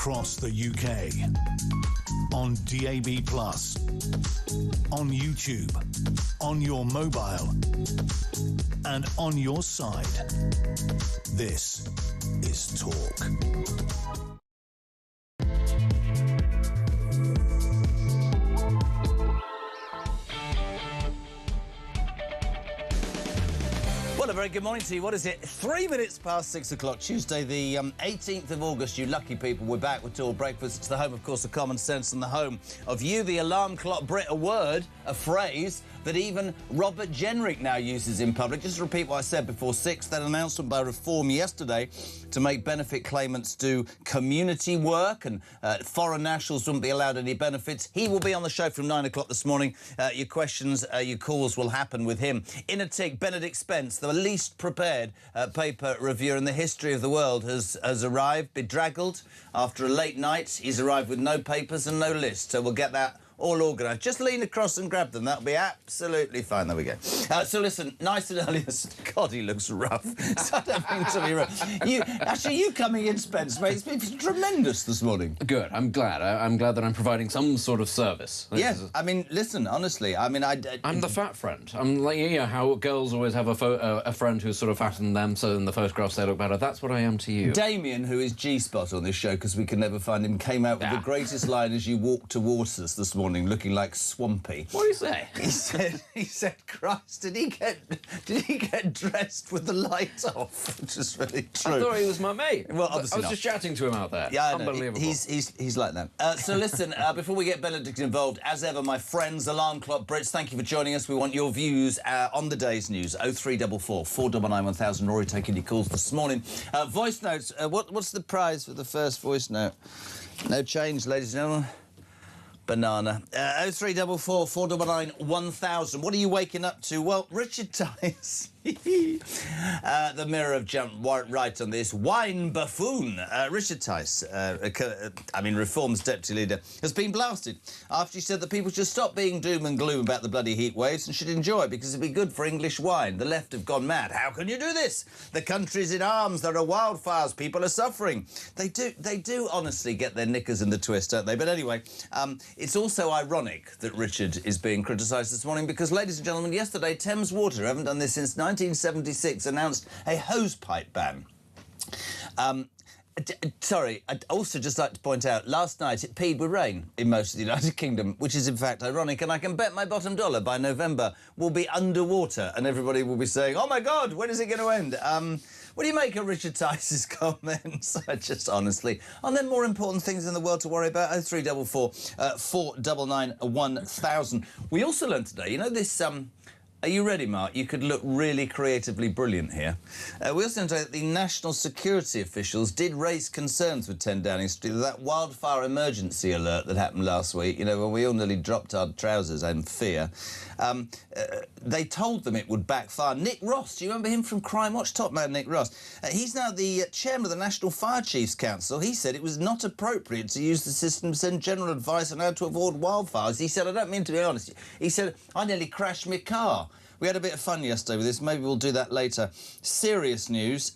across the UK, on DAB+, on YouTube, on your mobile, and on your side. This is Talk. Well, a very good morning to you. What is it? 3 minutes past 6 o'clock, Tuesday, the 18th of August. You lucky people, we're back with Talk Breakfast. It's the home, of course, of common sense and the home of you, the alarm clock Brit. A word, a phrase that even Robert Jenrick now uses in public. Just to repeat what I said before 6, that announcement by Reform yesterday to make benefit claimants do community work and foreign nationals wouldn't be allowed any benefits. He will be on the show from 9 o'clock this morning. Your questions, your calls will happen with him. In a tick, Benedict Spence, the least prepared paper reviewer in the history of the world, has arrived, bedraggled after a late night. He's arrived with no papers and no list, so we'll get that all organised. Just lean across and grab them. That'll be absolutely fine. There we go. So listen, nice and early. God, he looks rough. So I don't mean to be rough. You coming in, Spence, mate, it's been tremendous this morning. Good. I'm glad. I'm glad that I'm providing some sort of service. Yeah. I mean, listen, honestly, I mean, I'm the fat friend. I'm like, you know, how girls always have a friend who's sort of fatter than them, so in the photographs they look better. That's what I am to you. Damien, who is G-Spot on this show, because we can never find him, came out with the greatest line as you walked towards us this morning, looking like Swampy. What did he say? He said, Christ, did he get dressed with the light off? Which is really true. I thought he was my mate. Well, obviously I was just chatting to him out there. Yeah, I know. Unbelievable. He's like that. So listen, before we get Benedict involved, as ever, my friends, Alarm Clock Brits, thank you for joining us. We want your views on the day's news. 0344 499 1000. Rory taking your calls this morning. Voice notes. What's the prize for the first voice note? No change, ladies and gentlemen. Banana. 0344 499 1000. What are you waking up to? Well, Richard Tice. The Mirror have jumped right on this. Wine buffoon. Richard Tice, Reform's deputy leader, has been blasted after he said that people should stop being doom and gloom about the bloody heat waves and should enjoy it because it'd be good for English wine. The left have gone mad. How can you do this? The country's in arms. There are wildfires. People are suffering. They do honestly get their knickers in the twist, don't they? But anyway, it's also ironic that Richard is being criticised this morning because, ladies and gentlemen, yesterday Thames Water, haven't done this since 1976, announced a hosepipe ban. Sorry, I'd also just like to point out, last night it peed with rain in most of the United Kingdom, which is in fact ironic, and I can bet my bottom dollar by November we'll be underwater and everybody will be saying, oh my God, when is it going to end? What do you make of Richard Tice's comments? Just honestly, are there more important things in the world to worry about? 0344 499 1000. We also learned today, you know this... Are you ready, Mark? You could look really creatively brilliant here. We also know that the national security officials did raise concerns with 10 Downing Street, that wildfire emergency alert that happened last week, you know, when we all nearly dropped our trousers in fear. They told them it would backfire. Nick Ross, do you remember him from Crime Watch? Top man Nick Ross. He's now the chairman of the National Fire Chiefs Council. He said it was not appropriate to use the system to send general advice on how to avoid wildfires. He said, I don't mean to be honest. He said, I nearly crashed my car. We had a bit of fun yesterday with this. Maybe we'll do that later. Serious news.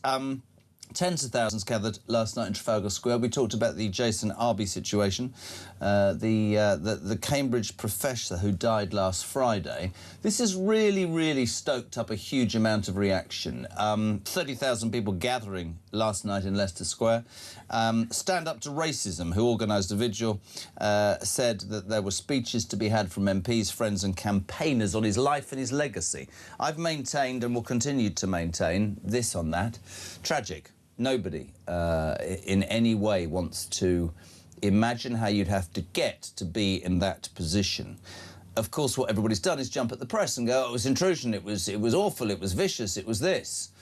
Tens of thousands gathered last night in Trafalgar Square. We talked about the Jason Arby situation, the Cambridge professor who died last Friday. This has really stoked up a huge amount of reaction. 30,000 people gathering last night in Leicester Square. Stand Up to Racism, who organised a vigil, said that there were speeches to be had from MPs, friends and campaigners on his life and his legacy. I've maintained and will continue to maintain this on that. Tragic. Nobody in any way wants to imagine how you'd have to get to be in that position. Of course, what everybody's done is jump at the press and go, oh, it was intrusion, it was awful, it was vicious, it was this.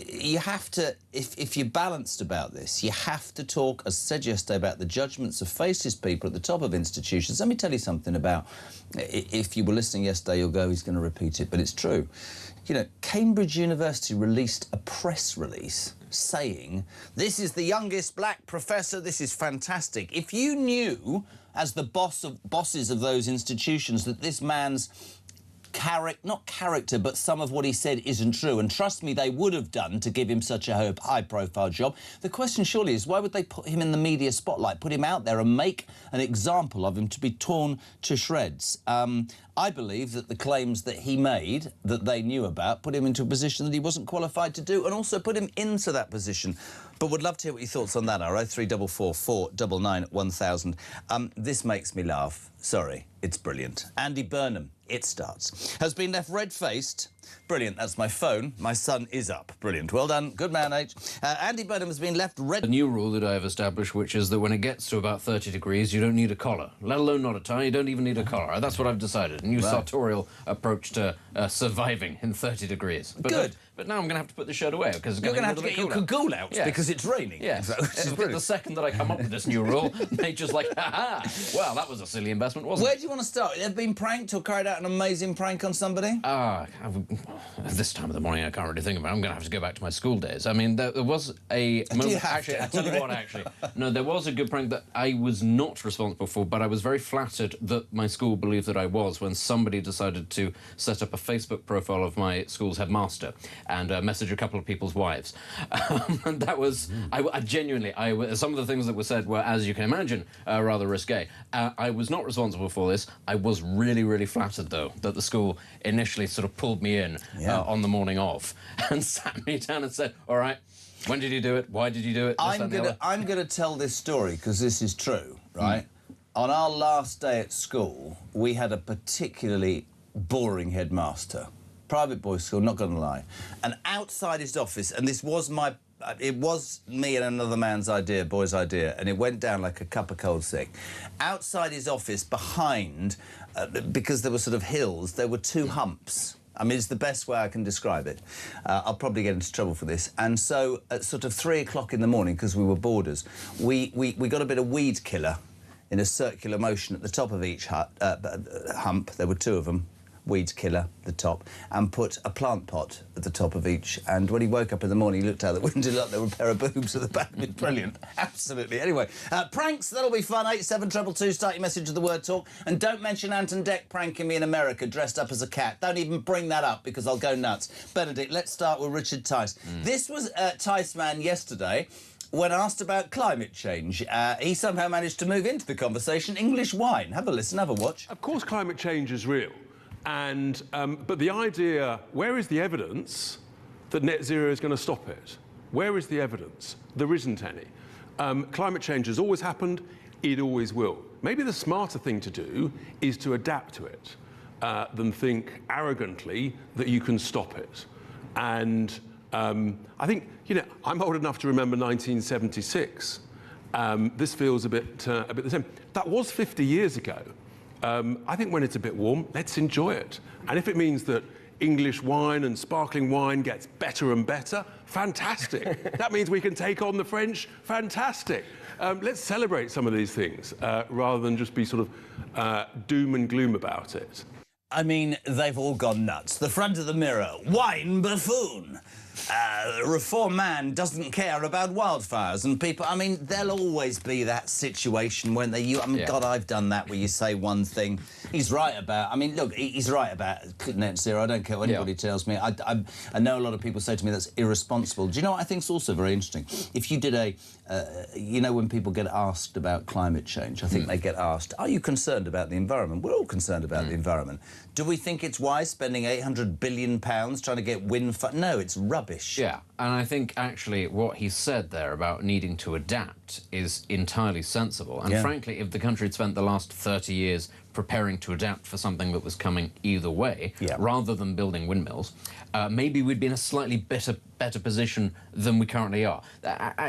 You have to, if you're balanced about this, you have to talk, as said yesterday, about the judgments of faceless people at the top of institutions. Let me tell you something about, if you were listening yesterday, you'll go, he's going to repeat it, but it's true. You know, Cambridge University released a press release saying, this is the youngest black professor, this is fantastic. If you knew, as the bosses of those institutions, that this man's not character, but some of what he said isn't true. And trust me, they would have done to give him such a high-profile job. The question surely is, why would they put him in the media spotlight, put him out there and make an example of him to be torn to shreds? I believe that the claims that he made, that they knew about, put him into a position that he wasn't qualified to do, and also put him into that position. But would love to hear what your thoughts on that are. 0344 499 1000. This makes me laugh. Sorry, it's brilliant. Andy Burnham, It Starts, has been left red-faced. Brilliant, that's my phone. My sun is up. Brilliant, well done. Good man, H. Andy Burnham has been left red... A new rule that I have established, which is that when it gets to about 30 degrees, you don't need a collar, let alone not a tie. You don't even need a collar. That's what I've decided. A new sartorial approach to surviving in 30 degrees. But, Good. But now I'm going to have to put the shirt away because it's You're going to have to get your cagoule out because it's raining. Yes. So, the second that I come up with this new rule, they just like, ha-ha, well, that was a silly investment, wasn't Where it? do you want to start? Have been pranked or carried out an amazing prank on somebody? This time of the morning, I can't really think about it. I'm going to have to go back to my school days. I mean, there was a moment... Actually, I'll tell you what, actually. No, there was a good prank that I was not responsible for, but I was very flattered that my school believed that I was when somebody decided to set up a Facebook profile of my school's headmaster and message a couple of people's wives. And that was... I genuinely... some of the things that were said were, as you can imagine, rather risque. I was not responsible for this. I was really, really flattered, though, that the school initially sort of pulled me in on the morning of and sat me down and said, all right, when did you do it? Why did you do it? I'm going to tell this story because this is true, right? On our last day at school, we had a particularly boring headmaster. Private boys' school, not going to lie. And outside his office, and this was it was me and another man's idea, boy's idea, and it went down like a cup of cold sick. Outside his office, behind, because there were sort of hills, there were two humps. I mean, it's the best way I can describe it. I'll probably get into trouble for this. And so, at sort of 3 o'clock in the morning, because we were boarders, we got a bit of weed killer in a circular motion at the top of each hump. There were two of them. Weed killer at the top, and put a plant pot at the top of each. And when he woke up in the morning, he looked out the window and looked, there were a pair of boobs at the back. It's brilliant. Absolutely. Anyway, pranks, that'll be fun. 87222, start your message with the word talk. And don't mention Anton Deck pranking me in America dressed up as a cat. Don't even bring that up because I'll go nuts. Benedict, let's start with Richard Tice. This was Tice Man yesterday. When asked about climate change, he somehow managed to move into the conversation English wine. Have a listen, have a watch. Of course climate change is real. And, but the idea, where is the evidence that net zero is going to stop it? Where is the evidence? There isn't any. Climate change has always happened, it always will. Maybe the smarter thing to do is to adapt to it than think arrogantly that you can stop it. And I think, you know, I'm old enough to remember 1976. This feels a bit the same. That was 50 years ago. I think when it's a bit warm, let's enjoy it. And if it means that English wine and sparkling wine gets better and better, fantastic. That means we can take on the French, fantastic. Let's celebrate some of these things rather than just be sort of doom and gloom about it. I mean, they've all gone nuts. The front of the mirror, wine buffoon. Reform man doesn't care about wildfires, and people, I mean, there'll always be that situation when God, I've done that where you say one thing. He's right about, I mean, look, he's right about net zero. I don't care what anybody tells me. I know a lot of people say to me that's irresponsible. Do you know what I think is also very interesting? If you did you know, when people get asked about climate change, I think they get asked, are you concerned about the environment? We're all concerned about the environment. Do we think it's wise spending £800 billion trying to get wind... No, it's rubbish. Yeah, and I think actually what he said there about needing to adapt is entirely sensible. And frankly, if the country had spent the last 30 years preparing to adapt for something that was coming either way, rather than building windmills, maybe we'd be in a slightly better position than we currently are.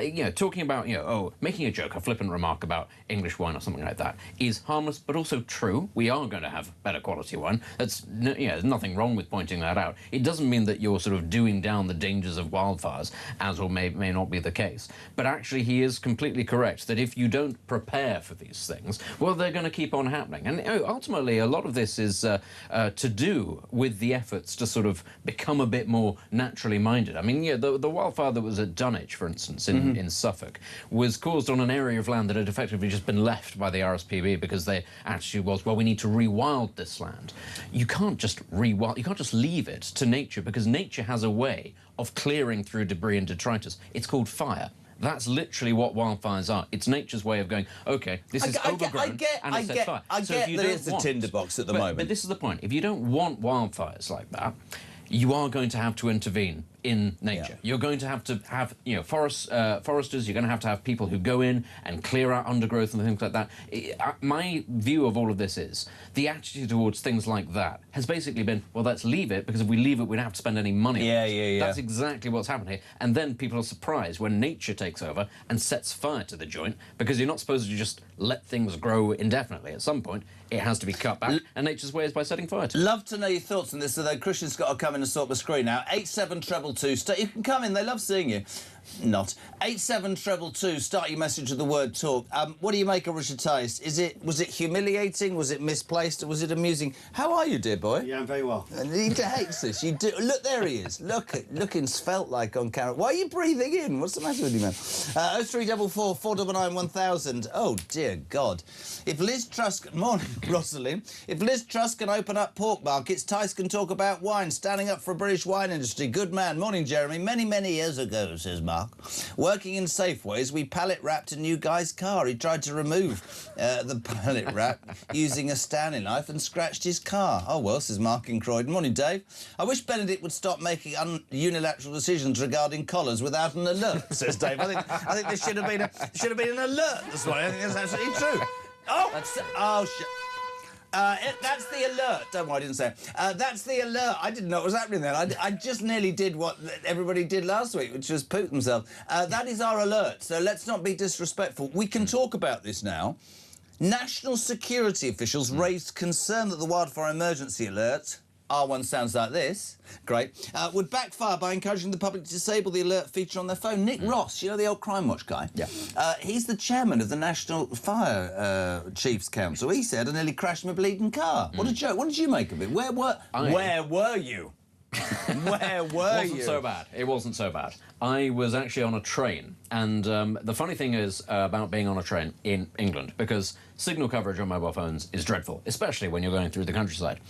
You know, talking about, you know, making a joke, a flippant remark about English wine or something like that is harmless, but also true. We are going to have better quality wine. That's, you know, there's nothing wrong with pointing that out. It doesn't mean that you're sort of doing down the dangers of wildfires, as or may not be the case. But actually, he is completely completely correct that if you don't prepare for these things, well, they're going to keep on happening. And ultimately, a lot of this is to do with the efforts to sort of become a bit more naturally minded. I mean, yeah, the wildfire that was at Dunwich, for instance, in Suffolk, was caused on an area of land that had effectively just been left by the RSPB because their attitude was, well, we need to rewild this land. You can't just rewild, you can't just leave it to nature, because nature has a way of clearing through debris and detritus. It's called fire. That's literally what wildfires are. It's nature's way of going, OK, this is overgrown and it's set fire. I get that it's a tinderbox at the moment. But this is the point. If you don't want wildfires like that, you are going to have to intervene in nature. You're going to have you know, foresters, you're going to have people who go in and clear out undergrowth and things like that. My view of all of this is the attitude towards things like that has basically been, well, let's leave it, because if we leave it, we don't have to spend any money on it. That's exactly what's happened here. And then people are surprised when nature takes over and sets fire to the joint, because you're not supposed to just let things grow indefinitely. At some point, it has to be cut back, and nature's way is by setting fire to it. Love to know your thoughts on this, although Christian's got to come in and sort the screen now. 87222, you can come in, they love seeing you. Not. 87222, start your message with the word talk. What do you make of Richard Tice? Was it humiliating? Was it misplaced? Or was it amusing? How are you, dear boy? Yeah, I'm very well. He hates this. You do. Look, there he is. Looking svelte-like on camera. Why are you breathing in? What's the matter with you, man? 0344 499 1000. Oh, dear God. If Liz Truss... Morning, Rosalind. If Liz Truss can open up pork markets, Tice can talk about wine, standing up for a British wine industry. Good man. Morning, Jeremy. Many, many years ago, says Mark. Working in Safeways, we pallet wrapped a new guy's car. He tried to remove the pallet wrap using a Stanley knife and scratched his car. Oh, well, says Mark in Croydon. Morning, Dave. I wish Benedict would stop making unilateral decisions regarding collars without an alert, says Dave. I think there should have been an alert this morning. I think that's absolutely true. That's the alert. Don't worry, I didn't say it. That's the alert. I didn't know what was happening then. I just nearly did what everybody did last week, which was poop themselves. That is our alert, so let's not be disrespectful. We can talk about this now. National security officials raised concern that the wildfire emergency alert... R1 sounds like this. Great. Would backfire by encouraging the public to disable the alert feature on their phone. Nick Ross, you know, the old Crime Watch guy? Yeah. He's the chairman of the National Fire Chiefs Council. He said I nearly crashed my bleeding car. What a joke. What did you make of it? Where were you? Where were you? It wasn't so bad. It wasn't so bad. I was actually on a train, and the funny thing is about being on a train in England, because signal coverage on mobile phones is dreadful, especially when you're going through the countryside.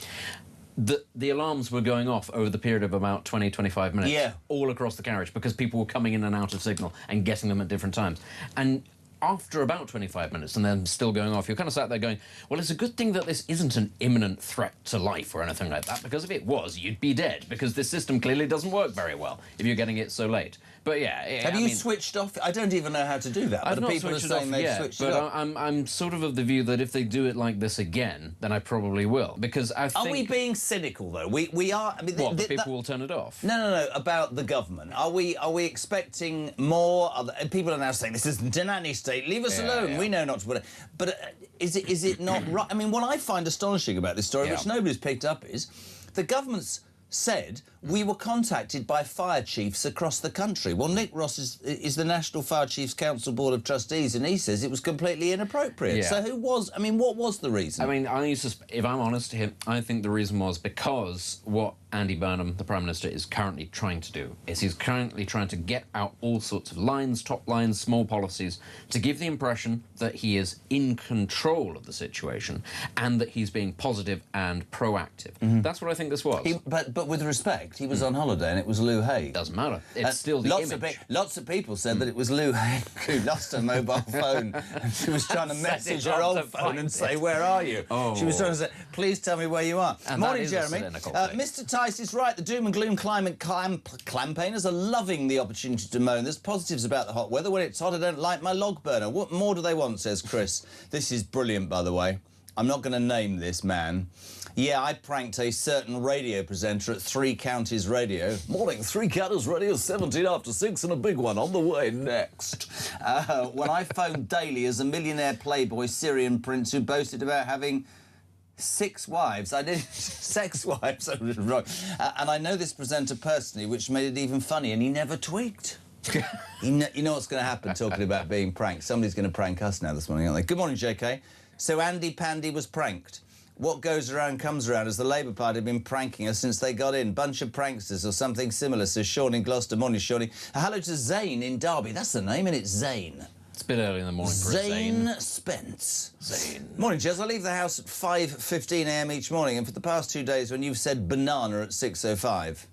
The alarms were going off over the period of about 20-25 minutes all across the carriage, because people were coming in and out of signal and getting them at different times. And after about 25 minutes and then still going off, you're kind of sat there going, well, it's a good thing that this isn't an imminent threat to life or anything like that, because if it was, you'd be dead, because this system clearly doesn't work very well if you're getting it so late. But yeah, have you switched off? I don't even know how to do that. I've but not people are switched saying they've switched it off. But I'm sort of the view that if they do it like this again, then I probably will, because I think... Are we being cynical though? We are. I mean, the people will turn it off? No. About the government, are we expecting more? People are now saying this isn't a nanny state. Leave us alone. Yeah. We know not to put it. But is it not right? I mean, what I find astonishing about this story, which nobody's picked up, is the government's said we were contacted by fire chiefs across the country. Well, Nick Ross is the National Fire Chiefs Council Board of Trustees, and he says it was completely inappropriate. Yeah. So what was the reason? I mean, if I'm honest here, I think the reason was because what Andy Burnham, the Prime Minister, is currently trying to do is he's currently trying to get out all sorts of lines, top lines, small policies, to give the impression that he is in control of the situation and that he's being positive and proactive. That's what I think this was. But with respect, he was on holiday and it was Lou Hay. Doesn't matter. It's still the image. Lots of people said that it was Lou Hay who lost her mobile phone and she was trying to message her old phone and say, where are you? Oh. She was trying to say, please tell me where you are. And Morning, Jeremy. Mr. Tice is right. The doom and gloom climate campaigners are loving the opportunity to moan. There's positives about the hot weather. When it's hot, I don't like my log burner. What more do they want, says Chris. This is brilliant, by the way. I'm not going to name this man. Yeah, I pranked a certain radio presenter at Three Counties Radio. Morning, Three Counties Radio, 17 after 6, and a big one on the way next. When I phoned daily as a millionaire playboy Syrian prince who boasted about having 6 wives. I did sex wives. I was wrong. And I know this presenter personally, which made it even funny, and he never tweaked. You know what's going to happen, talking about being pranked? Somebody's going to prank us now this morning, aren't they? Good morning, JK. So Andy Pandy was pranked. What goes around comes around, as the Labour Party have been pranking us since they got in. Bunch of pranksters or something similar, says Sean in Gloucester. Morning, Shawnee. Hello to Zane in Derby. That's the name, and it's Zane. It's a bit early in the morning for Zane Spence. Zane. Morning, Jez. I leave the house at 5:15 a.m. each morning, and for the past 2 days when you've said banana at 6:05...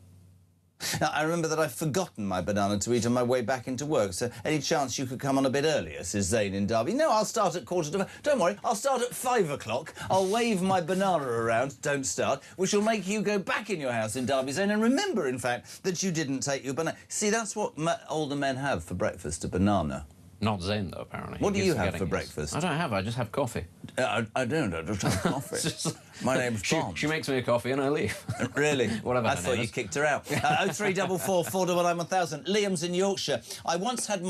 Now, I remember that I've forgotten my banana to eat on my way back into work, so any chance you could come on a bit earlier, says Zane in Derby. No, I'll start at 5:15. Don't worry, I'll start at 5 o'clock. I'll wave my banana around, don't start, which will make you go back in your house in Derby, Zane, and remember, in fact, that you didn't take your banana. See, that's what older men have for breakfast, a banana. Not Zane, though, apparently. What do you have for breakfast? I don't have, I just have coffee. I don't, I just have coffee. My name's Tom. She makes me a coffee and I leave. Really? Whatever. I thought you kicked her out. 0344 499 1000. Liam's in Yorkshire. I once had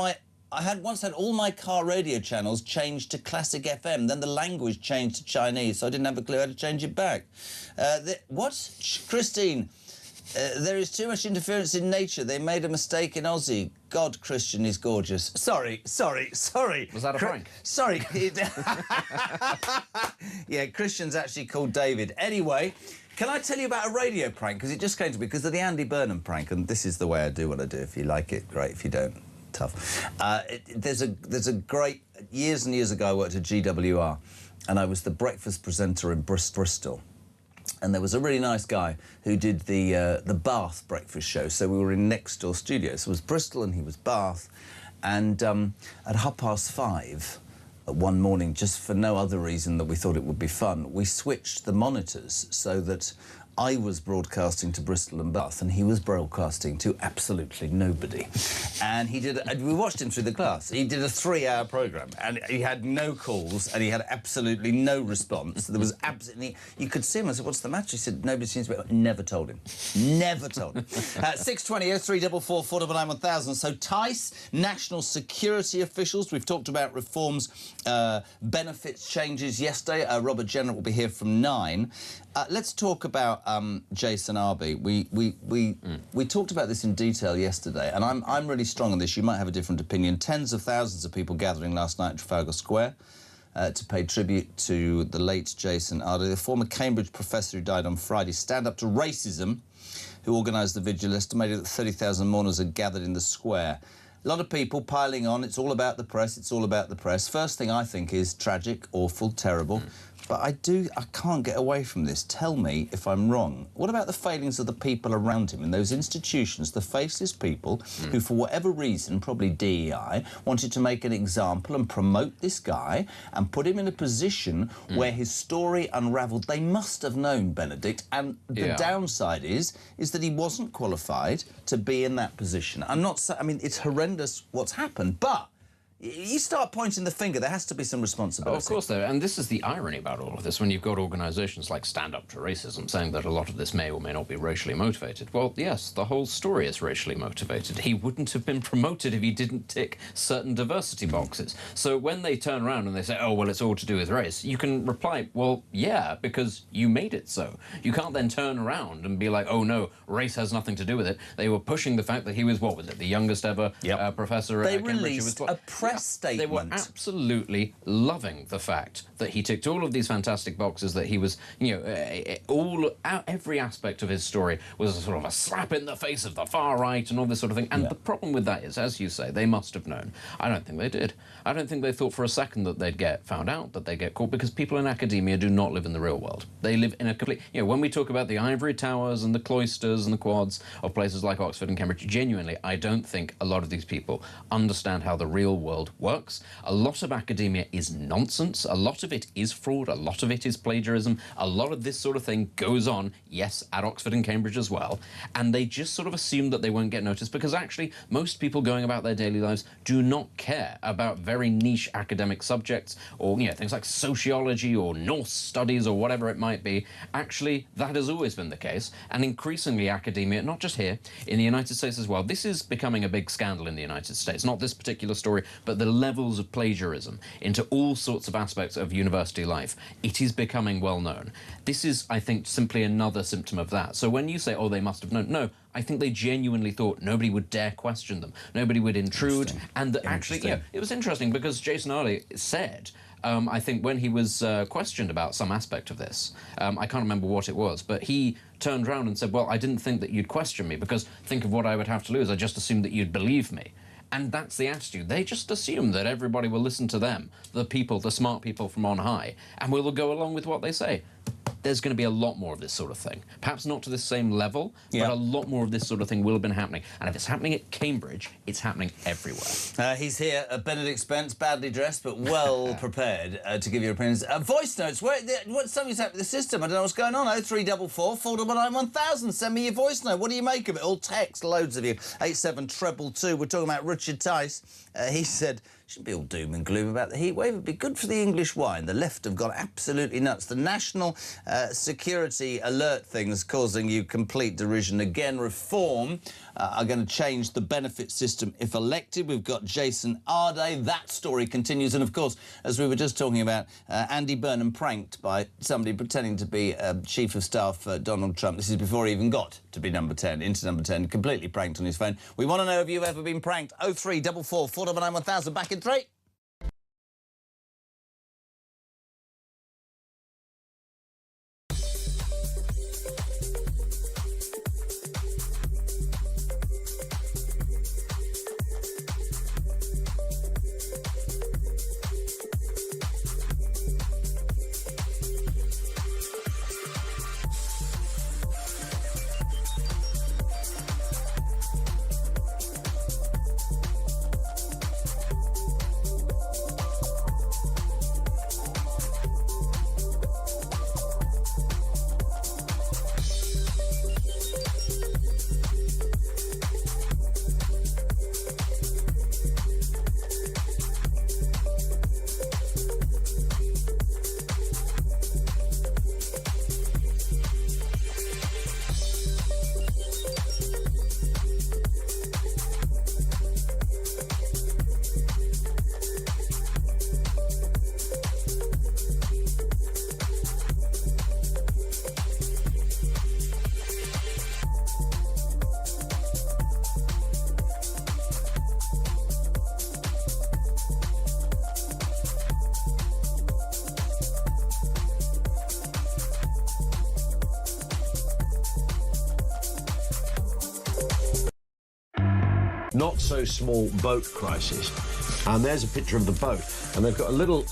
all my car radio channels changed to classic FM, then the language changed to Chinese, so I didn't have a clue how to change it back. What? Christine, there is too much interference in nature. They made a mistake in Aussie. God, Christian is gorgeous. Sorry. Was that a prank? Sorry. Yeah, Christian's actually called David. Anyway, can I tell you about a radio prank? Because it just came to me because of the Andy Burnham prank, and this is the way I do what I do. If you like it, great. If you don't, tough. There's a great... Years and years ago, I worked at GWR, and I was the breakfast presenter in Bristol. And there was a really nice guy who did the Bath breakfast show. So we were in next door studios. So it was Bristol and he was Bath. And at 5:30 one morning, just for no other reason that we thought it would be fun, we switched the monitors so that I was broadcasting to Bristol and Bath, and he was broadcasting to absolutely nobody. And we watched him through the class. He did a 3-hour programme, and he had no calls, and he had absolutely no response. There was absolutely... You could see him. I said, what's the matter? He said, nobody seems to be... Never told him. Never told him. 620 0344 499 1000. So Tice, national security officials. We've talked about reforms, benefits changes yesterday. Robert Jennett will be here from 9. Let's talk about Jason Arby. We talked about this in detail yesterday, and I'm really strong on this. You might have a different opinion. Tens of thousands of people gathering last night at Trafalgar Square to pay tribute to the late Jason Arday, the former Cambridge professor who died on Friday. Stand Up to Racism, who organised the vigil, estimated that 30,000 mourners had gathered in the square. A lot of people piling on. It's all about the press. It's all about the press. First thing I think is tragic, awful, terrible. But I can't get away from this. Tell me if I'm wrong. What about the failings of the people around him in those institutions, the faceless people who, for whatever reason, probably DEI, wanted to make an example and promote this guy and put him in a position where his story unravelled? They must have known, Benedict, and the downside is that he wasn't qualified to be in that position. I mean, it's horrendous what's happened, but you start pointing the finger, there has to be some responsibility. Oh, of course there, and this is the irony about all of this, when you've got organisations like Stand Up to Racism saying that a lot of this may or may not be racially motivated. Well, yes, the whole story is racially motivated. He wouldn't have been promoted if he didn't tick certain diversity boxes. So when they turn around and they say, oh, well, it's all to do with race, you can reply, well, yeah, because you made it so. You can't then turn around and be like, oh, no, race has nothing to do with it. They were pushing the fact that he was, what was it, the youngest ever professor at Cambridge. They released a press statement. They were absolutely loving the fact that he ticked all of these fantastic boxes, that he was, you know, every aspect of his story was a sort of a slap in the face of the far right and all this sort of thing. And the problem with that is, as you say, they must have known. I don't think they did. I don't think they thought for a second that they'd get found out, that they'd get caught, because people in academia do not live in the real world. They live in a complete... You know, when we talk about the ivory towers and the cloisters and the quads of places like Oxford and Cambridge, genuinely, I don't think a lot of these people understand how the real world works. A lot of academia is nonsense. A lot of it is fraud. A lot of it is plagiarism. A lot of this sort of thing goes on, yes, at Oxford and Cambridge as well. And they just sort of assume that they won't get noticed, because actually most people going about their daily lives do not care about very niche academic subjects, or, you know, things like sociology or Norse studies or whatever it might be. Actually, that has always been the case. And increasingly academia, not just here, in the United States as well. This is becoming a big scandal in the United States. Not this particular story, but the levels of plagiarism into all sorts of aspects of university life, it is becoming well known. This is, I think, simply another symptom of that. So when you say, oh, they must have known, no, I think they genuinely thought nobody would dare question them, nobody would intrude, and that actually, yeah, it was interesting because Jason Arday said, I think when he was questioned about some aspect of this, I can't remember what it was, but he turned around and said, well, I didn't think that you'd question me because think of what I would have to lose. I just assumed that you'd believe me. And that's the attitude. They just assume that everybody will listen to them, the people, the smart people from on high, and we will go along with what they say. There's going to be a lot more of this sort of thing. Perhaps not to the same level, but a lot more of this sort of thing will have been happening. And if it's happening at Cambridge, it's happening everywhere. He's here, Benedict Spence, badly dressed but well prepared to give your opinions. Voice notes, something's happened to the system. I don't know what's going on. 0344 499 1000. Send me your voice note. What do you make of it? All text, loads of you. 87222. We're talking about Richard Tice. He said, shouldn't be all doom and gloom about the heat wave. It'd be good for the English wine. The left have gone absolutely nuts. The national security alert thing's causing you complete derision. Again, Reform are going to change the benefit system if elected. We've got Jason Arday. That story continues. And, of course, as we were just talking about, Andy Burnham pranked by somebody pretending to be Chief of Staff for Donald Trump. This is before he even got to be number 10, into number 10, completely pranked on his phone. We want to know if you've ever been pranked. 0344 499 1000. Back in 3. Not so small boat crisis. And there's a picture of the boat, and they've got a little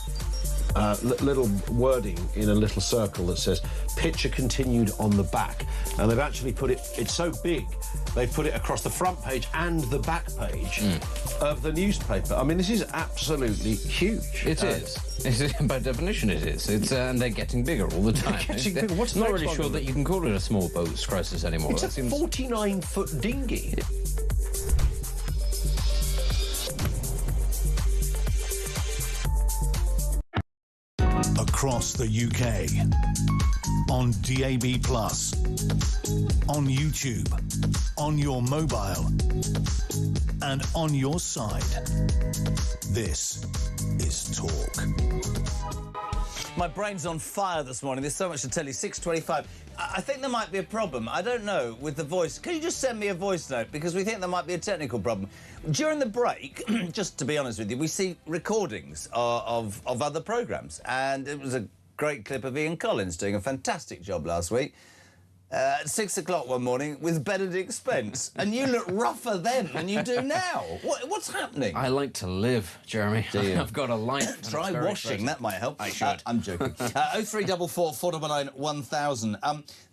wording in a little circle that says picture continued on the back, and they've actually put it, it's so big they've put it across the front page and the back page of the newspaper. I mean, this is absolutely huge. It is. By definition it is. And they're getting bigger all the time. What's not really sure that you can call it a small boats crisis anymore. It's a 49-foot dinghy. Across the UK, on DAB+, on YouTube, on your mobile, and on your side. This is Talk. My brain's on fire this morning. There's so much to tell you. 6:25. I think there might be a problem. I don't know with the voice. Can you just send me a voice note? Because we think there might be a technical problem. During the break, just to be honest with you, we see recordings of other programmes. And it was a great clip of Ian Collins doing a fantastic job last week. At 6 o'clock one morning with Benedict Spence. And you look rougher then than you do now. What's happening? I like to live, Jeremy. Do you? I've got a life. Try washing, that might help. I should. I'm joking. 0344 499 1000.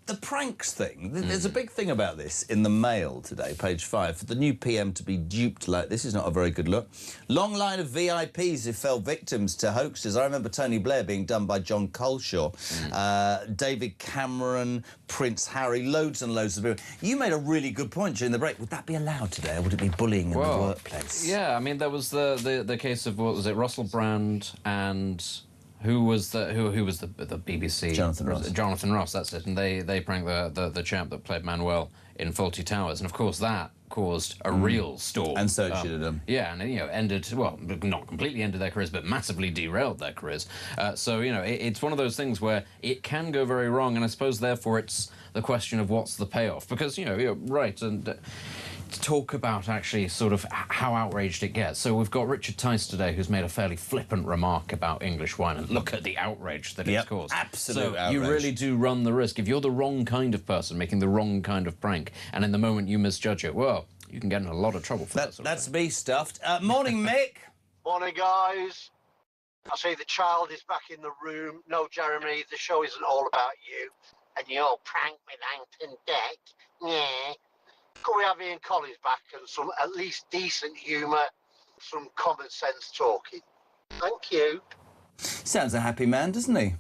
The pranks thing, there's a big thing about this in the Mail today, page 5. For the new PM to be duped like this is not a very good look. Long line of VIPs who fell victims to hoaxes. I remember Tony Blair being done by John Coleshaw, David Cameron, Prince Harry, loads and loads of people. You made a really good point during the break. Would that be allowed today, or would it be bullying in the workplace? Yeah, I mean, there was the case of, what was it, Russell Brand and... Who was the BBC? Jonathan Ross. Jonathan Ross, that's it. And they pranked the chap that played Manuel in Fawlty Towers, and of course that caused a real storm. And so should have done. Yeah, and ended, well, not completely ended their careers, but massively derailed their careers. So it's one of those things where it can go very wrong, and I suppose therefore it's the question of what's the payoff, because you're right, and. Talk about actually sort of how outraged it gets. So we've got Richard Tice today, who's made a fairly flippant remark about English wine, and look at the outrage that it's caused. Absolute outrage. You really do run the risk. If you're the wrong kind of person making the wrong kind of prank, and in the moment you misjudge it, well, you can get in a lot of trouble for that sort of That's thing. me stuffed. Morning, Mick. Morning, guys. I see the child is back in the room. No, Jeremy, the show isn't all about you and your prank with Langton Deck. Yeah. Could we have Ian Collins back and some at least decent humour, some common sense talking? Thank you. Sounds a happy man, doesn't he?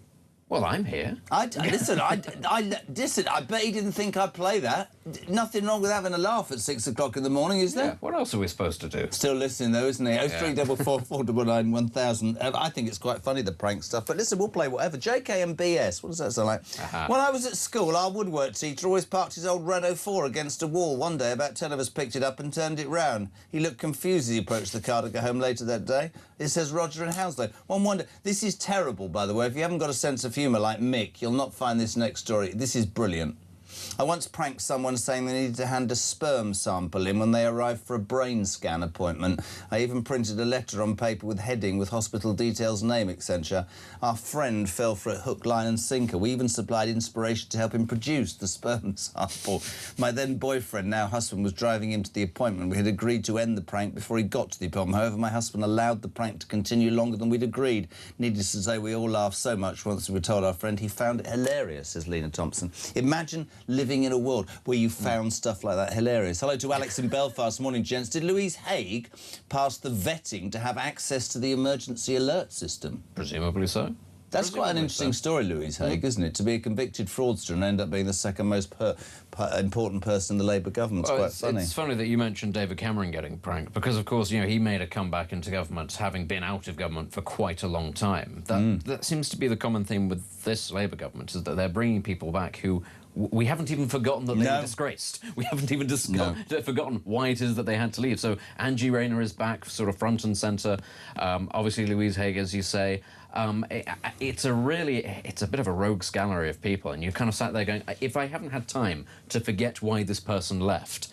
Well, I'm here. Listen, I bet he didn't think I'd play that. Nothing wrong with having a laugh at 6 o'clock in the morning, is there? Yeah, what else are we supposed to do? Still listening, though, isn't he? 0344 499 1000. I think it's quite funny, the prank stuff. But listen, we'll play whatever. JK and BS, what does that sound like? When I was at school, our woodwork teacher always parked his old Renault 4 against a wall. One day, about 10 of us picked it up and turned it round. He looked confused as he approached the car to go home later that day. It says Roger in Hounslow. One wonder, this is terrible, by the way. If you haven't got a sense of humour like Mick, you'll not find this next story. This is brilliant. I once pranked someone saying they needed to hand a sperm sample in when they arrived for a brain scan appointment. I even printed a letter on paper with heading with hospital details, name, etc. Our friend fell for it hook, line and sinker. We even supplied inspiration to help him produce the sperm sample. My then boyfriend, now husband, was driving him to the appointment. We had agreed to end the prank before he got to the appointment. However, my husband allowed the prank to continue longer than we'd agreed. Needless to say, we all laughed so much once we told our friend he found it hilarious, says Lena Thompson. Imagine living in a world where you found stuff like that hilarious. Hello to Alex in Belfast. Morning, gents. Did Louise Haigh pass the vetting to have access to the emergency alert system? Presumably so. That's quite an interesting story, Louise Haigh, isn't it? To be a convicted fraudster and end up being the second most important person in the Labour government. It's quite funny. It's funny that you mentioned David Cameron getting pranked, because, of course, he made a comeback into government, having been out of government for quite a long time. That seems to be the common theme with this Labour government, is that they're bringing people back who we haven't even forgotten that they were disgraced. We haven't even forgotten why it is that they had to leave. So Angie Rayner is back, sort of front and centre. Obviously, Louise Haigh, as you say. It's a bit of a rogues gallery of people, and you kind of sat there going, if I haven't had time to forget why this person left,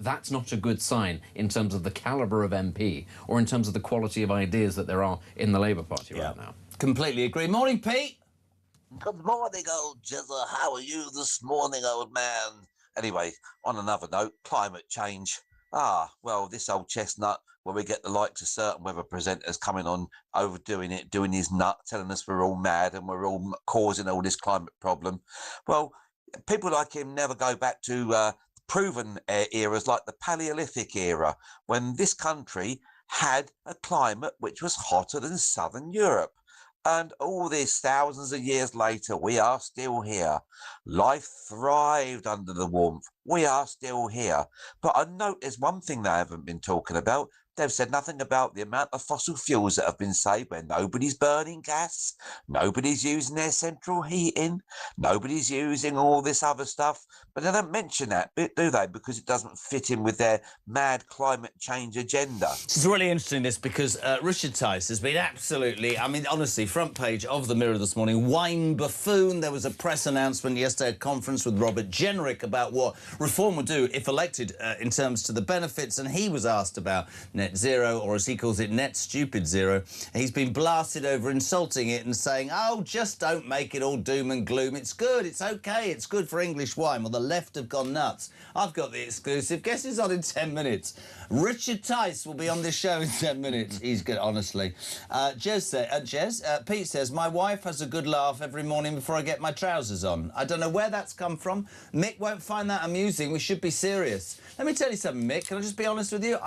that's not a good sign in terms of the calibre of MP or in terms of the quality of ideas that there are in the Labour Party right now. Completely agree. Morning, Pete. Good morning, old Jizzer. How are you this morning, old man? Anyway, on another note, climate change. Well, this old chestnut, where we get the likes of certain weather presenters coming on, overdoing it, doing his nut, telling us we're all mad and we're all causing all this climate problem. Well, people like him never go back to proven eras like the Paleolithic era, when this country had a climate which was hotter than Southern Europe. And all this thousands of years later, we are still here. Life thrived under the warmth. We are still here. But I note there's one thing they haven't been talking about. They've said nothing about the amount of fossil fuels that have been saved where nobody's burning gas, nobody's using their central heating, nobody's using all this other stuff. But they don't mention that, do they? Because it doesn't fit in with their mad climate change agenda. It's really interesting, this, because Richard Tice has been absolutely, I mean, honestly, front page of the Mirror this morning, wine buffoon. There was a press announcement yesterday, a conference with Robert Jenrick about what reform would do if elected in terms to the benefits, and he was asked about net zero, or as he calls it, net stupid zero. He's been blasted over insulting it and saying, oh, just don't make it all doom and gloom. It's good, it's OK, it's good for English wine. Well, the left have gone nuts. I've got the exclusive. Guess who's on in 10 minutes? Richard Tice will be on this show in 10 minutes. He's good, honestly. Pete says, my wife has a good laugh every morning before I get my trousers on. I don't know where that's come from. Mick won't find that amusing. We should be serious. Let me tell you something, Mick. Can I just be honest with you?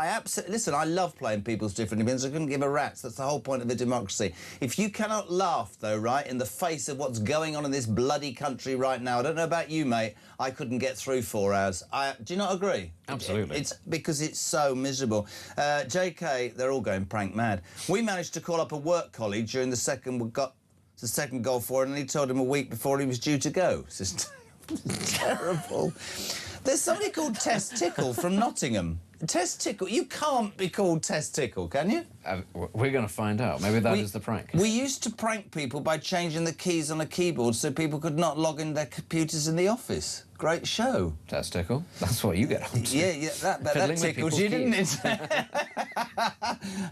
Listen, I love playing people's different opinions. I couldn't give a rat's. That's the whole point of a democracy. If you cannot laugh, though, right, in the face of what's going on in this bloody country right now, I don't know about you, mate, I couldn't get through 4 hours. Do you not agree? Absolutely. It's because it's so miserable. JK, they're all going prank mad. We managed to call up a work colleague during the second It's the second goal for him, and he told him a week before he was due to go. It's just terrible. There's somebody called Tess Tickle from Nottingham. Tess Tickle, you can't be called Tess Tickle, can you? We're going to find out. Maybe that is the prank. We used to prank people by changing the keys on a keyboard so people could not log in their computers in the office. Great show. Tess Tickle. That's what you get on to. Yeah, that tickled you, didn't it?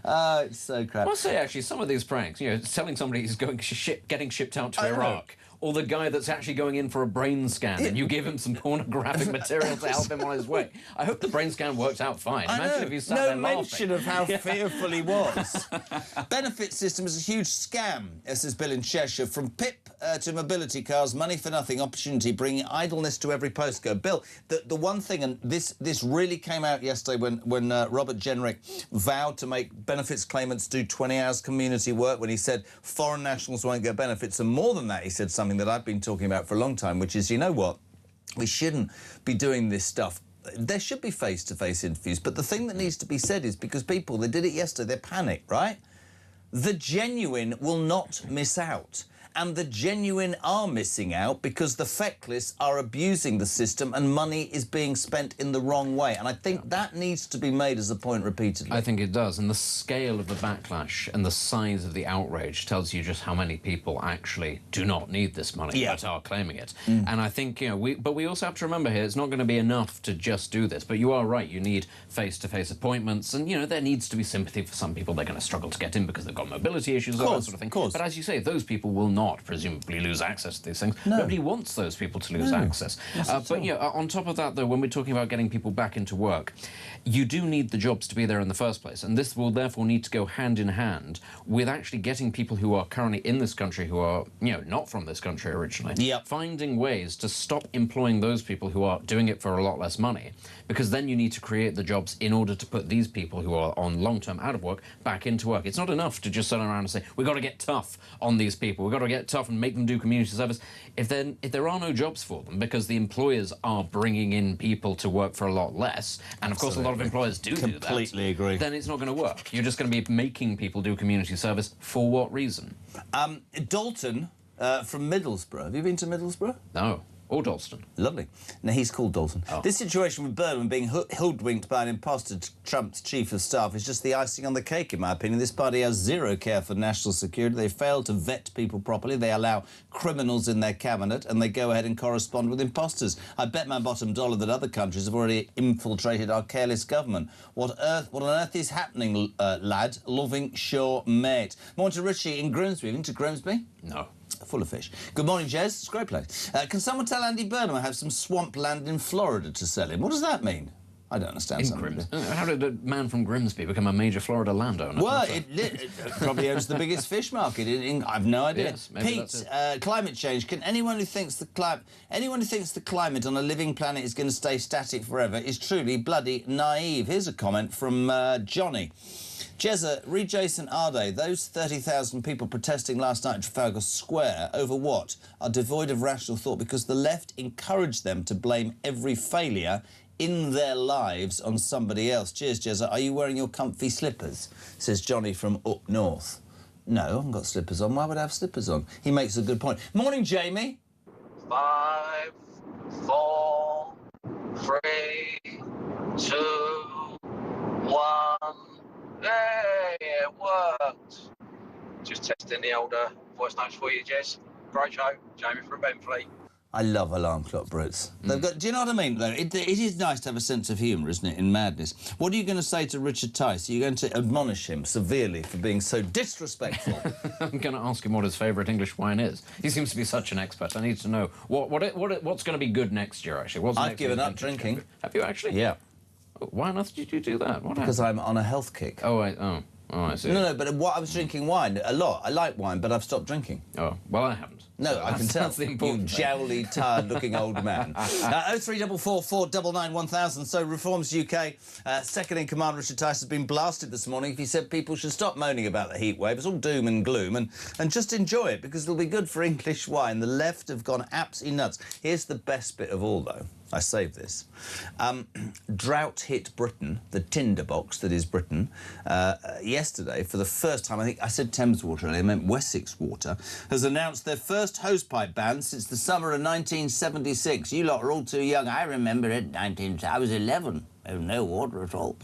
Oh, it's so crap. I must say, actually, some of these pranks, you know, telling somebody he's getting shipped out to Iraq, or the guy that's actually going in for a brain scan and you give him some pornographic material to help him on his way. I hope the brain scan works out fine. Imagine if he sat there laughing. No mention of how fearful he was. Benefit system is a huge scam, says Bill in Cheshire. From PIP to mobility cars, money for nothing, opportunity, bringing idleness to every postcode. Bill, the one thing, and this really came out yesterday when Robert Jenrick vowed to make benefits claimants do 20 hours community work, when he said foreign nationals won't get benefits. And more than that, he said something that I've been talking about for a long time, which is, you know what? We shouldn't be doing this stuff. There should be face-to-face interviews, but the thing that needs to be said is, because people, they did it yesterday, they're panicked, right? The genuine will not miss out. And the genuine are missing out because the feckless are abusing the system and money is being spent in the wrong way. And I think that needs to be made as a point repeatedly. I think it does. And the scale of the backlash and the size of the outrage tells you just how many people actually do not need this money but are claiming it. And I think, you know, we also have to remember here, it's not going to be enough to just do this. But you are right, you need face-to-face appointments. And, you know, there needs to be sympathy for some people. They're going to struggle to get in because they've got mobility issues, all that sort of thing. But as you say, those people will not presumably lose access to these things. No. Nobody wants those people to lose access. But yeah, on top of that, though, when we're talking about getting people back into work, you do need the jobs to be there in the first place, and this will therefore need to go hand in hand with actually getting people who are currently in this country, who are, you know, not from this country originally, finding ways to stop employing those people who are doing it for a lot less money, because then you need to create the jobs in order to put these people who are on long-term out of work back into work. It's not enough to just sit around and say, we've got to get tough on these people, we've got to get tough and make them do community service. If there are no jobs for them because the employers are bringing in people to work for a lot less, and of course a lot of employers do that. Completely agree. Then it's not going to work. You're just going to be making people do community service for what reason? Dalton from Middlesbrough. Have you been to Middlesbrough? No. Or Dalston. Lovely. No, he's called Dalton. This situation with Burnham being hoodwinked by an imposter to Trump's chief of staff is just the icing on the cake, in my opinion. This party has zero care for national security. They fail to vet people properly. They allow criminals in their cabinet, and they go ahead and correspond with imposters. I bet my bottom dollar that other countries have already infiltrated our careless government. What on earth is happening, lad? Loving, sure, mate. Morning to Richie in Grimsby. Have you been to Grimsby? No. Full of fish. Good morning, Jez. It's a great place. Can someone tell Andy Burnham I have some swamp land in Florida to sell him? What does that mean? I don't understand. How did a man from Grimsby become a major Florida landowner? Well, it probably owns the biggest fish market. I've no idea. Yes, Pete, climate change. Can anyone who thinks the climate on a living planet is going to stay static forever is truly bloody naive. Here's a comment from Johnny. Jezza, read Jason Arday. Those 30,000 people protesting last night at Trafalgar Square over what? Are devoid of rational thought because the left encouraged them to blame every failure in their lives on somebody else. Cheers, Jezza. Are you wearing your comfy slippers? Says Johnny from up north. No, I haven't got slippers on. Why would I have slippers on? He makes a good point. Morning, Jamie. 5, 4, 3, 2, 1. Hey, it worked. Just testing the older voice notes for you, Jez. Great show. Jamie from Benfleet. I love alarm clock Brits. They've got. Do you know what I mean, though? It is nice to have a sense of humour, isn't it, in madness? What are you going to say to Richard Tice? Are you going to admonish him severely for being so disrespectful? I'm going to ask him what his favourite English wine is. He seems to be such an expert. I need to know what's going to be good next year, actually. I've given up drinking. Have you actually? Yeah. Why on earth did you do that? Because I'm on a health kick. Oh, I see. No, but I was drinking wine a lot. I like wine, but I've stopped drinking. Oh, well, I haven't. No, I can tell. That's the You important thing. jowly, tired-looking old man. 03444 499 1000. So Reforms UK, second-in-command Richard Tice has been blasted this morning. He said people should stop moaning about the heat wave. It's all doom and gloom, and just enjoy it, because it'll be good for English wine. The left have gone absolutely nuts. Here's the best bit of all, though. I saved this. Drought hit Britain, the tinderbox that is Britain, yesterday for the first time. I think I said Thames Water and I meant Wessex Water, has announced their first hosepipe ban since the summer of 1976. You lot are all too young. I remember it. I was 11. There was no water at all.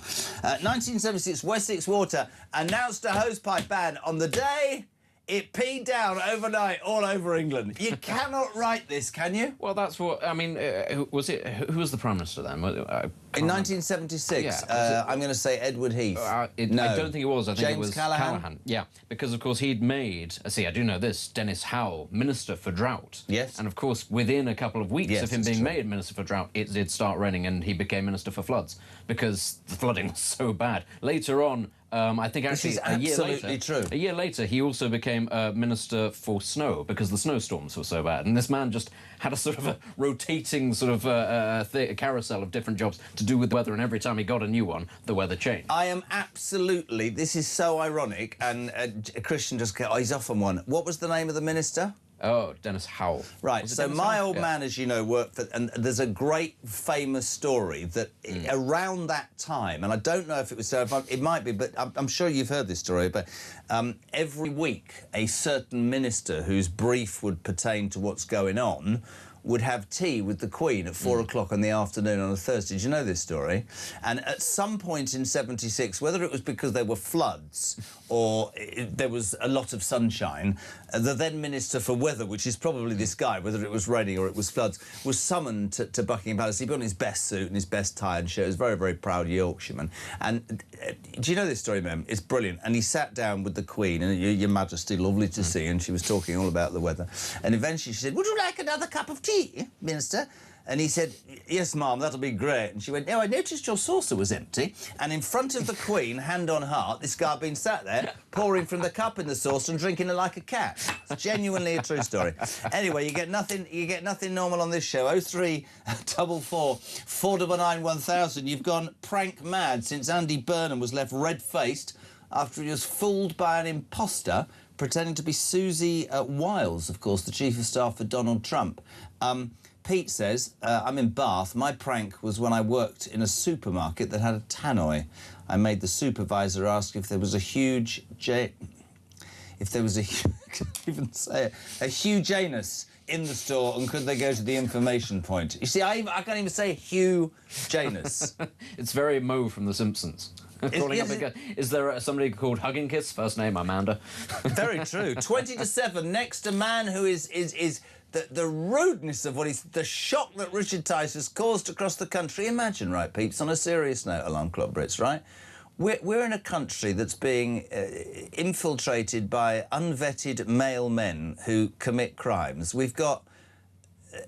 1976, Wessex Water announced a hosepipe ban on the day it peed down overnight all over England. You cannot write this, can you? Well, that's what I mean. Who was the Prime Minister then? In 1976, I'm going to say Edward Heath. No, I don't think it was. I think James it was Callaghan. Yeah, because of course he'd made. See, I do know this. Dennis Howell, Minister for Drought. Yes. And of course, within a couple of weeks of him being made Minister for Drought, it did start raining, and he became Minister for Floods because the flooding was so bad. Later on. I think actually a year later, he also became Minister for Snow because the snowstorms were so bad. And this man just had a sort of a rotating sort of a carousel of different jobs to do with weather, and every time he got a new one, the weather changed. I am absolutely... This is so ironic, and Christian just... Oh, he's off on one. What was the name of the minister? Oh, Dennis Howell. Right, so my old man, as you know, worked for... And there's a great famous story that around that time, and I don't know if it was... So it might be, but I'm sure you've heard this story, but every week a certain minister whose brief would pertain to what's going on would have tea with the Queen at 4 o'clock in the afternoon on a Thursday. Did you know this story? And at some point in 76, whether it was because there were floods or there was a lot of sunshine, the then Minister for Weather, which is probably this guy, whether it was raining or it was floods, was summoned to Buckingham Palace. He put on his best suit and his best tie and shirt. He was a very, very proud Yorkshireman. And do you know this story, Mem? It's brilliant. And he sat down with the Queen, and Your Majesty, lovely to see, and she was talking all about the weather. And eventually she said, "Would you like another cup of tea, Minister?" And he said, "Yes, ma'am, that'll be great." And she went, "Oh, I noticed your saucer was empty." And in front of the Queen, hand on heart, this guy had been sat there, pouring from the cup in the saucer and drinking it like a cat. It's genuinely a true story. Anyway, you get nothing normal on this show. 03444 499 1000. You've gone prank mad since Andy Burnham was left red-faced after he was fooled by an imposter pretending to be Susie Wiles, of course, the Chief of Staff for Donald Trump. Pete says, I'm in Bath. My prank was when I worked in a supermarket that had a tannoy. I made the supervisor ask if there was a huge a huge anus in the store, and could they go to the information point? You see, I can't even say Hugh Janus. It's very Moe from The Simpsons. Is there somebody called Hugging Kiss? First name Amanda. Very true. 20 to 7. Next, a man who is the rudeness of the shock that Richard Tice has caused across the country. Imagine, right, peeps, on a serious note, Alarm Clock Brits, right? We're in a country that's being infiltrated by unvetted male men who commit crimes. We've got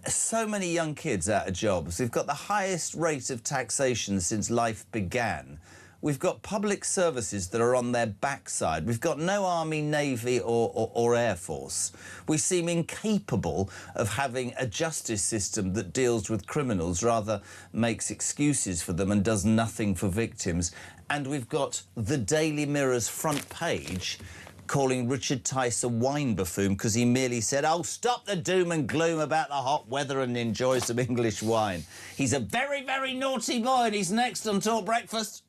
so many young kids out of jobs. We've got the highest rate of taxation since life began. We've got public services that are on their backside. We've got no army, navy or air force. We seem incapable of having a justice system that deals with criminals, rather makes excuses for them and does nothing for victims. And we've got the Daily Mirror's front page calling Richard Tice a wine buffoon because he merely said, "Oh, stop the doom and gloom about the hot weather and enjoy some English wine." He's a very, very naughty boy, and he's next on Talk Breakfast.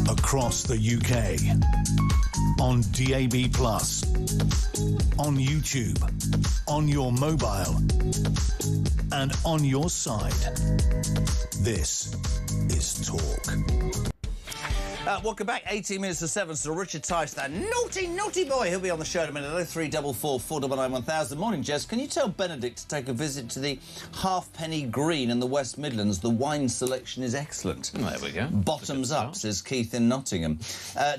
across the UK, on DAB+, on YouTube, on your mobile, and on your side. This is Talk. Welcome back. 18 minutes to 7. So Richard Tice, that naughty boy, he'll be on the show in a minute. 0344 499 1000. Morning, Jess. Can you tell Benedict to take a visit to the Halfpenny Green in the West Midlands? The wine selection is excellent. Well, there we go. Bottoms up, says Keith in Nottingham.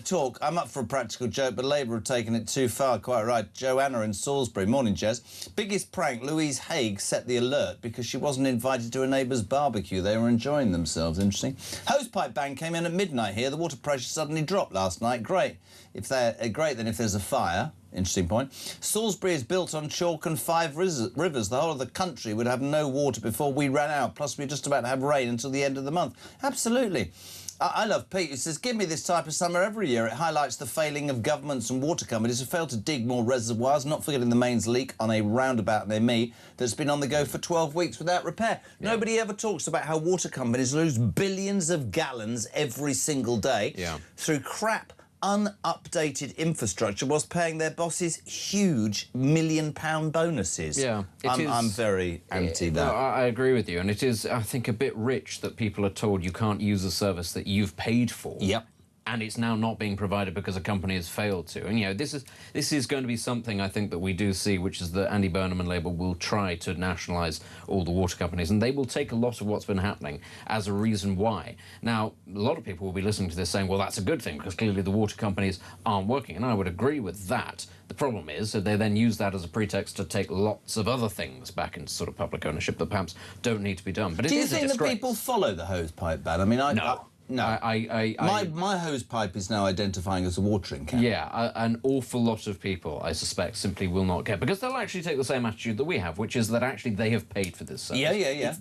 Talk. I'm up for a practical joke, but Labour have taken it too far. Quite right. Joanna in Salisbury. Morning, Jess. Biggest prank. Louise Haig set the alert because she wasn't invited to a neighbour's barbecue. They were enjoying themselves. Interesting. Hosepipe ban came in at midnight here. The water pressure suddenly dropped last night. Great. If they're great, then if there's a fire. Interesting point. Salisbury is built on chalk and 5 rivers. The whole of the country would have no water before we ran out. Plus, we're just about to have rain until the end of the month. Absolutely. I love Pete, who says, give me this type of summer every year. It highlights the failing of governments and water companies who fail to dig more reservoirs, not forgetting the mains leak on a roundabout near me that's been on the go for 12 weeks without repair. Yeah. Nobody ever talks about how water companies lose billions of gallons every single day through crap, unupdated infrastructure whilst paying their bosses huge £1 million bonuses. Yeah, I'm very anti that. No, I agree with you, and it is, I think, a bit rich that people are told you can't use a service that you've paid for. Yep. And it's now not being provided because a company has failed to. And, you know, this is going to be something, I think, that we do see, which is that Andy Burnham and Labour will try to nationalise all the water companies, and they will take a lot of what's been happening as a reason why. Now, a lot of people will be listening to this saying, well, that's a good thing, because clearly the water companies aren't working, and I would agree with that. The problem is that they then use that as a pretext to take lots of other things back into sort of public ownership that perhaps don't need to be done. But it is a disgrace. Do you think that people follow the hosepipe ban? I mean, No. My hose pipe is now identifying as a watering can. Yeah, an awful lot of people, I suspect, simply will not get, because they'll actually take the same attitude that we have, which is that actually they have paid for this service. Yeah.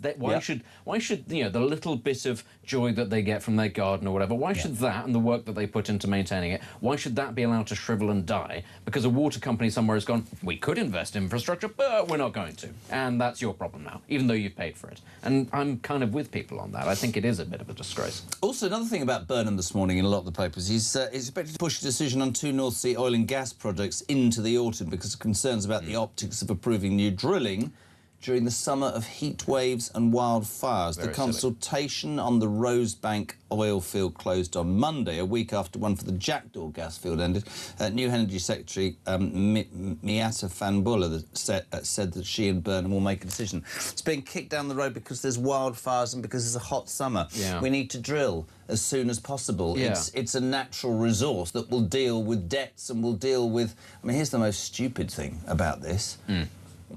Why should you know, the little bit of joy that they get from their garden or whatever, why should that and the work that they put into maintaining it, why should that be allowed to shrivel and die because a water company somewhere has gone, we could invest in infrastructure, but we're not going to, and that's your problem now, even though you've paid for it. And I'm kind of with people on that. I think it is a bit of a disgrace. Also, another thing about Burnham this morning in a lot of the papers, he's expected to push a decision on 2 North Sea oil and gas projects into the autumn because of concerns about the optics of approving new drilling during the summer of heat waves and wildfires. The consultation on the Rosebank oil field closed on Monday, a week after one for the Jackdaw gas field ended. New Energy Secretary Miata Fanbulla said that she and Burnham will make a decision. It's being kicked down the road because there's wildfires and because it's a hot summer. Yeah. We need to drill as soon as possible. Yeah. It's a natural resource that will deal with debts and will deal with... I mean, here's the most stupid thing about this.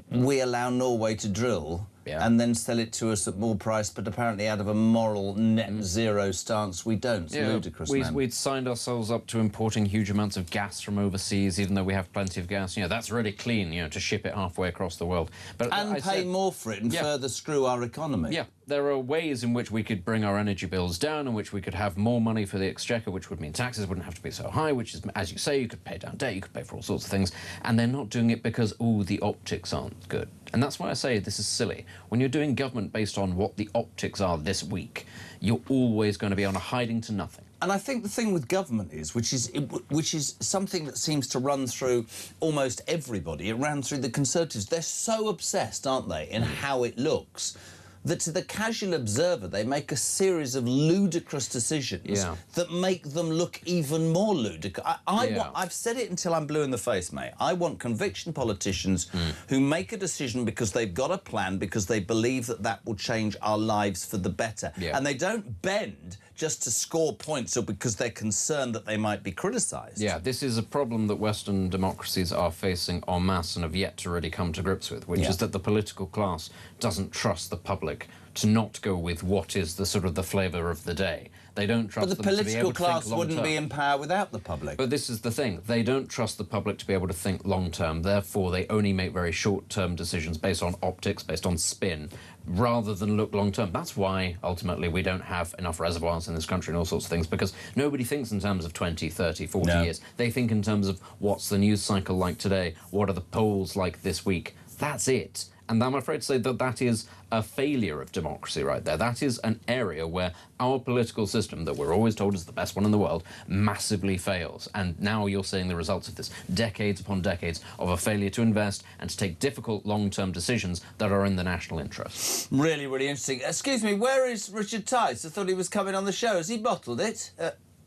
We allow Norway to drill and then sell it to us at more price, but apparently out of a moral net zero stance, we don't. It's ludicrous, man. We'd signed ourselves up to importing huge amounts of gas from overseas, even though we have plenty of gas. You know, that's really clean, you know, to ship it halfway across the world. But and pay more for it and further screw our economy. Yeah, there are ways in which we could bring our energy bills down, in which we could have more money for the exchequer, which would mean taxes wouldn't have to be so high, which is, as you say, you could pay down debt, you could pay for all sorts of things, and they're not doing it because, oh, the optics aren't good. And that's why I say this is silly. When you're doing government based on what the optics are this week, you're always going to be on a hiding to nothing. And I think the thing with government is, which is something that seems to run through almost everybody, it ran through the Conservatives. They're so obsessed, aren't they, in how it looks, that to the casual observer, they make a series of ludicrous decisions that make them look even more ludicrous. I've said it until I'm blue in the face, mate. I want conviction politicians who make a decision because they've got a plan, because they believe that that will change our lives for the better. And they don't bend just to score points or because they're concerned that they might be criticised. Yeah, this is a problem that Western democracies are facing en masse and have yet to really come to grips with, which is that the political class doesn't trust the public to not go with what is the sort of the flavour of the day. They don't trust them to be able to think long-term. But the political class wouldn't be in power without the public. But this is the thing. They don't trust the public to be able to think long-term. Therefore, they only make very short-term decisions based on optics, based on spin, rather than look long-term. That's why, ultimately, we don't have enough reservoirs in this country and all sorts of things, because nobody thinks in terms of 20, 30, 40 years. They think in terms of what's the news cycle like today, what are the polls like this week. That's it. And I'm afraid to say that that is a failure of democracy right there. That is an area where our political system, that we're always told is the best one in the world, massively fails. And now you're seeing the results of this, decades upon decades of a failure to invest and to take difficult long-term decisions that are in the national interest. Really, really interesting. Excuse me, where is Richard Tice? I thought he was coming on the show. Has he bottled it?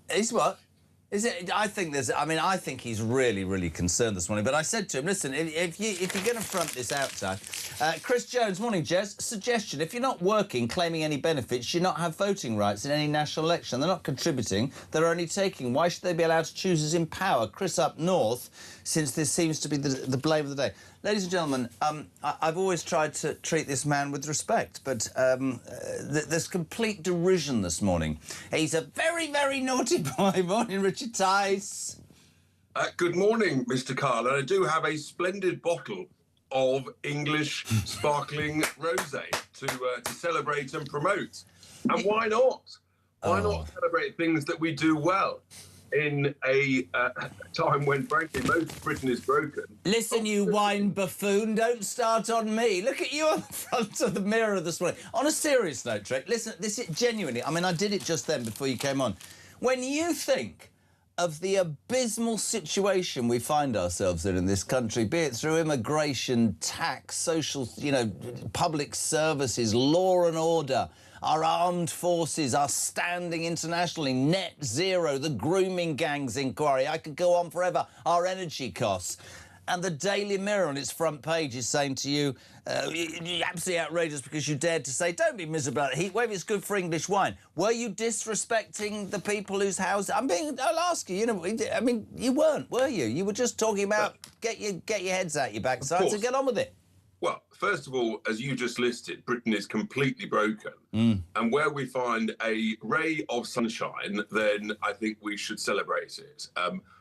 He's what? Is it? I think there's. I mean, I think he's really, really concerned this morning. But I said to him, listen, if you're going to front this outside, Chris Jones, morning, Jez. Suggestion: if you're not working, claiming any benefits, you not have voting rights in any national election. They're not contributing; they're only taking. Why should they be allowed to choose who's in power? Chris up north, since this seems to be the blame of the day. Ladies and gentlemen, I've always tried to treat this man with respect, but there's complete derision this morning. He's a very, very naughty boy. Morning, Richard Tice. Good morning, Mr. Carl. And I do have a splendid bottle of English sparkling rosé to celebrate and promote. And why not? Why not celebrate things that we do well? In a time when, frankly, most of Britain is broken. Listen, you wine buffoon, don't start on me. Look at you on the front of the mirror this morning. On a serious note, Trek, listen, this is genuinely, I mean, I did it just then before you came on. When you think of the abysmal situation we find ourselves in this country, be it through immigration, tax, social, public services, law and order, our armed forces, our standing internationally, net zero, the grooming gangs inquiry, I could go on forever, our energy costs. And the Daily Mirror on its front page is saying to you, you're absolutely outrageous because you dared to say, don't be miserable about the heat wave, it's good for English wine. Were you disrespecting the people whose house... I'll ask you, I mean, you weren't, were you? You were just talking about get your heads out your backsides and get on with it. Well, first of all, as you just listed, Britain is completely broken. And where we find a ray of sunshine, then I think we should celebrate it.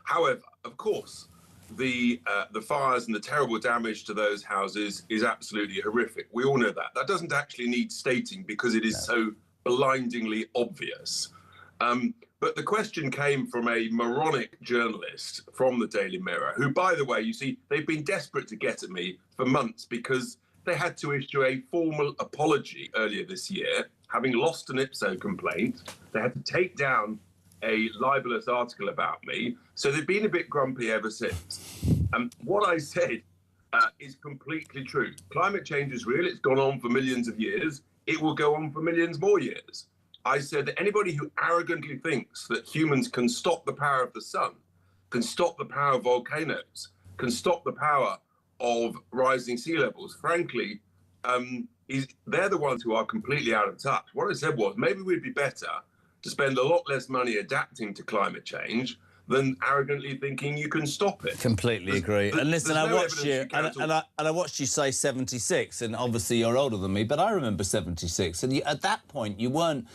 However, of course, the fires and the terrible damage to those houses is absolutely horrific. We all know that. That doesn't actually need stating because it is so blindingly obvious. But the question came from a moronic journalist from the Daily Mirror, who, by the way, you see, they've been desperate to get at me for months because they had to issue a formal apology earlier this year, having lost an IPSO complaint. They had to take down a libelous article about me. So they've been a bit grumpy ever since. What I said is completely true. Climate change is real. It's gone on for millions of years. It will go on for millions more years. I said that anybody who arrogantly thinks that humans can stop the power of the sun, can stop the power of volcanoes, can stop the power of rising sea levels, frankly, they're the ones who are completely out of touch. What I said was maybe we'd be better to spend a lot less money adapting to climate change than arrogantly thinking you can stop it. Completely agree. And listen, I watched you, and I watched you say 76, and obviously you're older than me, but I remember 76, and at that point they weren't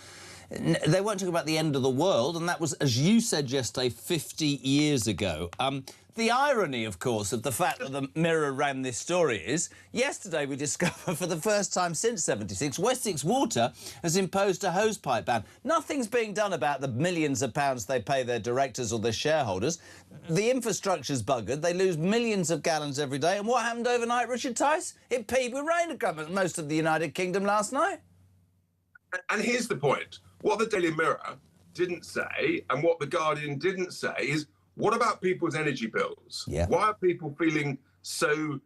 talking about the end of the world, and that was, as you said yesterday, 50 years ago. The irony, of course, of the fact that the Mirror ran this story is, yesterday we discovered for the first time since 76, Wessex Water has imposed a hosepipe ban. Nothing's being done about the millions of pounds they pay their directors or their shareholders. The infrastructure's buggered. They lose millions of gallons every day. And what happened overnight, Richard Tice? It peed with rain across most of the United Kingdom last night. And here's the point. What the Daily Mirror didn't say, and what the Guardian didn't say, is what about people's energy bills? Yeah. Why are people feeling so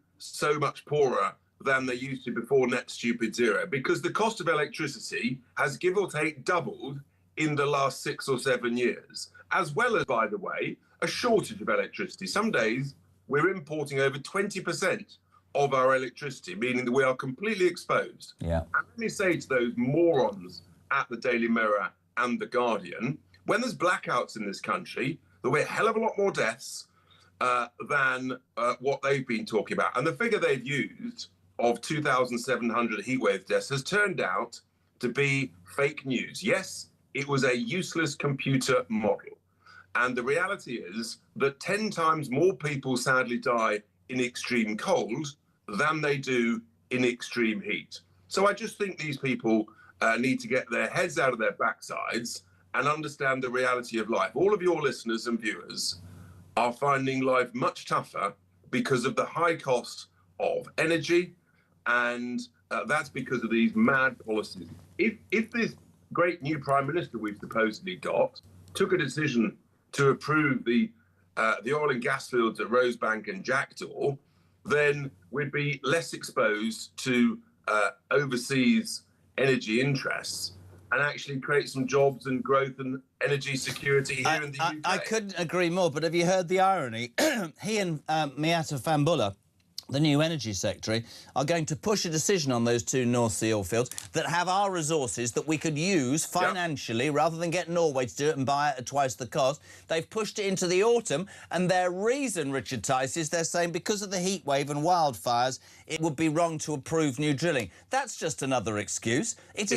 much poorer than they used to before net stupid zero? Because the cost of electricity has, give or take, doubled in the last 6 or 7 years, as well as, by the way, a shortage of electricity. Some days we're importing over 20% of our electricity, meaning that we are completely exposed. Yeah. And let me say to those morons at the Daily Mirror and the Guardian, when there's blackouts in this country, there'll be a hell of a lot more deaths than what they've been talking about. And the figure they've used of 2,700 heatwave deaths has turned out to be fake news. Yes, it was a useless computer model. And the reality is that 10 times more people sadly die in extreme cold than they do in extreme heat. So I just think these people need to get their heads out of their backsides and understand the reality of life. All of your listeners and viewers are finding life much tougher because of the high cost of energy, and that's because of these mad policies. If this great new Prime Minister we've supposedly got took a decision to approve the oil and gas fields at Rosebank and Jackdaw, then we'd be less exposed to overseas energy interests and actually create some jobs and growth and energy security here in the UK. I couldn't agree more, but have you heard the irony? He and Miatta Fahnbulleh, the new energy secretary, are going to push a decision on those two North Sea oil fields that have our resources that we could use financially rather than get Norway to do it and buy it at twice the cost. They've pushed it into the autumn, and their reason, Richard Tice, is they're saying because of the heat wave and wildfires, it would be wrong to approve new drilling. That's just another excuse. It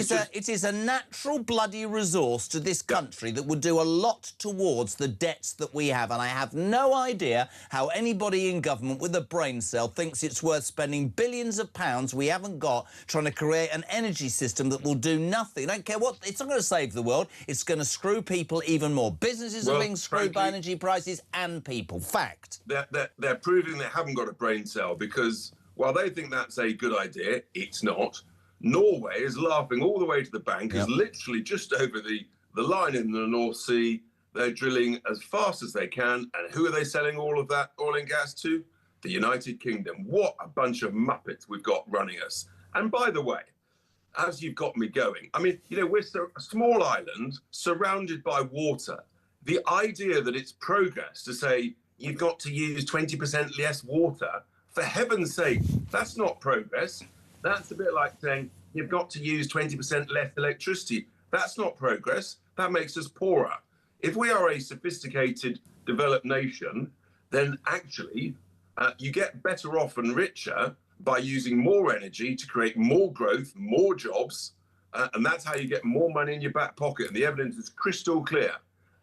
is a natural bloody resource to this country that would do a lot towards the debts that we have, and I have no idea how anybody in government with a brain cell thinks it's worth spending billions of pounds we haven't got trying to create an energy system that will do nothing. I don't care what. It's not going to save the world. It's going to screw people even more. Businesses are being screwed by energy prices and people. Fact. They're proving they haven't got a brain cell, because while they think that's a good idea, it's not. Norway is laughing all the way to the bank, is literally just over the line in the North Sea. They're drilling as fast as they can. And who are they selling all of that oil and gas to? The United Kingdom. What a bunch of muppets we've got running us. And by the way, as you've got me going, I mean, you know, we're a small island surrounded by water. The idea that it's progress to say you've got to use 20% less water, for heaven's sake, that's not progress. That's a bit like saying you've got to use 20% less electricity. That's not progress. That makes us poorer. If we are a sophisticated, developed nation, then actually you get better off and richer by using more energy to create more growth, more jobs, and that's how you get more money in your back pocket. And the evidence is crystal clear.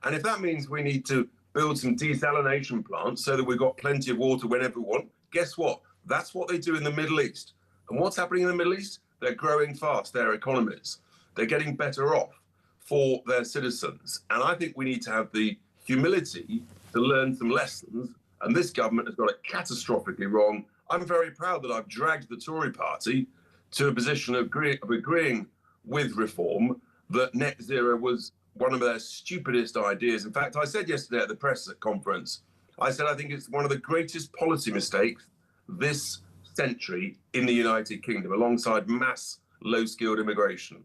And if that means we need to build some desalination plants so that we've got plenty of water whenever we want, guess what? That's what they do in the Middle East. And what's happening in the Middle East? They're growing fast, their economies. They're getting better off for their citizens. And I think we need to have the humility to learn some lessons. And this government has got it catastrophically wrong. I'm very proud that I've dragged the Tory party to a position of agreeing with reform, that net zero was one of their stupidest ideas. In fact, I said yesterday at the press conference, I said I think it's one of the greatest policy mistakes this century in the United Kingdom, alongside mass low-skilled immigration.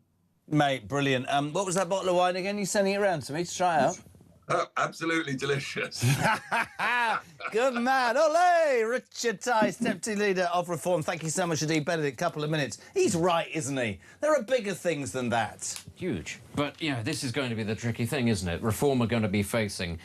Mate, brilliant. What was that bottle of wine again? You sending it around to me to try out? Oh, absolutely delicious. Good man. Ole! Richard Tice, Deputy Leader of Reform. Thank you so much indeed, Benedict. Couple of minutes. He's right, isn't he? There are bigger things than that. Huge. But, yeah, this is going to be the tricky thing, isn't it? Reform are going to be facing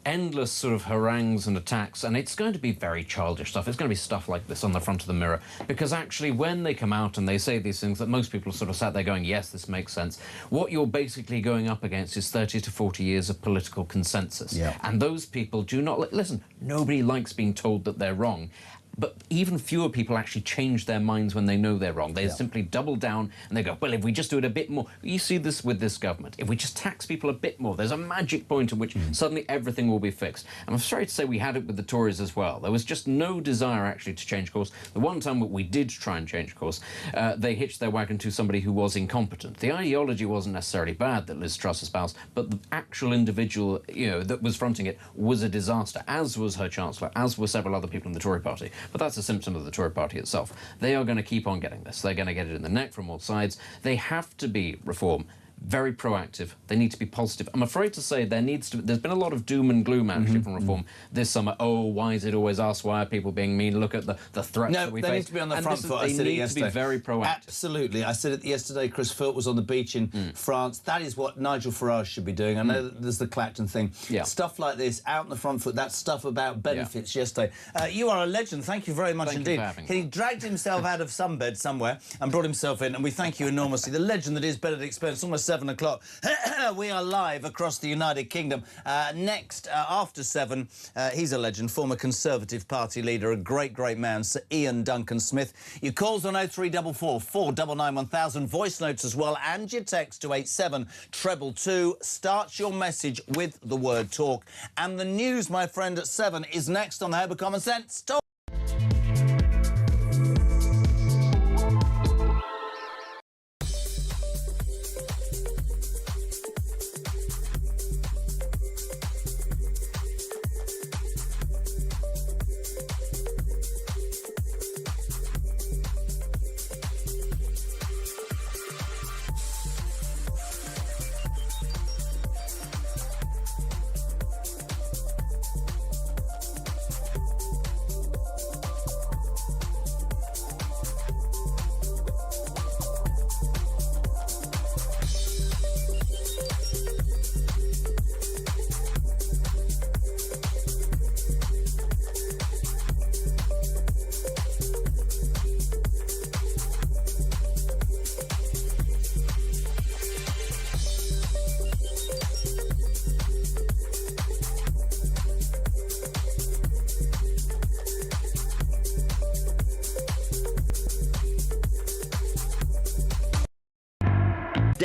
endless sort of harangues and attacks, and it's going to be very childish stuff. It's going to be stuff like this on the front of the Mirror, because actually when they come out and they say these things that most people sort of sat there going, yes, this makes sense, what you're basically going up against is 30 to 40 years of political consensus. Yeah. And those people do not... Listen, nobody likes being told that they're wrong. But even fewer people actually change their minds when they know they're wrong. They simply double down and they go, well, if we just do it a bit more... You see this with this government. If we just tax people a bit more, there's a magic point at which suddenly everything will be fixed. And I'm sorry to say we had it with the Tories as well. There was just no desire actually to change course. The one time that we did try and change course, they hitched their wagon to somebody who was incompetent. The ideology wasn't necessarily bad that Liz Truss espoused, but the actual individual, you know, that was fronting it was a disaster, as was her Chancellor, as were several other people in the Tory party. But that's a symptom of the Tory party itself. They are going to keep on getting this. They're going to get it in the neck from all sides. They have to be reform. Very proactive. They need to be positive. I'm afraid to say there's been a lot of doom and gloom actually from reform this summer. Oh, why is it always us? Why are people being mean? Look at the threats that we face. No, they need to be on the front foot. They need to be very proactive. Absolutely. I said it yesterday. Chris Philp was on the beach in France. That is what Nigel Farage should be doing. I know that there's the Clacton thing. Yeah. Stuff like this, out on the front foot, that stuff about benefits yesterday. You are a legend. Thank you very much indeed. He dragged himself out of some bed somewhere and brought himself in, and we thank you enormously. The legend that is Benedict Spence. It's almost 7 o'clock. We are live across the United Kingdom. Next, after 7, he's a legend, former Conservative Party leader, a great, great man, Sir Ian Duncan Smith. Your calls on 0344 499 1000, voice notes as well, and your text to 87222. Start your message with the word talk. And the news, my friend, at 7 is next on the Home of Common Sense. Talk.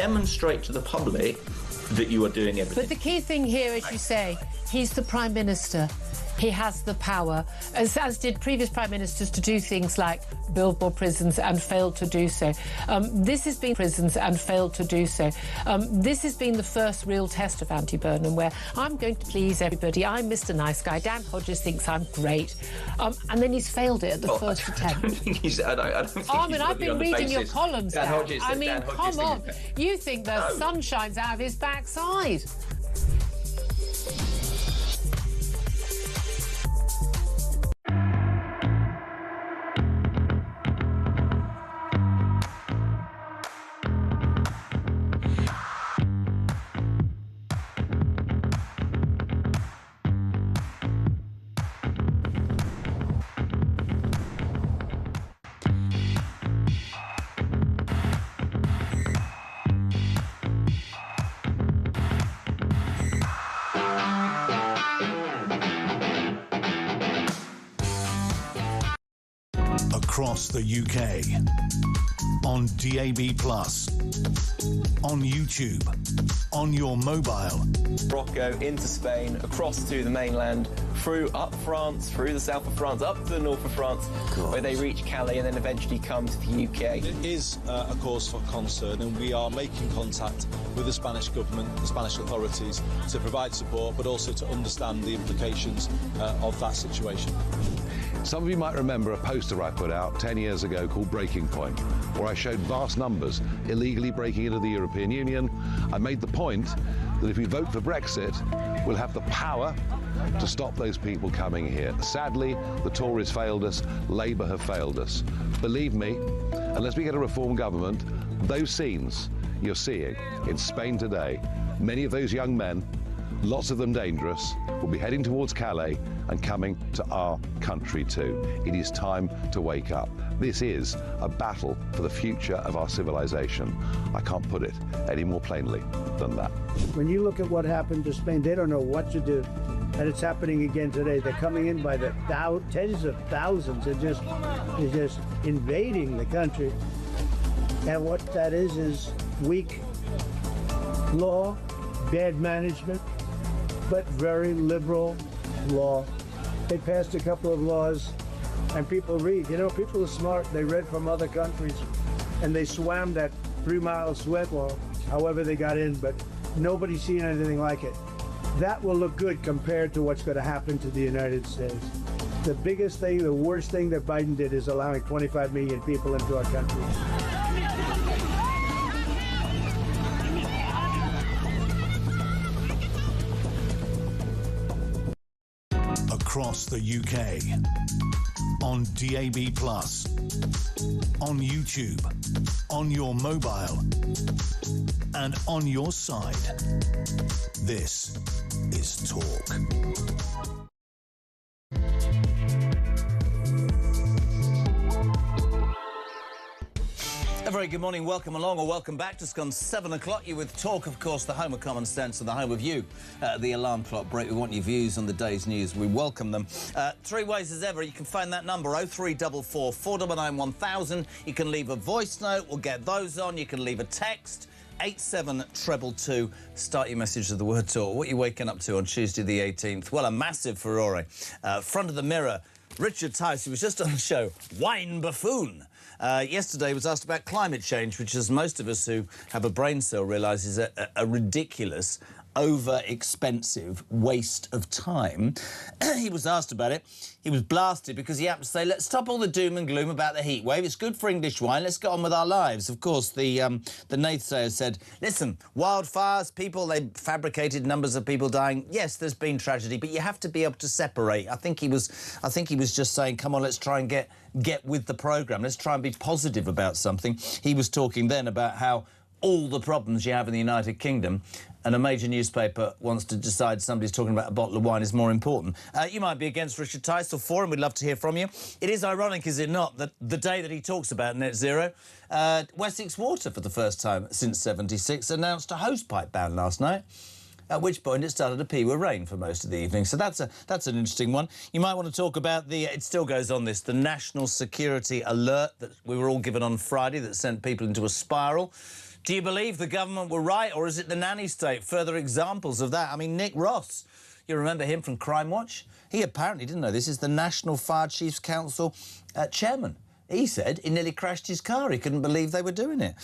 demonstrate to the public that you are doing everything. But the key thing here, as you say, he's the Prime Minister. He has the power, as did previous Prime Ministers, to do things like build more prisons and failed to do so. This has been prisons and failed to do so. This has been the first real test of anti-Burnham, where I'm going to please everybody. I'm Mr. Nice Guy. Dan Hodges thinks I'm great. And then he's failed it at the first attempt. I don't think he's... I don't think I've been reading your columns, Dan. Hodges, I mean, come on. You think the No. sun shines out of his backside. Across the UK, on DAB+, on YouTube, on your mobile. Morocco, into Spain, across to the mainland, up France, through the south of France, up to the north of France, where they reach Calais and then eventually come to the UK. It is a cause for concern, and we are making contact with the Spanish government, the Spanish authorities, to provide support, but also to understand the implications of that situation. Some of you might remember a poster I put out 10 years ago called Breaking Point, where I showed vast numbers illegally breaking into the European Union. I made the point that if we vote for Brexit, we'll have the power to stop those people coming here. Sadly, the Tories failed us, Labour have failed us. Believe me, unless we get a reform government, those scenes you're seeing in Spain today, many of those young men, lots of them dangerous, will be heading towards Calais and coming to our country too. It is time to wake up. This is a battle for the future of our civilization. I can't put it any more plainly than that. When you look at what happened to Spain, they don't know what to do. And it's happening again today. They're coming in by the tens of thousands and just invading the country. And what that is weak law, bad management, but very liberal law. They passed a couple of laws, and people read. You know, people are smart. They read from other countries, and they swam that 3-mile sweat wall, however they got in, but nobody's seen anything like it. That will look good compared to what's going to happen to the United States. The biggest thing, the worst thing that Biden did is allowing 25 million people into our country. Across the UK, on DAB+, on YouTube, on your mobile, and on your side. This is Talk. A very good morning, welcome along or welcome back. Just gone 7 o'clock. You're with Talk, of course, the home of common sense and the home of you. The alarm clock break. We want your views on the day's news. We welcome them. 3 ways as ever. You can phone that number 0344 499 1000. You can leave a voice note. We'll get those on. You can leave a text. 87222. Start your message with the word Talk. What are you waking up to on Tuesday the 18th? Well, a massive furore. Front of the mirror. Richard Tice, who was just on the show, Wine Buffoon. Yesterday was asked about climate change, which, as most of us who have a brain cell realise, is a ridiculous, over-expensive waste of time. He was asked about it. He was blasted because he happened to say, let's stop all the doom and gloom about the heat wave. It's good for English wine. Let's get on with our lives. Of course, the naysayer said, listen, wildfires, people, they fabricated numbers of people dying. Yes, there's been tragedy, but you have to be able to separate. I think he was just saying, come on, let's try and get with the programme. Let's try and be positive about something. He was talking then about how all the problems you have in the United Kingdom, and a major newspaper wants to decide somebody's talking about a bottle of wine is more important. You might be against Richard Tice or for him. We'd love to hear from you. It is ironic, is it not, that the day that he talks about net zero, Wessex Water, for the first time since '76, announced a hosepipe ban last night, at which point it started to pee with rain for most of the evening. So that's an interesting one. You might want to talk about it still goes on this, the national security alert that we were all given on Friday that sent people into a spiral. Do you believe the government were right, or is it the nanny state? Further examples of that. I mean, Nick Ross, you remember him from Crime Watch? He apparently didn't know this is the National Fire Chiefs Council chairman. He said he nearly crashed his car. He couldn't believe they were doing it.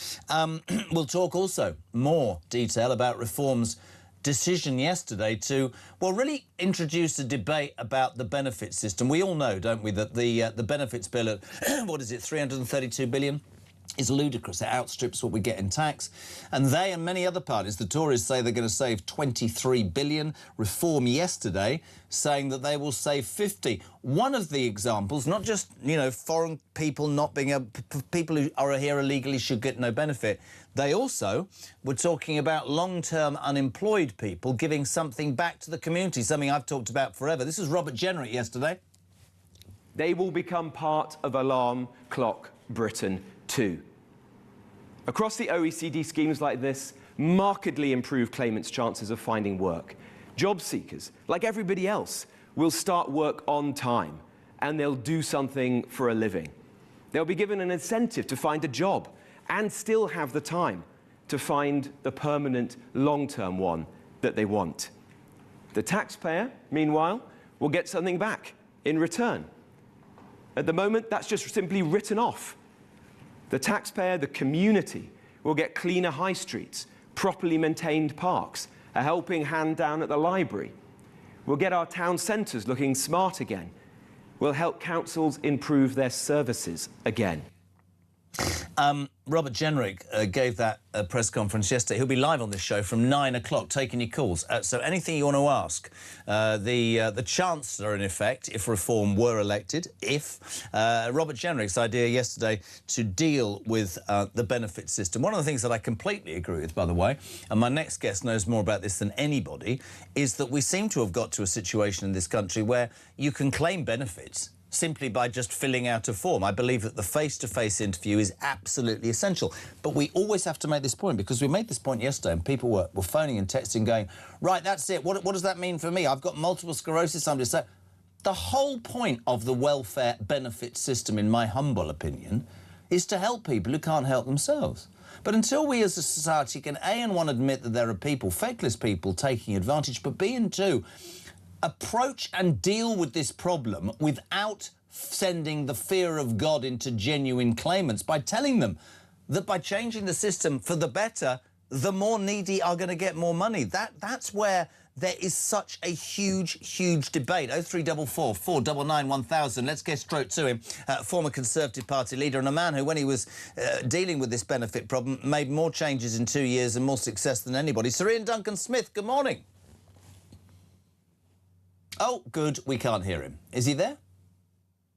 We'll talk also more detail about Reform's decision yesterday to, well, really introduce a debate about the benefit system. We all know, don't we, that the benefits bill at, what is it, 332 billion? Is ludicrous. It outstrips what we get in tax. And they and many other parties, the Tories, say they're going to save 23 billion. Reform yesterday saying that they will save 50. One of the examples, not just, you know, foreign people not being able, people who are here illegally should get no benefit. They also were talking about long-term unemployed people giving something back to the community, something I've talked about forever. This was Robert Jenrick yesterday. They will become part of Alarm Clock Britain too. Across the OECD, schemes like this markedly improve claimants' chances of finding work. Job seekers, like everybody else, will start work on time and they'll do something for a living. They'll be given an incentive to find a job and still have the time to find the permanent, long-term one that they want. The taxpayer, meanwhile, will get something back in return. At the moment, that's just simply written off. The taxpayer, the community, will get cleaner high streets, properly maintained parks, a helping hand down at the library. We'll get our town centres looking smart again. We'll help councils improve their services again. Robert Jenrick gave that press conference yesterday. He'll be live on this show from 9 o'clock, taking your calls. So anything you want to ask, the Chancellor, in effect, if Reform were elected, Robert Jenrick's idea yesterday to deal with the benefit system. One of the things that I completely agree with, by the way, and my next guest knows more about this than anybody, is that we seem to have got to a situation in this country where you can claim benefits simply by just filling out a form. I believe that the face-to-face interview is absolutely essential. But we always have to make this point, because we made this point yesterday and people were phoning and texting going, right, that's it. What does that mean for me? I've got multiple sclerosis. Somebody said, the whole point of the welfare benefit system, in my humble opinion, is to help people who can't help themselves. But until we as a society can, A, and one, admit that there are people, feckless people, taking advantage, but B, and two, approach and deal with this problem without sending the fear of God into genuine claimants, by telling them that by changing the system for the better, the more needy are going to get more money. That's where there is such a huge debate. 0344 499 1000. Let's get straight to him. Former Conservative Party leader and a man who, when he was dealing with this benefit problem, made more changes in 2 years and more success than anybody. Sir Ian Duncan-Smith, good morning. Oh, good, we can't hear him. Is he there?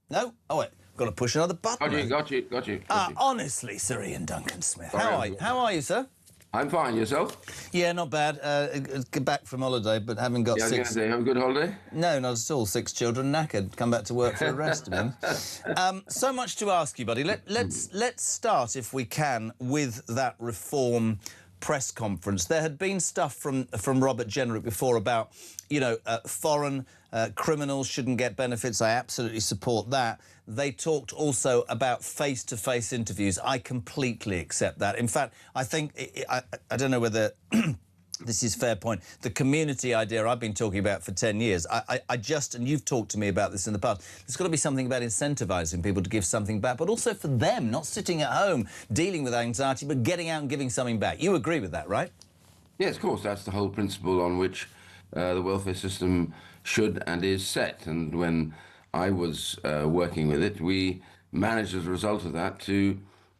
No? Oh, wait, got to push another button. Got you. Honestly, Sir Ian Duncan-Smith, how are you, sir? I'm fine, yourself? Yeah, not bad. Back from holiday, but having got six... I was going to say, have a good holiday? No, not at all. 6 children, knackered. Come back to work for a rest, I mean. So much to ask you, buddy. Let's start, if we can, with that Reform press conference. There had been stuff from Robert Jenrick before about, you know, foreign criminals shouldn't get benefits. I absolutely support that. They talked also about face-to-face interviews. I completely accept that. In fact, I think, I don't know whether this is a fair point, the community idea I've been talking about for 10 years, I just, and you've talked to me about this in the past, there's got to be something about incentivising people to give something back, but also for them, not sitting at home dealing with anxiety, but getting out and giving something back. You agree with that, right? Yes, of course. That's the whole principle on which the welfare system should and is set. And when I was working with it, we managed as a result of that to,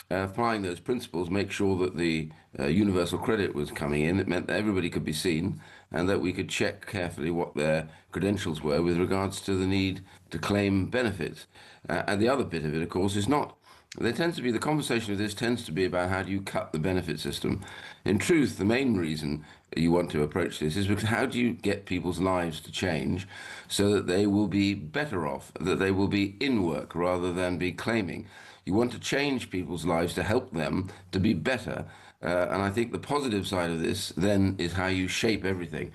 applying those principles, make sure that the universal credit was coming in. It meant that everybody could be seen and that we could check carefully what their credentials were with regards to the need to claim benefits. And the other bit of it, of course, is not. There tends to be, the conversation of this tends to be about how do you cut the benefit system. In truth, the main reason you want to approach this is because how do you get people's lives to change so that they will be better off, that they will be in work rather than be claiming. You want to change people's lives to help them to be better. And I think the positive side of this then is how you shape everything.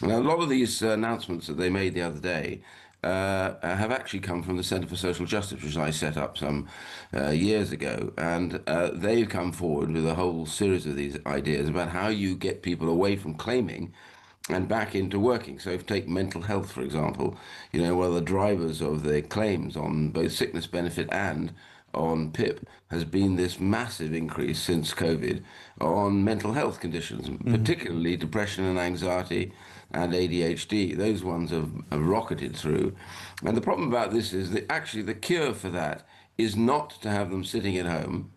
Now, a lot of these announcements that they made the other day have actually come from the Centre for Social Justice, which I set up some years ago. And they've come forward with a whole series of these ideas about how you get people away from claiming and back into working. So if you take mental health, for example, you know, one of the drivers of the claims on both sickness benefit and on PIP has been this massive increase since COVID on mental health conditions, particularly depression and anxiety and ADHD. Those ones have rocketed through. And the problem about this is that actually the cure for that is not to have them sitting at home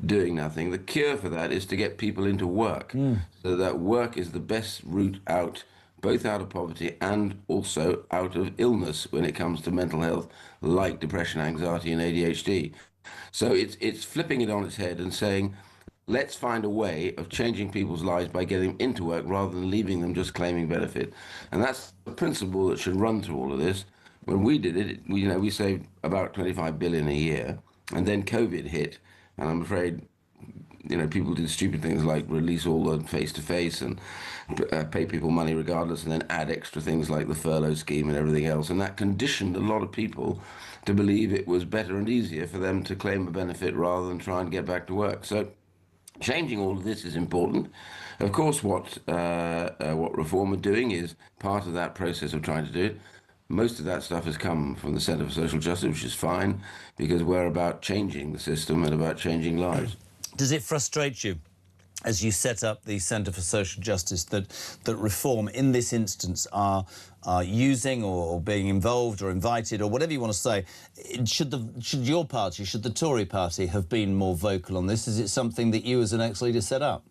doing nothing. The cure for that is to get people into work, so that work is the best route out, both out of poverty and also out of illness when it comes to mental health, like depression, anxiety, and ADHD. So it's flipping it on its head and saying, let's find a way of changing people's lives by getting them into work rather than leaving them just claiming benefit. And that's the principle that should run through all of this. When we did it, we saved about 25 billion a year, and then COVID hit, and I'm afraid, you know, people did stupid things like release all the face-to-face and pay people money regardless, and then add extra things like the furlough scheme and everything else. And that conditioned a lot of people to believe it was better and easier for them to claim a benefit rather than try and get back to work. So changing all of this is important. Of course, what Reform are doing is part of that process of trying to do it. Most of that stuff has come from the Centre for Social Justice, which is fine, because we're about changing the system and about changing lives. Does it frustrate you, as you set up the Centre for Social Justice, that Reform, in this instance, are using or being involved or invited or whatever you want to say? Should your party, should the Tory party have been more vocal on this? Is it something that you as an ex-leader set up?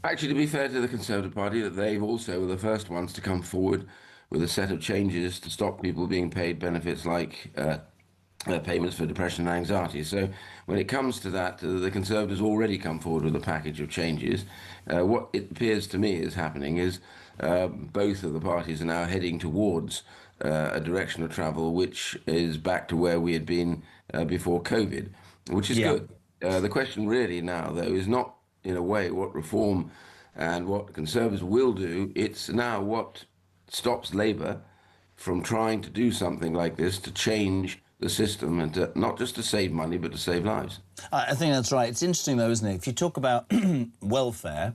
Actually, to be fair to the Conservative Party, that they've also were the first ones to come forward with a set of changes to stop people being paid benefits like payments for depression and anxiety. So when it comes to that, the Conservatives already come forward with a package of changes. What it appears to me is happening is both of the parties are now heading towards a direction of travel which is back to where we had been before COVID, which is good. The question really now, though, is not, in a way, what Reform and what Conservatives will do. It's now what stops Labour from trying to do something like this to change the system and to, not just to save money, but to save lives. I think that's right. It's interesting, though, isn't it? If you talk about welfare,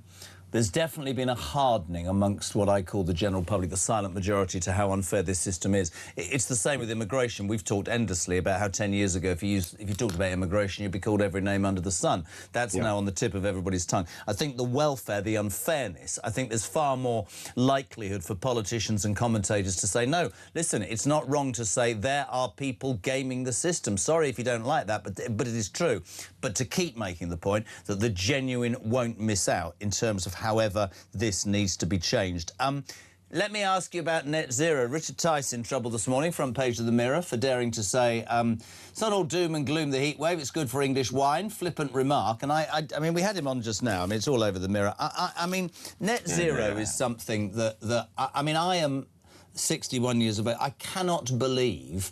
there's definitely been a hardening amongst what I call the general public, the silent majority, to how unfair this system is. It's the same with immigration. We've talked endlessly about how 10 years ago, if you talked about immigration, you'd be called every name under the sun. That's now on the tip of everybody's tongue. I think the welfare, the unfairness, I think there's far more likelihood for politicians and commentators to say, no, listen, it's not wrong to say there are people gaming the system. Sorry if you don't like that, but it is true. But to keep making the point that the genuine won't miss out in terms of however this needs to be changed. Let me ask you about net zero. Richard Tice in trouble this morning, front page of the Mirror, for daring to say it's not all doom and gloom, the heat wave, it's good for English wine. Flippant remark. And I mean, we had him on just now. I mean, it's all over the Mirror. I mean, net zero is something that I mean, I am 61 years of age. I cannot believe...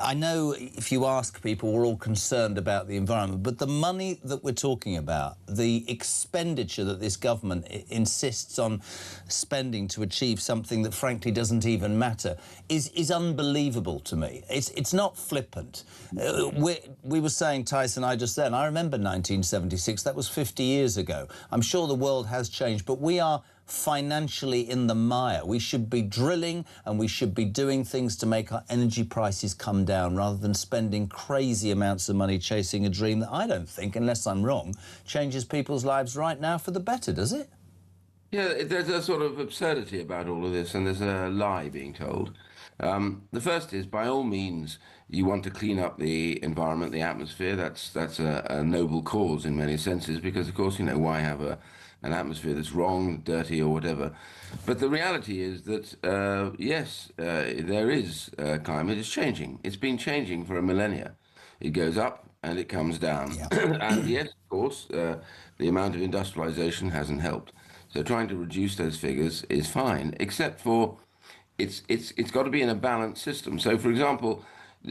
I know if you ask people, we're all concerned about the environment, but the money that we're talking about, the expenditure that this government insists on spending to achieve something that frankly doesn't even matter is unbelievable to me. It's not flippant. We were saying, Tyson and I just then, I remember 1976, that was 50 years ago. I'm sure the world has changed, but we are financially in the mire. We should be drilling and we should be doing things to make our energy prices come down rather than spending crazy amounts of money chasing a dream that I don't think, unless I'm wrong, changes people's lives right now for the better, does it? Yeah, there's a sort of absurdity about all of this, and there's a lie being told. The first is, by all means, you want to clean up the environment, the atmosphere. That's a noble cause in many senses, because, of course, you know, why have an atmosphere that's wrong, dirty, or whatever? But the reality is that, yes, there is climate is changing. It's been changing for a millennia. It goes up and it comes down. And yes, of course, the amount of industrialization hasn't helped. So trying to reduce those figures is fine, except for it's got to be in a balanced system. So, for example,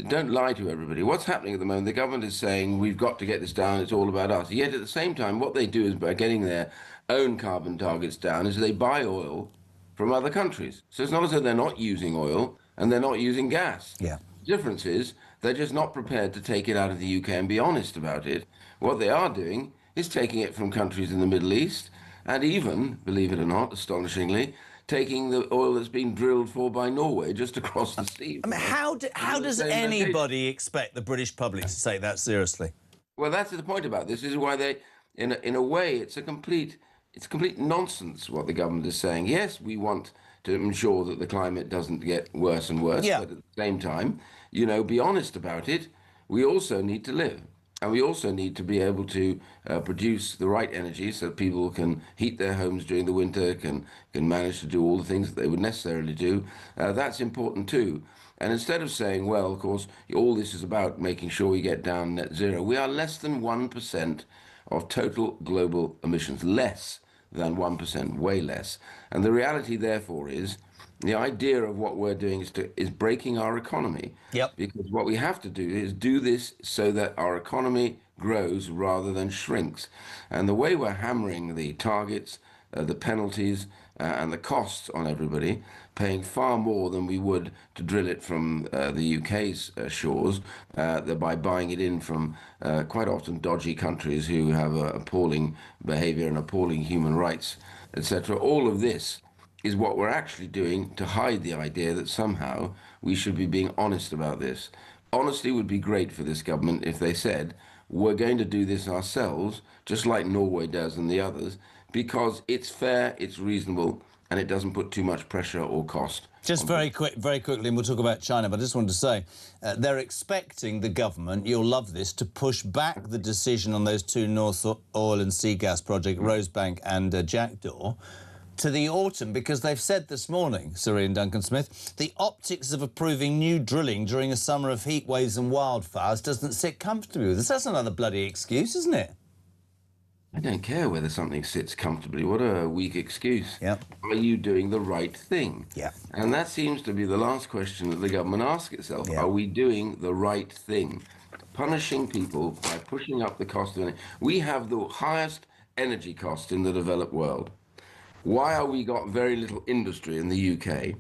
don't lie to everybody. What's happening at the moment, the government is saying, we've got to get this down, it's all about us. Yet at the same time, what they do is, by getting their own carbon targets down, is they buy oil from other countries. So it's not as though they're not using oil, and they're not using gas. Yeah. The difference is they're just not prepared to take it out of the UK and be honest about it. What they are doing is taking it from countries in the Middle East, and even, believe it or not, astonishingly, taking the oil that's been drilled for by Norway just across the sea. I mean, how does anybody expect the British public to take that seriously? Well, that's the point about this. This is why they, in a way, it's complete nonsense what the government is saying. Yes, we want to ensure that the climate doesn't get worse and worse, but at the same time, you know, be honest about it. We also need to live. And we also need to be able to produce the right energy so that people can heat their homes during the winter, can manage to do all the things that they would necessarily do. That's important too. And instead of saying, well, of course, all this is about making sure we get down net zero, we are less than 1% of total global emissions. Less than 1%, way less. And the reality, therefore, is the idea of what we're doing is breaking our economy. Yep. Because what we have to do is do this so that our economy grows rather than shrinks. And the way we're hammering the targets, the penalties, and the costs on everybody, paying far more than we would to drill it from the UK's shores, by buying it in from quite often dodgy countries who have appalling behaviour and appalling human rights, etc. All of this is what we're actually doing to hide the idea that somehow we should be being honest about this. Honesty would be great for this government if they said, we're going to do this ourselves, just like Norway does and the others, because it's fair, it's reasonable, and it doesn't put too much pressure or cost. Just very quickly, and we'll talk about China, but I just wanted to say, they're expecting the government, you'll love this, to push back the decision on those two North Oil and Sea Gas projects, Rosebank and Jackdaw, to the autumn, because they've said this morning, Sir Ian Duncan-Smith, the optics of approving new drilling during a summer of heat waves and wildfires doesn't sit comfortably with us. That's another bloody excuse, isn't it? I don't care whether something sits comfortably. What a weak excuse. Yep. Are you doing the right thing? Yeah. And that seems to be the last question that the government asks itself. Yeah. Are we doing the right thing? Punishing people by pushing up the cost of energy. We have the highest energy cost in the developed world. Why are we got very little industry in the UK?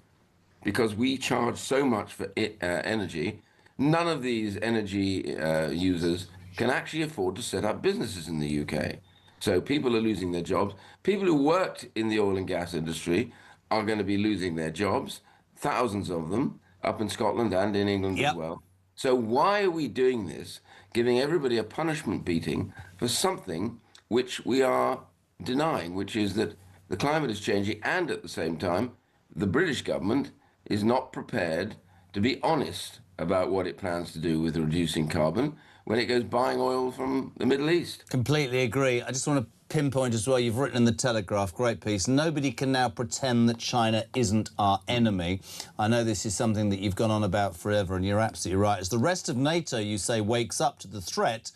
Because we charge so much for energy. None of these energy users can actually afford to set up businesses in the UK. So people are losing their jobs. People who worked in the oil and gas industry are going to be losing their jobs, thousands of them, up in Scotland and in England as well. So why are we doing this, giving everybody a punishment beating for something which we are denying, which is that the climate is changing, and at the same time, the British government is not prepared to be honest about what it plans to do with reducing carbon when it goes buying oil from the Middle East. Completely agree. I just want to pinpoint as well, you've written in the Telegraph, great piece, nobody can now pretend that China isn't our enemy. I know this is something that you've gone on about forever, and you're absolutely right. As the rest of NATO, you say, wakes up to the threat,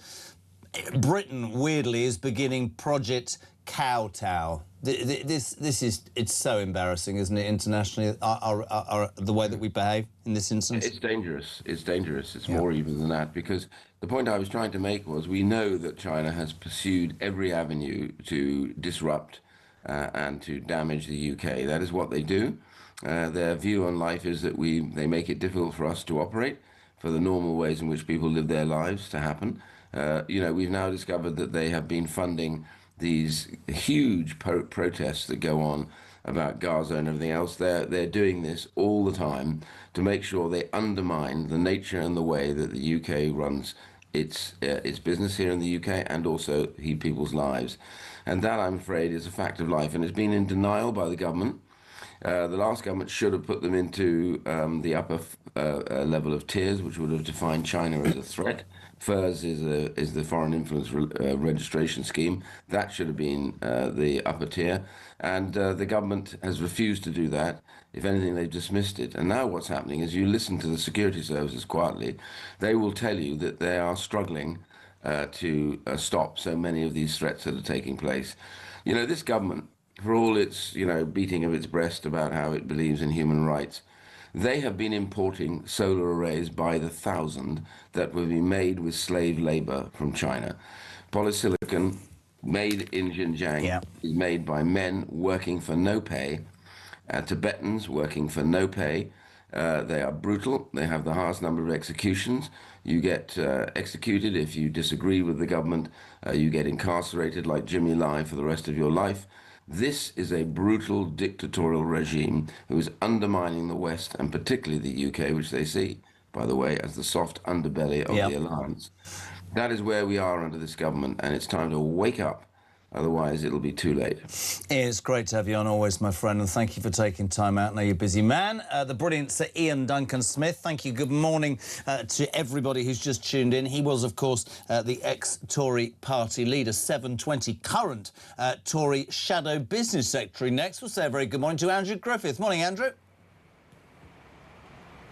Britain, weirdly, is beginning Project Kowtow. It's so embarrassing, isn't it, internationally, the way that we behave in this instance? It's dangerous. It's dangerous. It's more even than that, because the point I was trying to make was we know that China has pursued every avenue to disrupt and to damage the UK. That is what they do. Their view on life is that they make it difficult for us to operate, for the normal ways in which people live their lives to happen. You know, we've now discovered that they have been funding these huge protests that go on about Gaza and everything else. They're doing this all the time to make sure they undermine the nature and the way that the UK runs its business here in the UK, and also people's lives. And that, I'm afraid, is a fact of life, and it's been in denial by the government. The last government should have put them into the upper level of tiers, which would have defined China as a threat. FIRS is the Foreign Influence Registration Scheme. That should have been the upper tier. And the government has refused to do that. If anything, they've dismissed it. And now what's happening is you listen to the security services quietly. They will tell you that they are struggling to stop so many of these threats that are taking place. You know, this government, for all its, beating of its breast about how it believes in human rights, they have been importing solar arrays by the thousand that will be made with slave labor from China. Polysilicon made in Xinjiang is made by men working for no pay, Tibetans working for no pay, They are brutal. They have the highest number of executions. You get executed if you disagree with the government. You get incarcerated like Jimmy Lai for the rest of your life. This is a brutal dictatorial regime who is undermining the West, and particularly the UK, which they see, by the way, as the soft underbelly of the alliance. That is where we are under this government, and it's time to wake up. Otherwise, it'll be too late. It's great to have you on always, my friend, and thank you for taking time out. I know you're a busy man. The brilliant Sir Ian Duncan Smith, thank you. Good morning to everybody who's just tuned in. He was, of course, the ex-Tory party leader, 720, current Tory shadow business secretary. Next, we'll say a very good morning to Andrew Griffith. Morning, Andrew.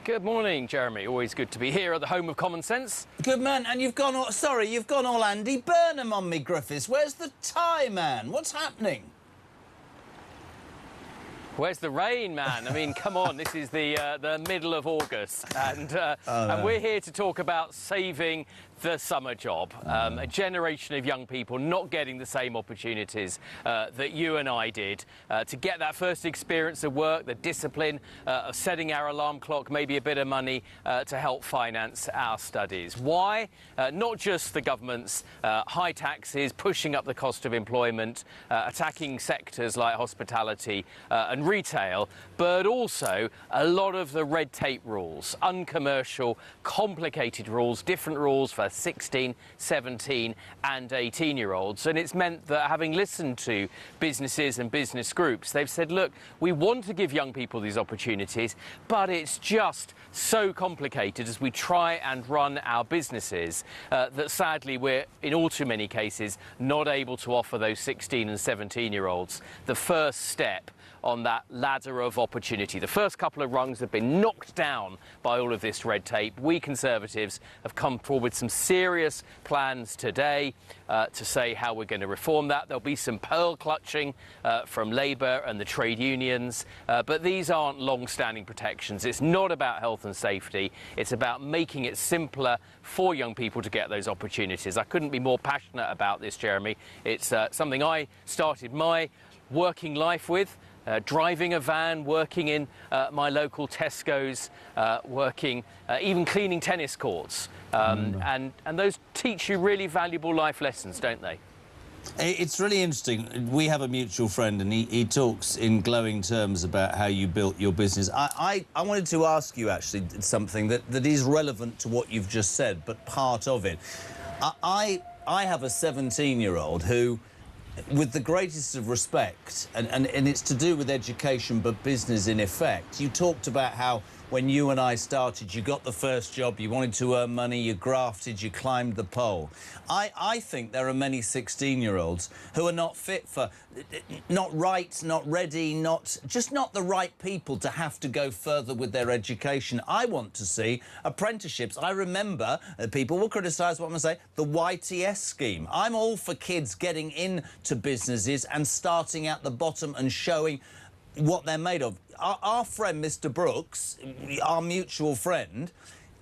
Good morning, Jeremy. Always good to be here at the home of common sense. Good man, and you've gone all, sorry, you've gone all Andy Burnham on me, Griffiths. Where's the tie, man? What's happening? Where's the rain, man? I mean, come on, this is the middle of August, and we're here to talk about saving the summer job. A generation of young people not getting the same opportunities that you and I did to get that first experience of work, the discipline of setting our alarm clock, maybe a bit of money to help finance our studies. Why? Not just the government's high taxes, pushing up the cost of employment, attacking sectors like hospitality and retail, but also a lot of the red tape rules, uncommercial, complicated rules, different rules for 16, 17 and 18-year-olds. And it's meant that, having listened to businesses and business groups, they've said, look, we want to give young people these opportunities, but it's just so complicated as we try and run our businesses that sadly we're, in all too many cases, not able to offer those 16 and 17-year-olds the first step on that ladder of opportunity. The first couple of rungs have been knocked down by all of this red tape. We Conservatives have come forward with some serious plans today to say how we're going to reform that. There'll be some pearl clutching from Labour and the trade unions, but these aren't long-standing protections. It's not about health and safety. It's about making it simpler for young people to get those opportunities. I couldn't be more passionate about this, Jeremy. It's something I started my working life with. Driving a van, working in my local Tesco's, working, even cleaning tennis courts. And those teach you really valuable life lessons, don't they? It's really interesting. We have a mutual friend, and he talks in glowing terms about how you built your business. I wanted to ask you, actually, something that is relevant to what you've just said, but part of it. I have a 17-year-old who, with the greatest of respect, and it's to do with education but business in effect, you talked about how when you and I started, you got the first job, you wanted to earn money, you grafted, you climbed the pole. I think there are many 16-year-olds who are not fit for, not right, not ready, just not the right people to have to go further with their education. I want to see apprenticeships. I remember, people will criticise what I'm going to say, the YTS scheme. I'm all for kids getting into businesses and starting at the bottom and showing what they're made of. Our friend, Mr. Brooks, our mutual friend,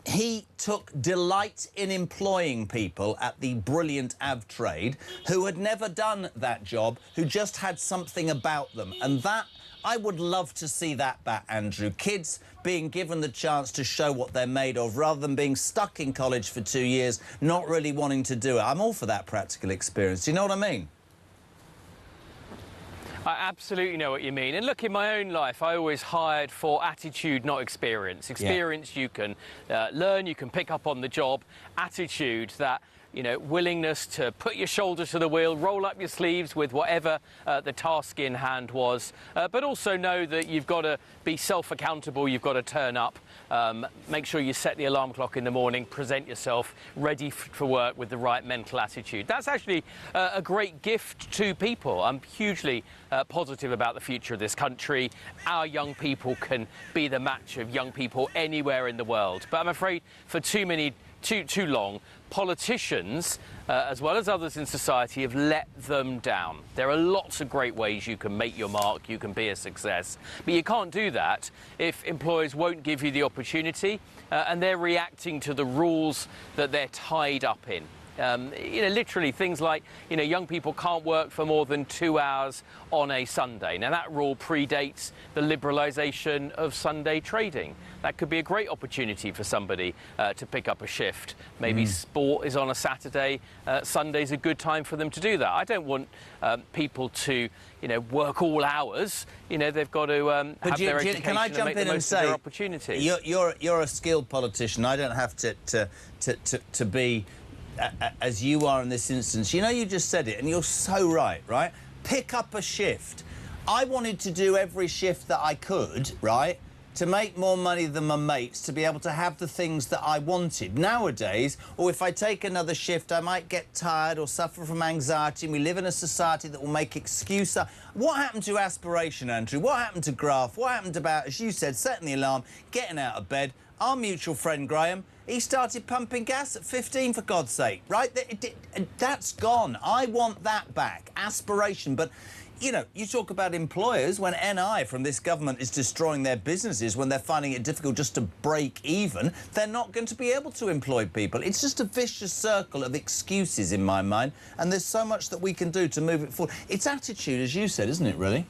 he took delight in employing people at the brilliant Avtrade who had never done that job, who just had something about them. And that, I would love to see that back, Andrew. Kids being given the chance to show what they're made of rather than being stuck in college for 2 years, not really wanting to do it. I'm all for that practical experience. Do you know what I mean? I absolutely know what you mean. And look, in my own life, I always hired for attitude, not experience. Experience you can learn, you can pick up on the job. Attitude, that, you know, willingness to put your shoulder to the wheel, roll up your sleeves with whatever the task in hand was, but also know that you've got to be self-accountable, you've got to turn up, make sure you set the alarm clock in the morning, present yourself ready for work with the right mental attitude. That's actually a great gift to people. I'm hugely positive about the future of this country. Our young people can be the match of young people anywhere in the world. But I'm afraid for too long, politicians, as well as others in society, have let them down. There are lots of great ways you can make your mark, you can be a success, but you can't do that if employers won't give you the opportunity and they're reacting to the rules that they're tied up in. You know, literally things like, you know, young people can't work for more than 2 hours on a Sunday. Now, that rule predates the liberalisation of Sunday trading. that could be a great opportunity for somebody to pick up a shift. Maybe sport is on a Saturday, Sunday's a good time for them to do that. I don't want people to, you know, work all hours. You know, they've got to have their education can I jump and make in the and most of say, their opportunities. you're a skilled politician. I don't have to be as you are in this instance. You know, you just said it, and you're so right, right? Pick up a shift. I wanted to do every shift that I could, right, to make more money than my mates, to be able to have the things that I wanted. Nowadays, or if I take another shift, I might get tired or suffer from anxiety, and we live in a society that will make excuses. What happened to aspiration, Andrew? What happened to graft? What happened about, as you said, setting the alarm, getting out of bed? Our mutual friend, Graham, he started pumping gas at 15, for God's sake, right? That's gone. I want that back. Aspiration. But, you know, you talk about employers, when NI from this government is destroying their businesses, when they're finding it difficult just to break even, they're not going to be able to employ people. It's just a vicious circle of excuses in my mind, and there's so much that we can do to move it forward. It's attitude, as you said, isn't it, really?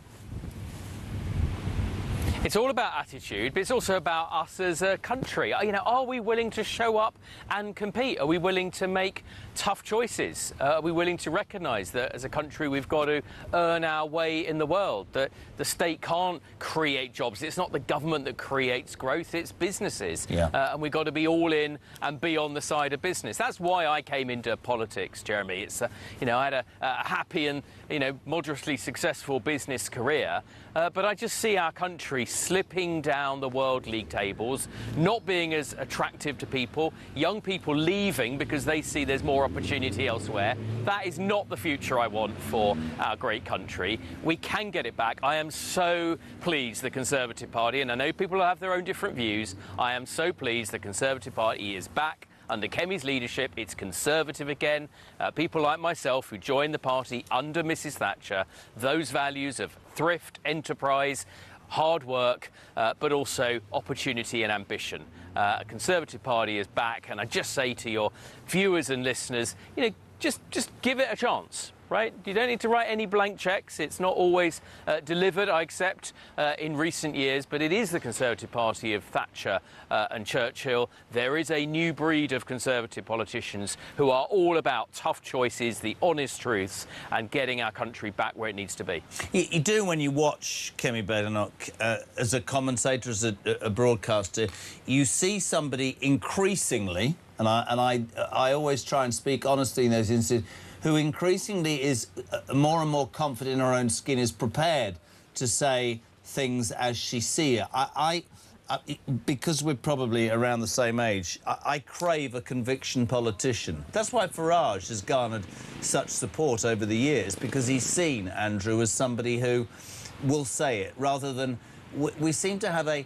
It's all about attitude, but it's also about us as a country. You know, are we willing to show up and compete? Are we willing to make tough choices? Are we willing to recognise that as a country we've got to earn our way in the world, that the state can't create jobs? It's not the government that creates growth, it's businesses. Yeah. And we've got to be all in and be on the side of business. That's why I came into politics, Jeremy. It's, you know, I had a happy and, you know, moderately successful business career, but I just see our country slipping down the world league tables, not being as attractive to people, young people leaving because they see there's more opportunity elsewhere. That is not the future I want for our great country. We can get it back. I am so pleased the Conservative Party, and I know people have their own different views, I am so pleased the Conservative Party is back. Under Kemi's leadership, it's Conservative again. People like myself who joined the party under Mrs Thatcher, those values of thrift, enterprise, hard work, but also opportunity and ambition. A Conservative Party is back, and I just say to your viewers and listeners, you know, just give it a chance. Right? You don't need to write any blank cheques. It's not always delivered, I accept, in recent years, but it is the Conservative Party of Thatcher and Churchill. There is a new breed of Conservative politicians who are all about tough choices, the honest truths, and getting our country back where it needs to be. You do when you watch Kemi Badenoch as a commentator, as a broadcaster. You see somebody increasingly, and I always try and speak honestly in those instances, who increasingly is more and more confident in her own skin, is prepared to say things as she sees it. Because we're probably around the same age, I crave a conviction politician. That's why Farage has garnered such support over the years, because he's seen Andrew as somebody who will say it, rather than... We seem to have a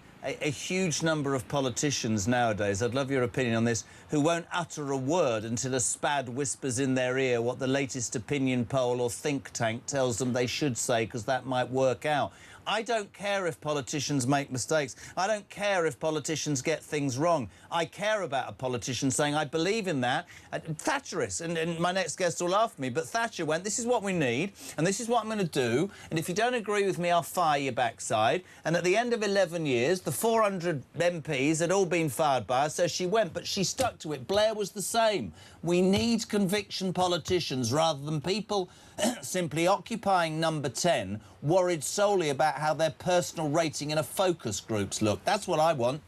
huge number of politicians nowadays, I'd love your opinion on this, who won't utter a word until a spad whispers in their ear what the latest opinion poll or think tank tells them they should say, because that might work out. I don't care if politicians make mistakes. I don't care if politicians get things wrong. I care about a politician saying, I believe in that. Thatcherist, and my next guest will laugh at me, but Thatcher went, this is what we need, and this is what I'm going to do, and if you don't agree with me, I'll fire your backside. And at the end of 11 years, the 400 MPs had all been fired by her, so she went, but she stuck to it. Blair was the same. We need conviction politicians rather than people simply occupying number 10, worried solely about how their personal rating in a focus groups look. That's what I want.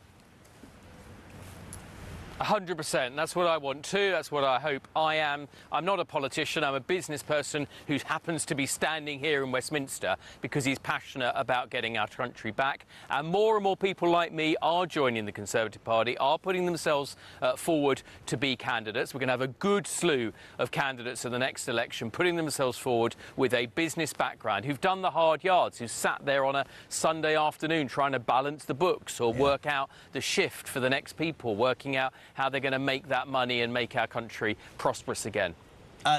100%. That's what I want too. That's what I hope I am. I'm not a politician. I'm a business person who happens to be standing here in Westminster because he's passionate about getting our country back. And more people like me are joining the Conservative Party, are putting themselves forward to be candidates. We're going to have a good slew of candidates in the next election, putting themselves forward with a business background, who've done the hard yards, who sat there on a Sunday afternoon trying to balance the books or work out the shift for the next people, working out how they're going to make that money and make our country prosperous again.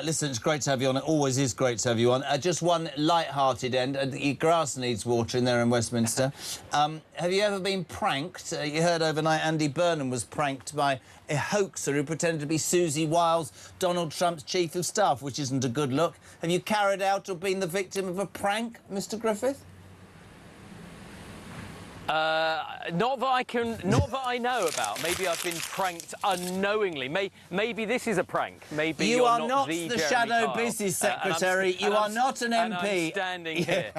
Listen, it's great to have you on. It always is great to have you on. Just one light-hearted end. Your grass needs watering there in Westminster. Have you ever been pranked? You heard overnight Andy Burnham was pranked by a hoaxer who pretended to be Susie Wiles, Donald Trump's chief of staff, which isn't a good look. Have you carried out or been the victim of a prank, Mr. Griffith? Not that I know about. Maybe I've been pranked unknowingly. Maybe this is a prank. Maybe you you're are not the the Jeremy Shadow Kyle. Business Secretary. You are not an MP. And I'm standing here.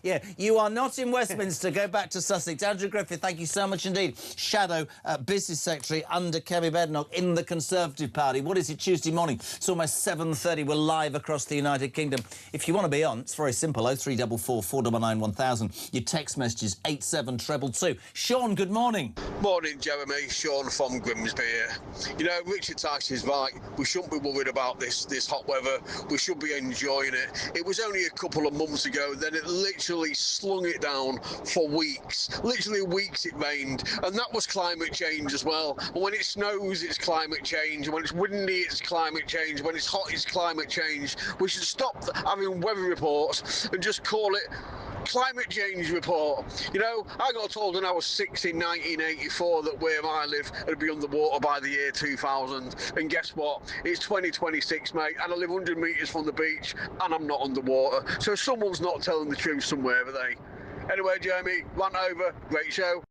Yeah, you are not in Westminster. Go back to Sussex. Andrew Griffith, thank you so much indeed. Shadow Business Secretary under Kemi Badenoch in the Conservative Party. What is it, Tuesday morning? It's almost 7:30. We're live across the United Kingdom. If you want to be on, it's very simple. 0344 499 1000. Your text messages 87222. Sean, good morning. Morning, Jeremy. Sean from Grimsby here. You know, Richard Tice is right. We shouldn't be worried about this hot weather. We should be enjoying it. It was only a couple of months ago, then it literally slung it down for weeks. Literally weeks it rained, and that was climate change as well. And when it snows, it's climate change. When it's windy, it's climate change. When it's hot, it's climate change. We should stop having weather reports and just call it climate change report. You know, I got told when I was 6 in 1984 that where I live would be underwater by the year 2000. And guess what? It's 2026, mate, and I live 100 metres from the beach and I'm not underwater. So someone's not telling the truth somewhere, are they? Anyway, Jeremy, rant over. Great show.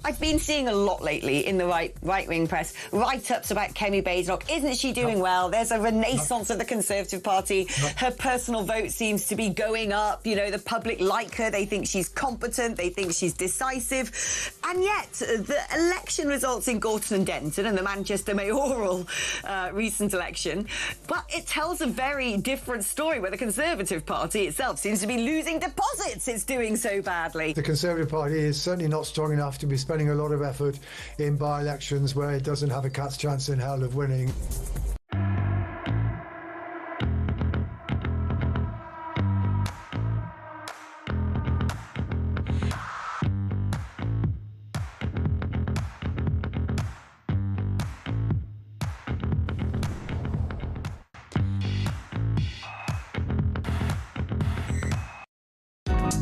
I've been seeing a lot lately in the right-wing press, write-ups about Kemi Badenoch. Isn't she doing well? There's a renaissance of the Conservative Party. Her personal vote seems to be going up. You know, the public like her. They think she's competent. They think she's decisive. And yet, the election results in Gorton and Denton and the Manchester mayoral recent election, but it tells a very different story where the Conservative Party itself seems to be losing deposits. It's doing so badly. The Conservative Party is certainly not strong enough to be spending a lot of effort in by-elections where it doesn't have a cat's chance in hell of winning.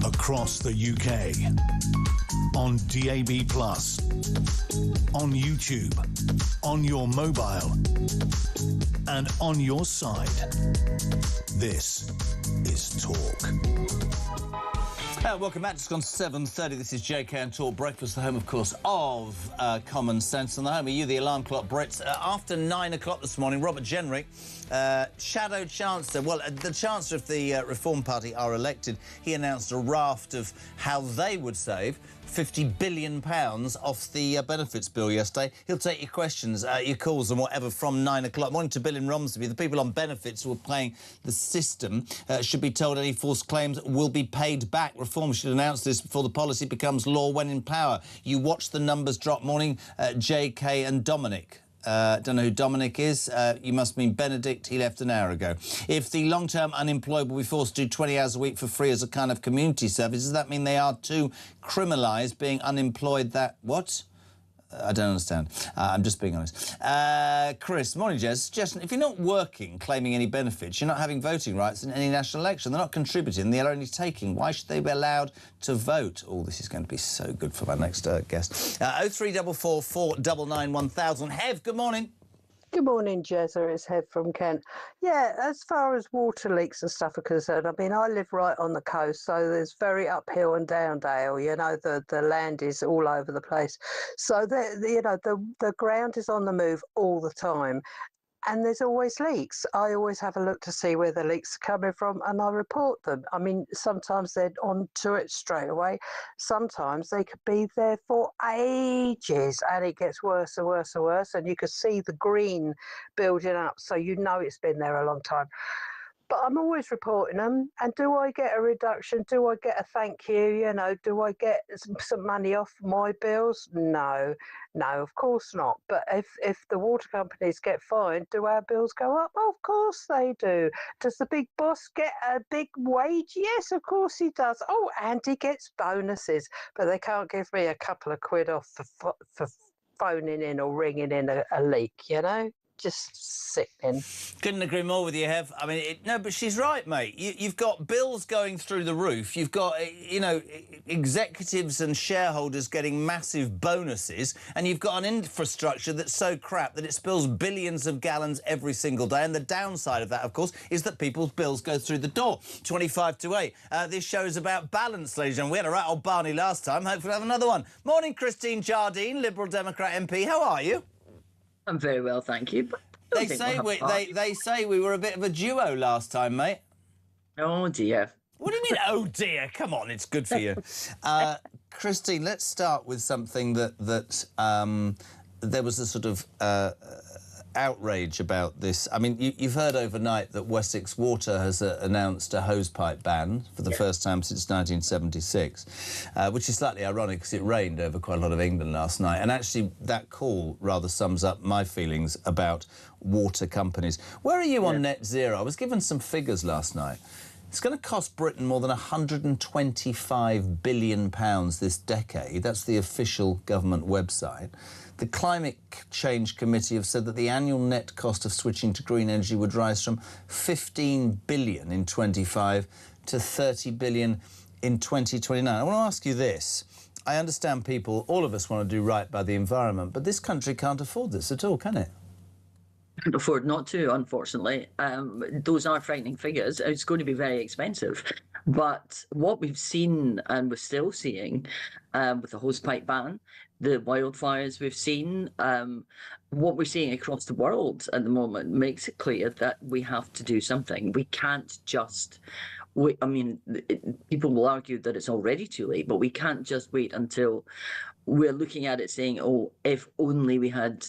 Across the UK, on DAB+, on YouTube, on your mobile, and on your side. This is Talk. Welcome back. It's gone 7:30. This is JK and Talk Breakfast, the home, of course, of Common Sense, and the home of you, the alarm clock Brits. After 9 o'clock this morning, Robert Jenrick, Shadow Chancellor, well, the Chancellor of the Reform Party are elected. He announced a raft of how they would save £50 billion off the benefits bill yesterday. He'll take your questions, your calls and whatever from 9 o'clock. Morning to Bill in Romsey. The people on benefits who are playing the system should be told any false claims will be paid back. Reform should announce this before the policy becomes law when in power. You watch the numbers drop. Morning, JK and Dominic. Don't know who Dominic is. You must mean Benedict. He left an hour ago. If the long-term unemployed will be forced to do 20 hours a week for free as a kind of community service, does that mean they are too criminalised being unemployed? That what? I don't understand. I'm just being honest. Chris, morning, Jez. Suggestion, if you're not working, claiming any benefits, you're not having voting rights in any national election. They're not contributing, they're only taking. Why should they be allowed to vote? Oh, this is going to be so good for my next guest. 0344 499 1000. Hev, good morning. Good morning, Jezza. It's Hev from Kent. Yeah, as far as water leaks and stuff are concerned, I mean, I live right on the coast, so there's very uphill and down dale. You know, the land is all over the place. So, the ground is on the move all the time. And there's always leaks. I always have a look to see where the leaks are coming from and I report them. I mean, sometimes they're onto it straight away. Sometimes they could be there for ages and it gets worse and worse and worse. And you can see the green building up. So you know it's been there a long time. But I'm always reporting them. And do I get a reduction? Do I get a thank you? You know, do I get some money off my bills? No, of course not. But if the water companies get fined, do our bills go up? Of course they do. Does the big boss get a big wage? Yes, of course he does. Oh, and he gets bonuses. But they can't give me a couple of quid off for phoning in or ringing in a leak, you know? Just sickening. Couldn't agree more with you, Hev. I mean, no, but she's right, mate. You've got bills going through the roof. You've got, you know, executives and shareholders getting massive bonuses, and you've got an infrastructure that's so crap that it spills billions of gallons every single day. And the downside of that, of course, is that people's bills go through the door. 25 to 8. This show is about balance, ladies and gentlemen. We had a right old Barney last time. Hopefully we'll have another one. Morning, Christine Jardine, Liberal Democrat MP. How are you? I'm very well, thank you. They say we were a bit of a duo last time, mate. Oh, dear. What do you mean, oh, dear? Come on, it's good for you. Christine, let's start with something that there was a sort of outrage about this. I mean, you've heard overnight that Wessex Water has announced a hosepipe ban for the first time since 1976, which is slightly ironic because it rained over quite a lot of England last night. And actually, that call rather sums up my feelings about water companies. Where are you on net zero? I was given some figures last night. It's going to cost Britain more than £125 billion this decade. That's the official government website. The Climate Change Committee have said that the annual net cost of switching to green energy would rise from £15 billion in 25 to £30 billion in 2029. I want to ask you this. I understand people, all of us want to do right by the environment, but this country can't afford this at all, can it? Can't afford not to, unfortunately. Those are frightening figures. It's going to be very expensive. But what we've seen, and we're still seeing, with the hosepipe ban, the wildfires we've seen, what we're seeing across the world at the moment makes it clear that we have to do something. We can't just... people will argue that it's already too late, but we can't just wait until we're looking at it saying, oh, if only we had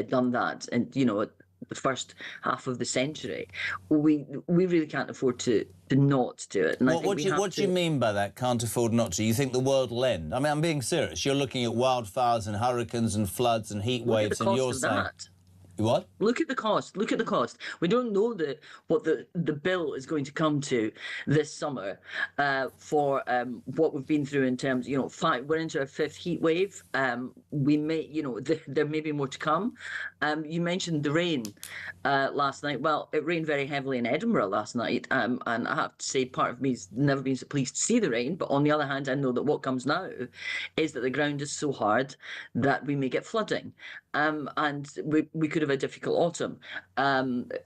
done that, and, you know, the first half of the century. We really can't afford to not do it. And what do you mean by that, can't afford not to? You think the world will end? I mean, I'm being serious. You're looking at wildfires and hurricanes and floods and heat waves, and you're saying... What? Look at the cost. Look at the cost. We don't know what the bill is going to come to this summer for what we've been through in terms, you know, we're into a fifth heat wave. We may, you know, there may be more to come. You mentioned the rain last night. Well, it rained very heavily in Edinburgh last night, and I have to say, part of me's never been so pleased to see the rain. But on the other hand, I know that what comes now is that the ground is so hard that we may get flooding. And we could have a difficult autumn.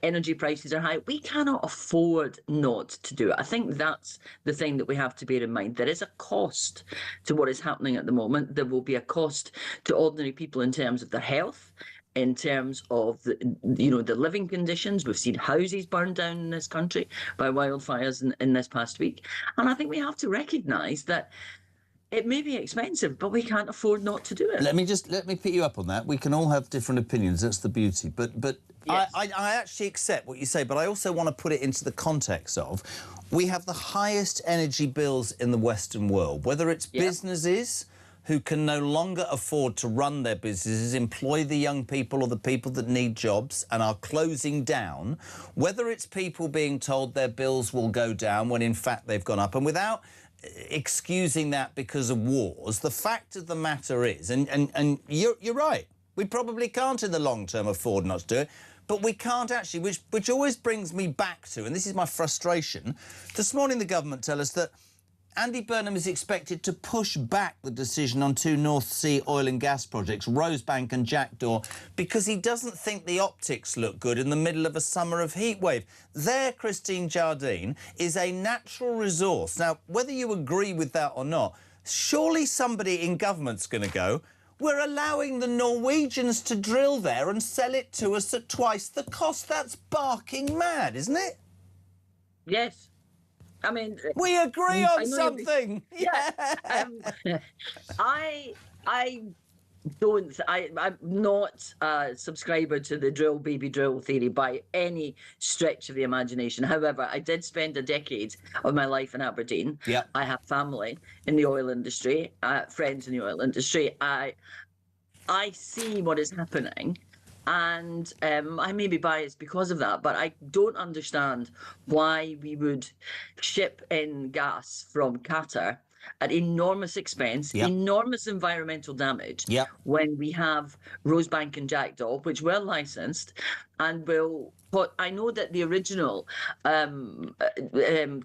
Energy prices are high. We cannot afford not to do it. I think that's the thing that we have to bear in mind. There is a cost to what is happening at the moment. There will be a cost to ordinary people in terms of their health, in terms of the living conditions. We've seen houses burned down in this country by wildfires in this past week. And I think we have to recognise that it may be expensive, but we can't afford not to do it. Let me pick you up on that. We can all have different opinions. That's the beauty. But yes. I actually accept what you say, but I also want to put it into the context of we have the highest energy bills in the Western world, whether it's businesses who can no longer afford to run their businesses, employ the young people or the people that need jobs and are closing down, whether it's people being told their bills will go down when in fact they've gone up, and without excusing that because of wars. The fact of the matter is, and you're right, we probably can't in the long term afford not to do it, but we can't actually, which always brings me back to, and this is my frustration, this morning the government tell us that Andy Burnham is expected to push back the decision on 2 North Sea oil and gas projects, Rosebank and Jackdaw, because he doesn't think the optics look good in the middle of a summer of heatwave. There, Christine Jardine, is a natural resource. Now, whether you agree with that or not, surely somebody in government's going to go, we're allowing the Norwegians to drill there and sell it to us at twice the cost. That's barking mad, isn't it? Yes. I mean, we agree on something. Yeah. I'm not a subscriber to the drill baby drill theory by any stretch of the imagination. However, I did spend a decade of my life in Aberdeen. Yeah. I have family in the oil industry, friends in the oil industry. I see what is happening. And I may be biased because of that, but I don't understand why we would ship in gas from Qatar at enormous expense, enormous environmental damage, when we have Rosebank and Jackdaw, which were licensed and will. But I know that the original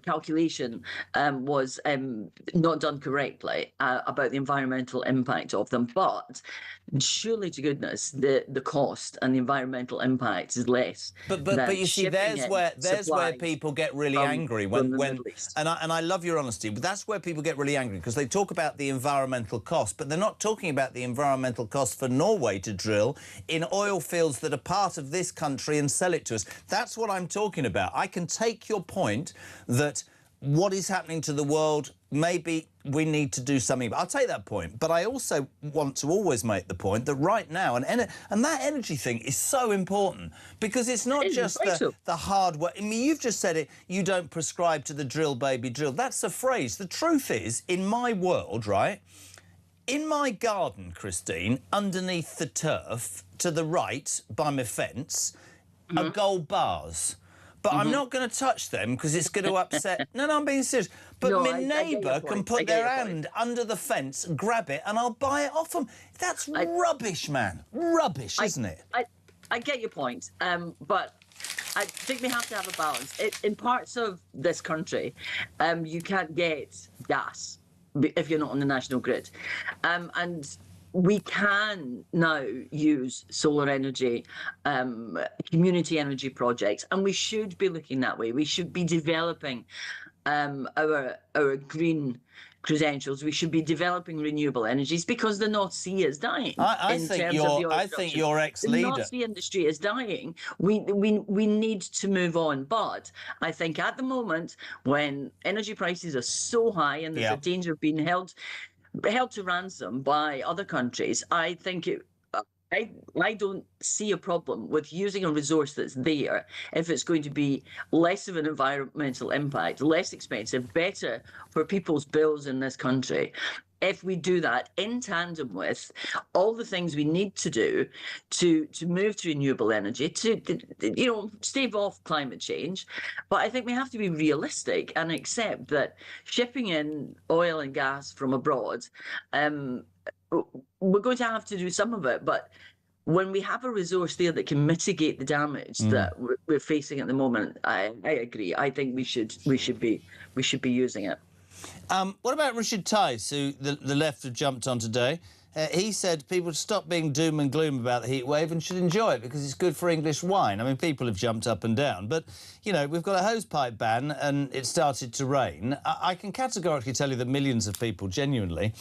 calculation was not done correctly about the environmental impact of them. But surely to goodness, the cost and the environmental impact is less. But you see, there's where people get really angry when and I love your honesty, but that's where people get really angry because they talk about the environmental cost, but they're not talking about the environmental cost for Norway to drill in oil fields that are part of this country and sell it to us. That's what I'm talking about. I can take your point that what is happening to the world, maybe we need to do something. I'll take that point. But I also want to always make the point that right now, and that energy thing is so important because it's not just the hard work. I mean, you've just said it, you don't prescribe to the drill, baby, drill. That's a phrase. The truth is, in my world, right, in my garden, Christine, underneath the turf, to the right, by my fence, are gold bars. But I'm not going to touch them because it's going to upset... No, I'm being serious. But my neighbour can put their hand under the fence, grab it, and I'll buy it off them. That's rubbish, man. Rubbish, isn't it? I get your point, but I think we have to have a balance. In parts of this country, you can't get gas if you're not on the national grid. And we can now use solar energy, community energy projects, and we should be looking that way. We should be developing our green credentials. We should be developing renewable energies because the North Sea is dying. I think your ex-leader. The North Sea industry is dying. We need to move on. But I think at the moment, when energy prices are so high and there's a danger of being held to ransom by other countries, I think I don't see a problem with using a resource that's there if it's going to be less of an environmental impact, less expensive, better for people's bills in this country. If we do that in tandem with all the things we need to do to move to renewable energy, to stave off climate change. But I think we have to be realistic and accept that shipping in oil and gas from abroad, we're going to have to do some of it. But when we have a resource there that can mitigate the damage that we're facing at the moment, I agree. I think we should be using it. What about Richard Tice, who the left have jumped on today? He said people should stop being doom and gloom about the heat wave and should enjoy it because it's good for English wine. I mean, people have jumped up and down, but, you know, we've got a hosepipe ban and it started to rain. I can categorically tell you that millions of people genuinely,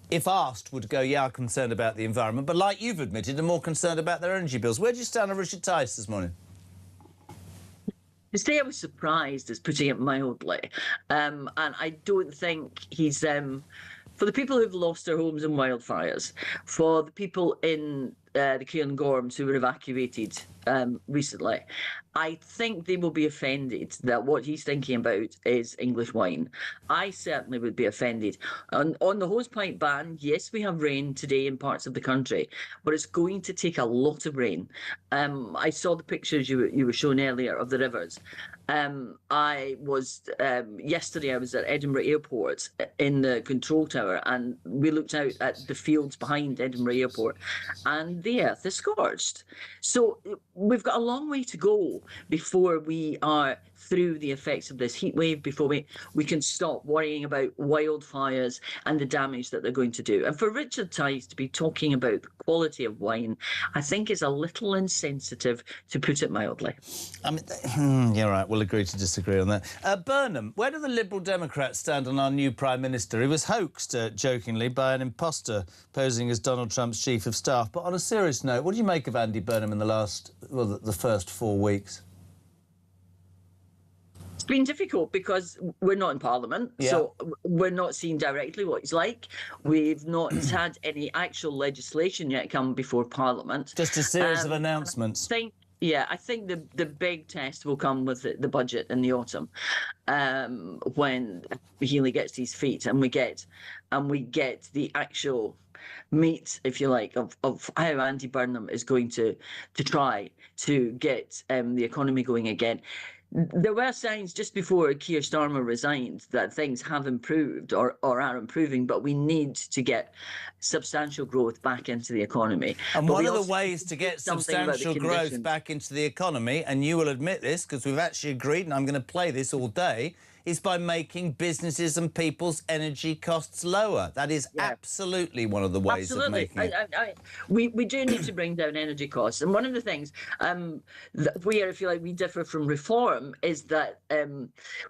if asked, would go, yeah, I'm concerned about the environment, but like you've admitted, are more concerned about their energy bills. Where do you stand on Richard Tice this morning? Today I was surprised, as putting it mildly, and I don't think he's... for the people who've lost their homes in wildfires, for the people in the Cairngorms who were evacuated recently, I think they will be offended that what he's thinking about is English wine. I certainly would be offended. On the hosepipe ban, yes, we have rain today in parts of the country, but it's going to take a lot of rain. I saw the pictures you were showing earlier of the rivers. Yesterday I was at Edinburgh Airport in the control tower, and we looked out at the fields behind Edinburgh Airport, and the earth is scorched. So we've got a long way to go before we are through the effects of this heat wave, before we can stop worrying about wildfires and the damage that they're going to do. And for Richard Tice to be talking about the quality of wine, I think is a little insensitive, to put it mildly. I mean, you're right. We'll agree to disagree on that. Burnham, where do the Liberal Democrats stand on our new Prime Minister? He was hoaxed, jokingly, by an imposter posing as Donald Trump's Chief of Staff. But on a serious note, what do you make of Andy Burnham in the first 4 weeks? It's been difficult because we're not in Parliament, so we're not seeing directly what he's like. We've not had any actual legislation yet come before Parliament. Just a series of announcements. I think the big test will come with the budget in the autumn, when Healy gets his feet and we get the actual meat, if you like, of how Andy Burnham is going to try to get the economy going again. There were signs just before Keir Starmer resigned that things have improved or are improving, but we need to get substantial growth back into the economy. And one of the ways to get substantial growth back into the economy, and you will admit this because we've actually agreed, and I'm going to play this all day, is by making businesses and people's energy costs lower. That is absolutely one of the ways of making it. We do need to bring down energy costs. And one of the things where, if you like, we differ from Reform is that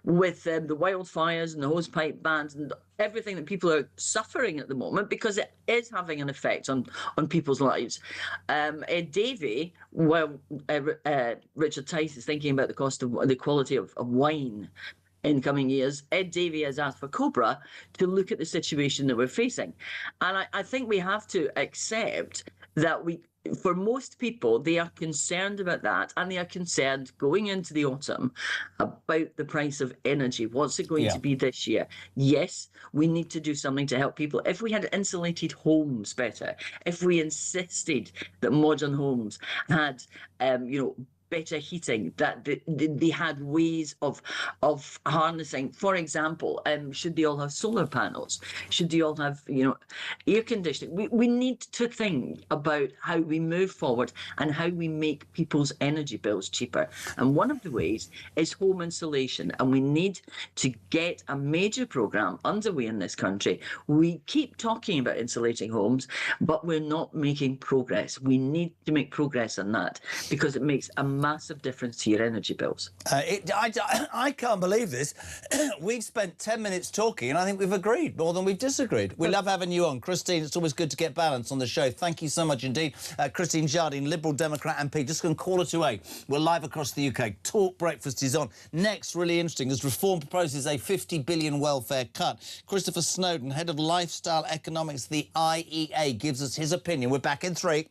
with the wildfires and the hosepipe bans and everything that people are suffering at the moment, because it is having an effect on people's lives. Ed Davey, Richard Tice is thinking about the quality of wine in coming years. Ed Davey has asked for COBRA to look at the situation that we're facing. And I think we have to accept that for most people, they are concerned about that, and they are concerned going into the autumn about the price of energy. What's it going to be this year? Yes, we need to do something to help people. If we had insulated homes better, if we insisted that modern homes had, better heating, that they had ways of harnessing. For example, should they all have solar panels? Should they all have, air conditioning? We need to think about how we move forward and how we make people's energy bills cheaper. And one of the ways is home insulation. And we need to get a major programme underway in this country. We keep talking about insulating homes, but we're not making progress. We need to make progress on that because it makes a massive difference to your energy bills. I can't believe this. We've spent 10 minutes talking and I think we've agreed more than we've disagreed. We love having you on. Christine, it's always good to get balance on the show. Thank you so much indeed. Christine Jardine, Liberal Democrat MP, just going to call it to 8. We're live across the UK. Talk Breakfast is on. Next, really interesting, as Reform proposes a 50 billion welfare cut. Christopher Snowdon, head of lifestyle economics, the IEA, gives us his opinion. We're back in 3.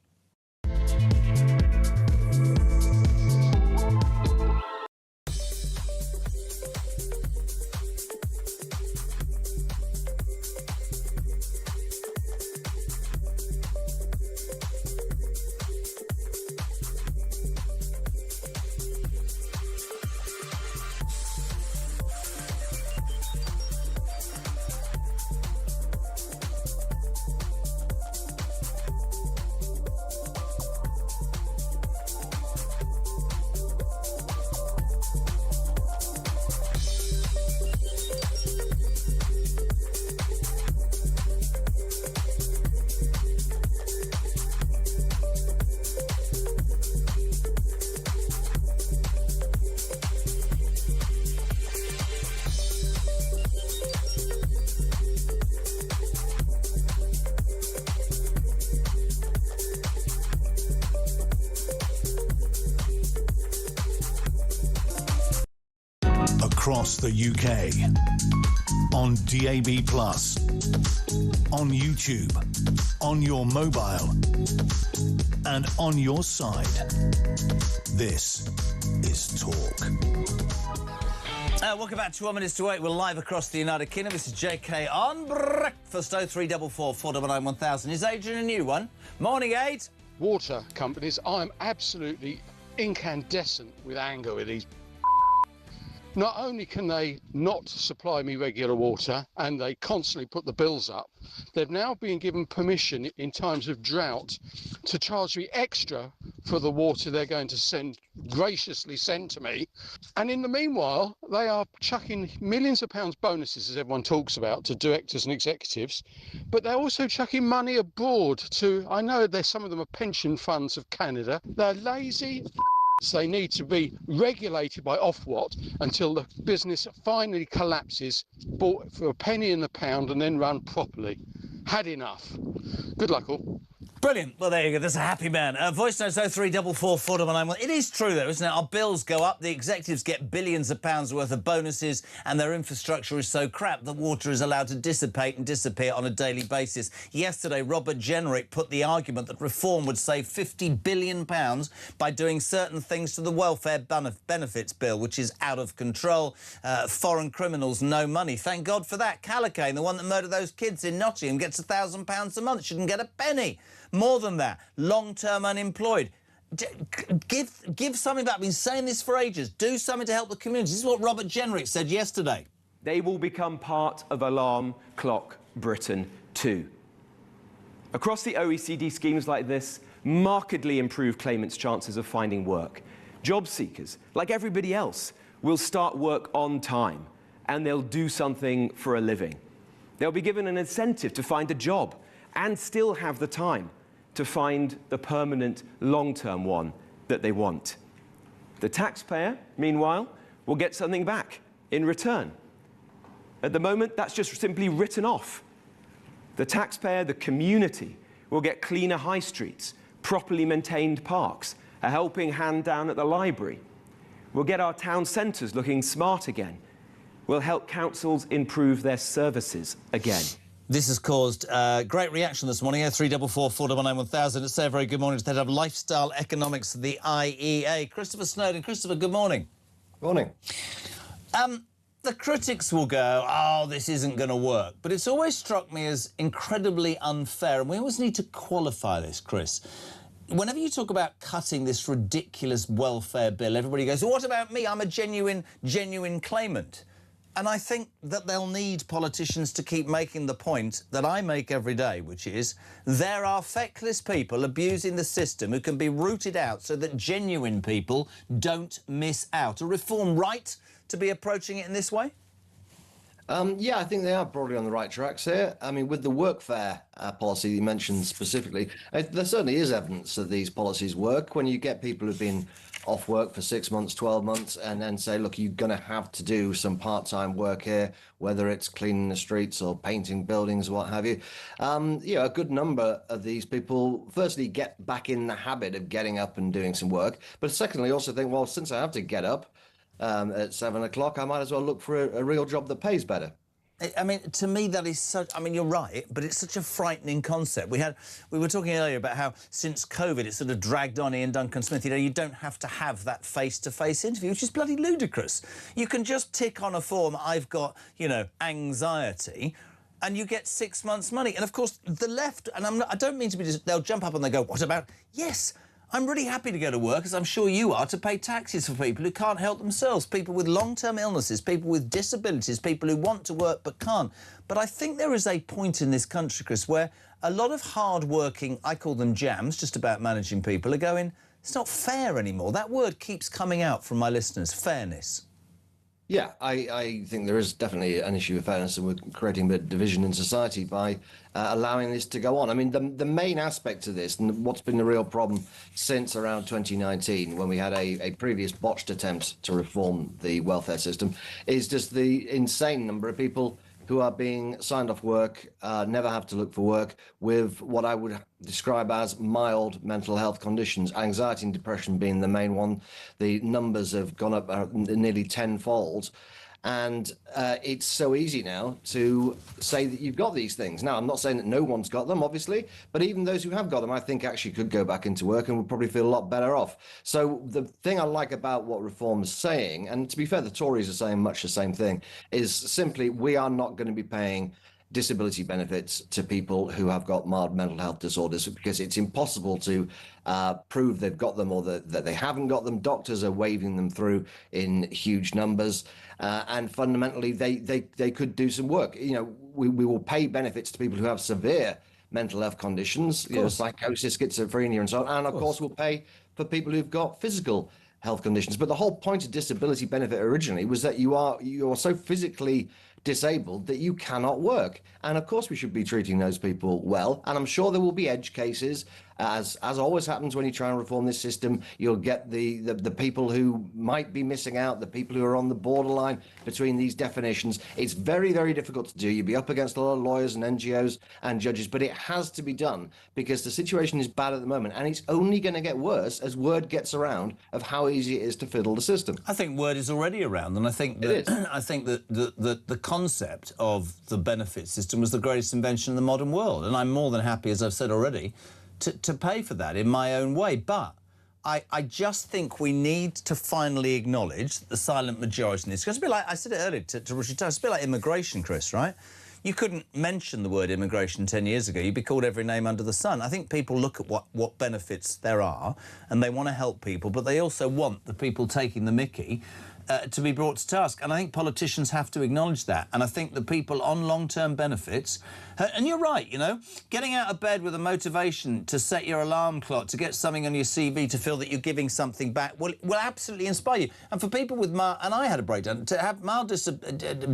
across the UK. On DAB+, on YouTube, on your mobile, and on your side. This is Talk. Welcome back to 1 minutes to 8. We're live across the United Kingdom. This is JK on breakfast. 0344 499 1000. Is Adrian a new one? Morning, Aid. Water companies, I'm absolutely incandescent with anger with these. Not only can they not supply me regular water and they constantly put the bills up, they've now been given permission in times of drought to charge me extra for the water they're going to graciously send to me. And in the meanwhile, they are chucking millions of pounds bonuses, as everyone talks about, to directors and executives, but they're also chucking money abroad to, I know there's some of them are pension funds of Canada. They're lazy. They need to be regulated by Ofwat until the business finally collapses, bought for a penny in the pound and then run properly. Had enough. Good luck all. Brilliant. Well, there you go. There's a happy man. Voice notes 0344 499. It is true, though, isn't it? Our bills go up. The executives get billions of pounds worth of bonuses, and their infrastructure is so crap that water is allowed to dissipate and disappear on a daily basis. Yesterday, Robert Jenrick put the argument that reform would save £50 billion by doing certain things to the welfare benefits bill, which is out of control. Foreign criminals, no money. Thank God for that. Callaghan, the one that murdered those kids in Nottingham, gets £1,000 a month. Shouldn't get a penny. More than that, long-term unemployed. Give something back. I've been saying this for ages. Do something to help the community. This is what Robert Jenrick said yesterday. They will become part of Alarm Clock Britain 2. Across the OECD, schemes like this markedly improve claimants' chances of finding work. Job seekers, like everybody else, will start work on time, and they'll do something for a living. They'll be given an incentive to find a job and still have the time to find the permanent, long-term one that they want. The taxpayer, meanwhile, will get something back in return. At the moment, that's just simply written off. The taxpayer, the community, will get cleaner high streets, properly maintained parks, a helping hand down at the library. We'll get our town centres looking smart again. We'll help councils improve their services again. This has caused great reaction this morning. 0344 499 1000. Let's say a very good morning to the head of Lifestyle Economics, the IEA, Christopher Snowden. Christopher, good morning. Morning. The critics will go, oh, this isn't going to work. But it's always struck me as incredibly unfair. And we always need to qualify this, Chris. Whenever you talk about cutting this ridiculous welfare bill, everybody goes, well, what about me? I'm a genuine claimant. And I think that they'll need politicians to keep making the point that I make every day, which is there are feckless people abusing the system who can be rooted out so that genuine people don't miss out. A reform right to be approaching it in this way? Yeah, I think they are probably on the right tracks here. I mean, with the workfare policy you mentioned specifically, there certainly is evidence that these policies work. When you get people who've been off work for 6 months, 12 months, and then say, look, you're going to have to do some part-time work here, whether it's cleaning the streets or painting buildings, what have you. A good number of these people, firstly, get back in the habit of getting up and doing some work. But secondly, also think, well, since I have to get up at 7 o'clock, I might as well look for a real job that pays better. I mean, to me, that is such... I mean, you're right, but it's such a frightening concept. We were talking earlier about how, since COVID, it's sort of dragged on Ian Duncan-Smith. You know, you don't have to have that face-to-face interview, which is bloody ludicrous. You can just tick on a form, I've got, you know, anxiety, and you get 6 months' money. And, of course, the left... And I don't mean to be... They'll jump up and they go, what about... Yes, I'm really happy to go to work, as I'm sure you are, to pay taxes for people who can't help themselves, people with long-term illnesses, people with disabilities, people who want to work but can't. But I think there is a point in this country, Chris, where a lot of hard-working, I call them jams, just about managing people, are going, it's not fair anymore. That word keeps coming out from my listeners, fairness. Yeah, I think there is definitely an issue of fairness, and we're creating a bit of division in society by allowing this to go on. I mean, the main aspect of this, and what's been the real problem since around 2019, when we had a previous botched attempt to reform the welfare system, is just the insane number of people who are being signed off work, never have to look for work, with what I would describe as mild mental health conditions, anxiety and depression being the main one. The numbers have gone up nearly tenfold. And it's so easy now to say that you've got these things. Now, I'm not saying that no one's got them, obviously, but even those who have got them, I think actually could go back into work and would probably feel a lot better off. So the thing I like about what Reform is saying, and to be fair, the Tories are saying much the same thing, is simply we are not going to be paying disability benefits to people who have got mild mental health disorders, because it's impossible to prove they've got them or that they haven't got them. Doctors are waving them through in huge numbers, and fundamentally they could do some work. You know, we will pay benefits to people who have severe mental health conditions, you know, psychosis, schizophrenia and so on, and of course we'll pay for people who've got physical health conditions. But the whole point of disability benefit originally was that you're so physically disabled that you cannot work, and of course we should be treating those people well. And I'm sure there will be edge cases, as always happens when you try and reform this system. You'll get the people who might be missing out, the people who are on the borderline between these definitions. It's very, very difficult to do. You'll be up against a lot of lawyers and NGOs and judges, but it has to be done because the situation is bad at the moment, and it's only going to get worse as word gets around of how easy it is to fiddle the system. I think word is already around, and I think that I think that the concept of the benefit system was the greatest invention in the modern world, and I'm more than happy, as I've said already, to pay for that in my own way. But I just think we need to finally acknowledge the silent majority in this. It's a bit like, I said it earlier to Richard, it's a bit like immigration, Chris, right? You couldn't mention the word immigration 10 years ago. You'd be called every name under the sun. I think people look at what benefits there are, and they want to help people, but they also want the people taking the mickey to be brought to task. And I think politicians have to acknowledge that. And I think the people on long-term benefits, and you're right, you know, getting out of bed with a motivation to set your alarm clock, to get something on your CV, to feel that you're giving something back, will absolutely inspire you. And for people with mild, and I had a breakdown, to have mild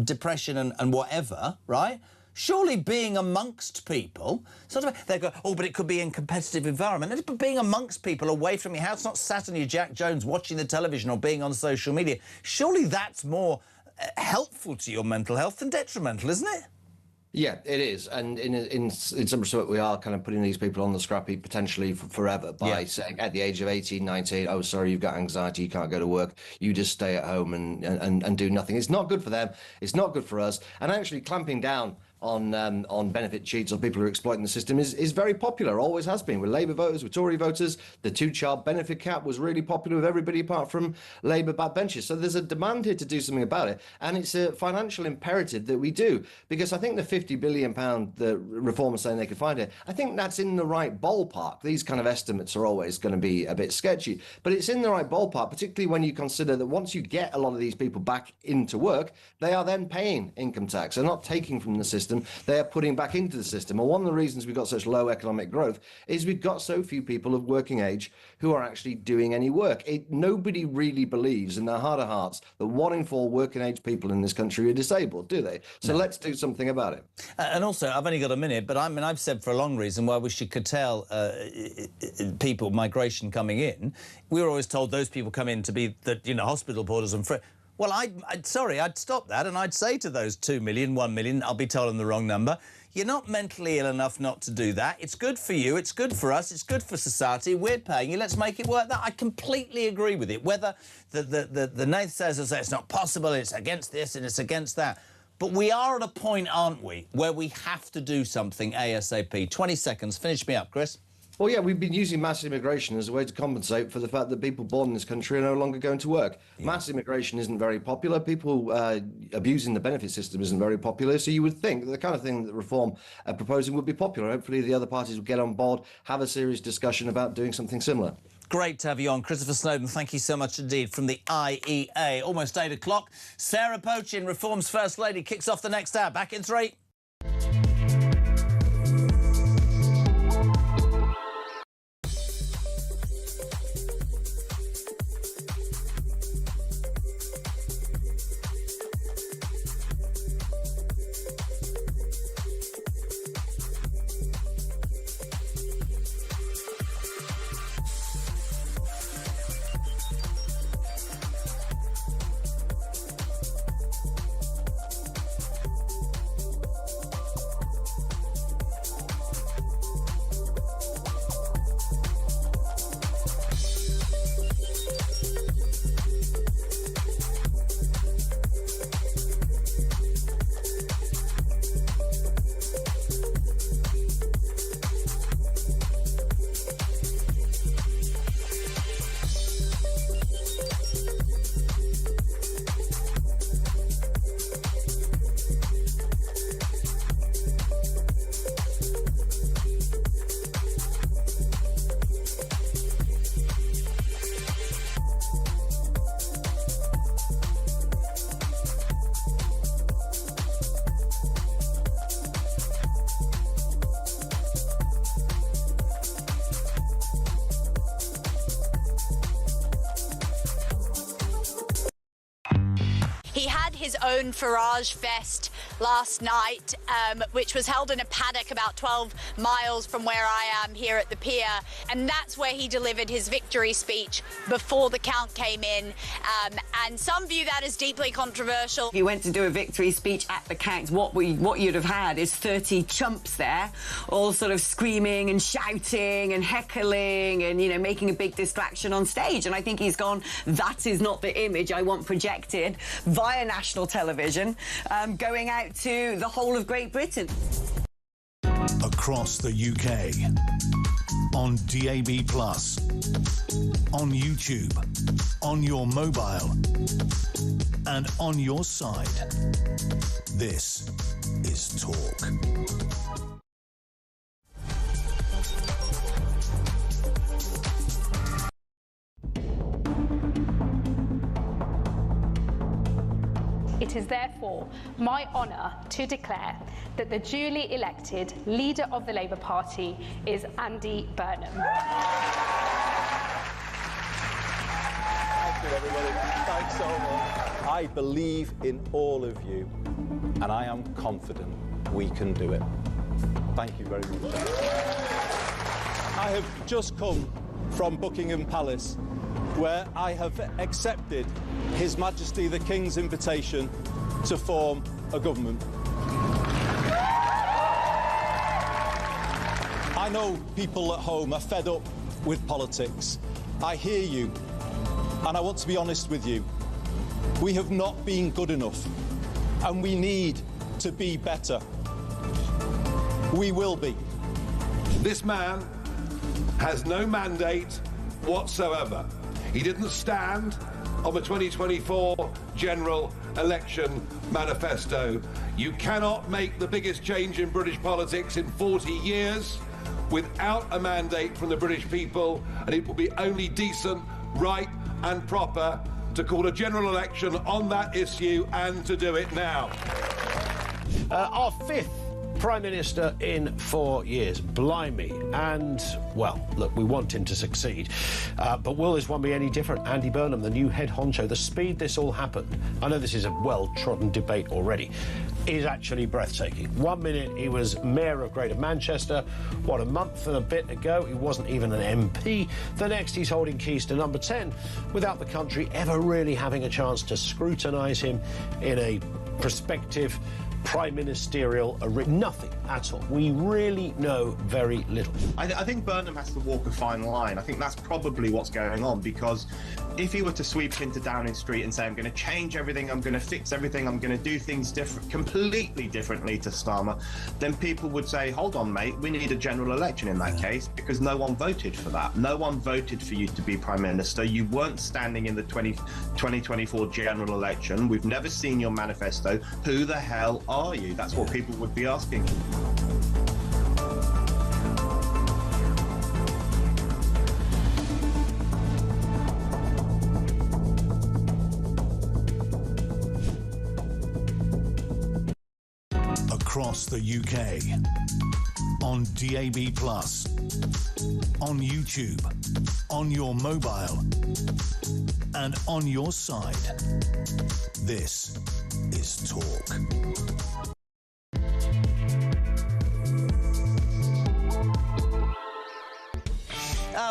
depression and whatever, right? Surely being amongst people, sort of, they go, oh, but it could be in competitive environment. But being amongst people away from your house, not sat on your Jack Jones watching the television or being on social media, surely that's more helpful to your mental health than detrimental, isn't it? Yeah, it is. And in some respect, we are kind of putting these people on the scrap heap potentially forever by saying at the age of 18, 19, oh, sorry, you've got anxiety, you can't go to work, you just stay at home and do nothing. It's not good for them. It's not good for us. And actually clamping down on benefit cheats or people who are exploiting the system is very popular, always has been, with Labour voters, with Tory voters. The two-child benefit cap was really popular with everybody apart from Labour backbenchers. So there's a demand here to do something about it, and it's a financial imperative that we do, because I think the £50 billion that Reform is saying they could find it, I think that's in the right ballpark. These kind of estimates are always going to be a bit sketchy, but it's in the right ballpark, particularly when you consider that once you get a lot of these people back into work, they are then paying income tax. They're not taking from the system, they are putting back into the system. And one of the reasons we've got such low economic growth is we've got so few people of working age who are actually doing any work. Nobody really believes in their heart of hearts that 1 in 4 working age people in this country are disabled, do they? So let's do something about it. And also, I've only got a minute, but I've said for a long reason why we should curtail people, migration coming in. We were always told those people come in to be hospital porters and well, I'd stop that, and I'd say to those 2 million, 1 million, I'll be telling them the wrong number, you're not mentally ill enough not to do that. It's good for you, it's good for us, it's good for society, we're paying you, let's make it work. That I completely agree with it. Whether the naysayers will say it's not possible, it's against this and it's against that. But we are at a point, aren't we, where we have to do something ASAP. 20 seconds, finish me up, Chris. Well, yeah, we've been using mass immigration as a way to compensate for the fact that people born in this country are no longer going to work. Yeah. Mass immigration isn't very popular. People abusing the benefit system isn't very popular. So you would think that the kind of thing that Reform are proposing would be popular. Hopefully the other parties will get on board, have a serious discussion about doing something similar. Great to have you on. Christopher Snowdon, thank you so much indeed from the IEA. Almost 8 o'clock. Sarah Pochin, Reform's First Lady, kicks off the next hour. Back in 3. his own Farage Fest last night, which was held in a paddock about 12 miles from where I am here at the pier. And that's where he delivered his victory speech before the count came in. And some view that as deeply controversial. If you went to do a victory speech at the count, what you'd have had is 30 chumps there, all sort of screaming and shouting and heckling and, you know, making a big distraction on stage. And I think he's gone, that is not the image I want projected via national television, going out to the whole of Great Britain. Across the UK, on DAB+, on YouTube, on your mobile, and on your side. This is Talk. It is therefore my honour to declare that the duly elected leader of the Labour Party is Andy Burnham. Thank you, everybody. Thanks so much. I believe in all of you, and I am confident we can do it. Thank you very much. I have just come from Buckingham Palace, where I have accepted His Majesty the King's invitation to form a government. I know people at home are fed up with politics. I hear you, and I want to be honest with you. We have not been good enough, and we need to be better. We will be. This man has no mandate whatsoever. He didn't stand on the 2024 general election manifesto. You cannot make the biggest change in British politics in 40 years without a mandate from the British people, and it will be only decent, right and proper to call a general election on that issue and to do it now. Our fifth Prime Minister in 4 years. Blimey. And, well, look, we want him to succeed. But will this one be any different? Andy Burnham, the new head honcho, the speed this all happened, I know this is a well-trodden debate already, is actually breathtaking. 1 minute he was Mayor of Greater Manchester. What, a month and a bit ago he wasn't even an MP. The next he's holding keys to number 10 without the country ever really having a chance to scrutinise him in a prospective prime ministerial nothing at all. We really know very little. I think Burnham has to walk a fine line. I think that's probably what's going on, because if he were to sweep into Downing Street and say, I'm going to change everything, I'm going to fix everything, I'm going to do things completely differently to Starmer, then people would say, hold on, mate, we need a general election in that case, because no one voted for that. No one voted for you to be Prime Minister. You weren't standing in the 2024 general election. We've never seen your manifesto. Who the hell are you? That's what people would be asking. Across the UK, on DAB+, on YouTube, on your mobile, and on your side. This is Talk.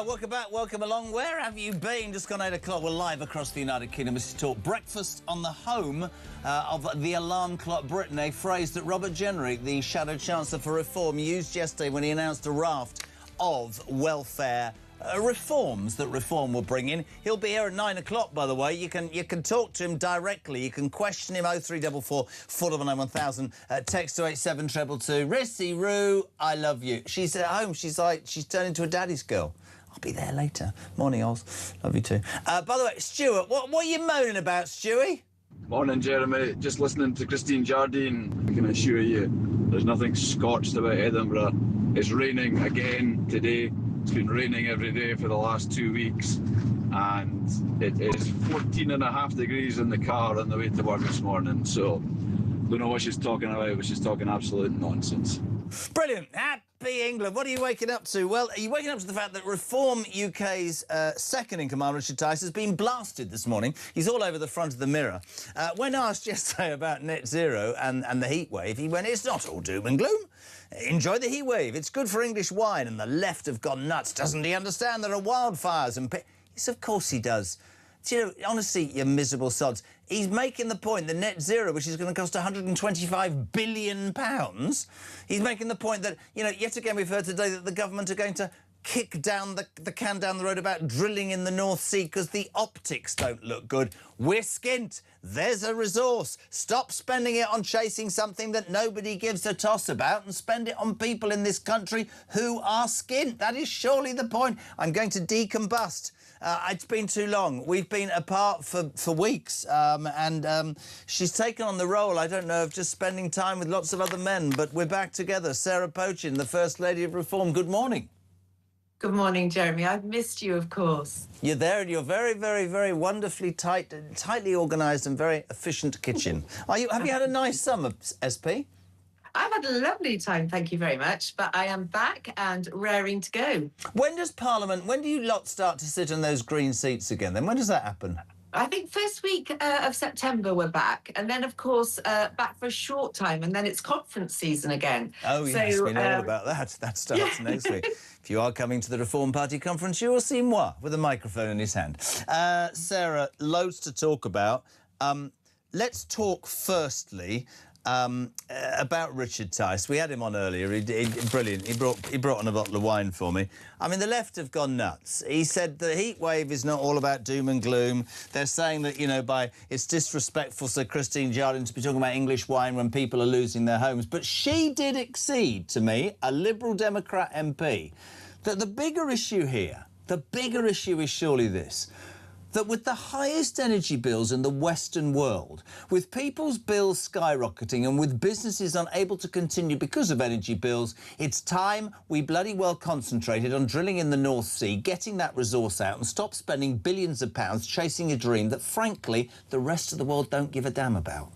Welcome back, welcome along. Where have you been? Just gone 8 o'clock. We're live across the United Kingdom. This is Talk. Breakfast on the home of the alarm clock Britain, a phrase that Robert Jenrick, the Shadow Chancellor for Reform, used yesterday when he announced a raft of welfare reforms that Reform will bring in. He'll be here at 9 o'clock, by the way. You can talk to him directly. You can question him. 0344 499 1000. Text to 87222. Rissy Roo, I love you. She's at home. She's turned into a daddy's girl. I'll be there later. Morning, Oz. Love you too. By the way, Stuart, what are you moaning about, Stewie? Morning, Jeremy. Just listening to Christine Jardine. I can assure you, there's nothing scorched about Edinburgh. It's raining again today. It's been raining every day for the last 2 weeks. And it is 14.5 degrees in the car on the way to work this morning. So, don't know what she's talking about, but she's talking absolute nonsense. Brilliant. Happy England. What are you waking up to? Well, are you waking up to the fact that Reform UK's second-in-command, Richard Tice, has been blasted this morning? He's all over the front of the Mirror. When asked yesterday about net zero and the heat wave, he went, it's not all doom and gloom. Enjoy the heat wave. It's good for English wine, and the left have gone nuts. Doesn't he understand there are wildfires and... Yes, of course he does. Do you know, honestly, you miserable sods, he's making the point that net zero, which is going to cost £125 billion, he's making the point that, you know, yet again we've heard today that the government are going to kick down the can down the road about drilling in the North Sea because the optics don't look good. We're skint. There's a resource. Stop spending it on chasing something that nobody gives a toss about and spend it on people in this country who are skint. That is surely the point. I'm going to decombust. It's been too long. We've been apart for weeks, and she's taken on the role, I don't know, of just spending time with lots of other men, but we're back together. Sarah Pochin, the First Lady of Reform, good morning. Good morning, Jeremy. I've missed you, of course. You're there and you're very, very, very wonderfully tightly organised and very efficient kitchen. Have you had a nice summer, SP? I've had a lovely time, thank you very much, but I am back and raring to go. When does Parliament, when do you lot start to sit in those green seats again then? When does that happen? I think first week of September we're back, and then, of course, back for a short time, and then it's conference season again. Oh, yes, we know all about that. That starts next week. If you are coming to the Reform Party conference, you will see moi with a microphone in his hand. Sarah, loads to talk about. Let's talk firstly about Richard Tice. We had him on earlier. Brilliant. He brought on a bottle of wine for me. I mean, the left have gone nuts. He said the heat wave is not all about doom and gloom. They're saying that, you know, it's disrespectful, said Christine Jardine, to be talking about English wine when people are losing their homes. But she did accede to me, a Liberal Democrat MP, that the bigger issue here, is surely this: that with the highest energy bills in the Western world, with people's bills skyrocketing and with businesses unable to continue because of energy bills, it's time we bloody well concentrated on drilling in the North Sea, getting that resource out and stop spending billions of pounds chasing a dream that, frankly, the rest of the world don't give a damn about.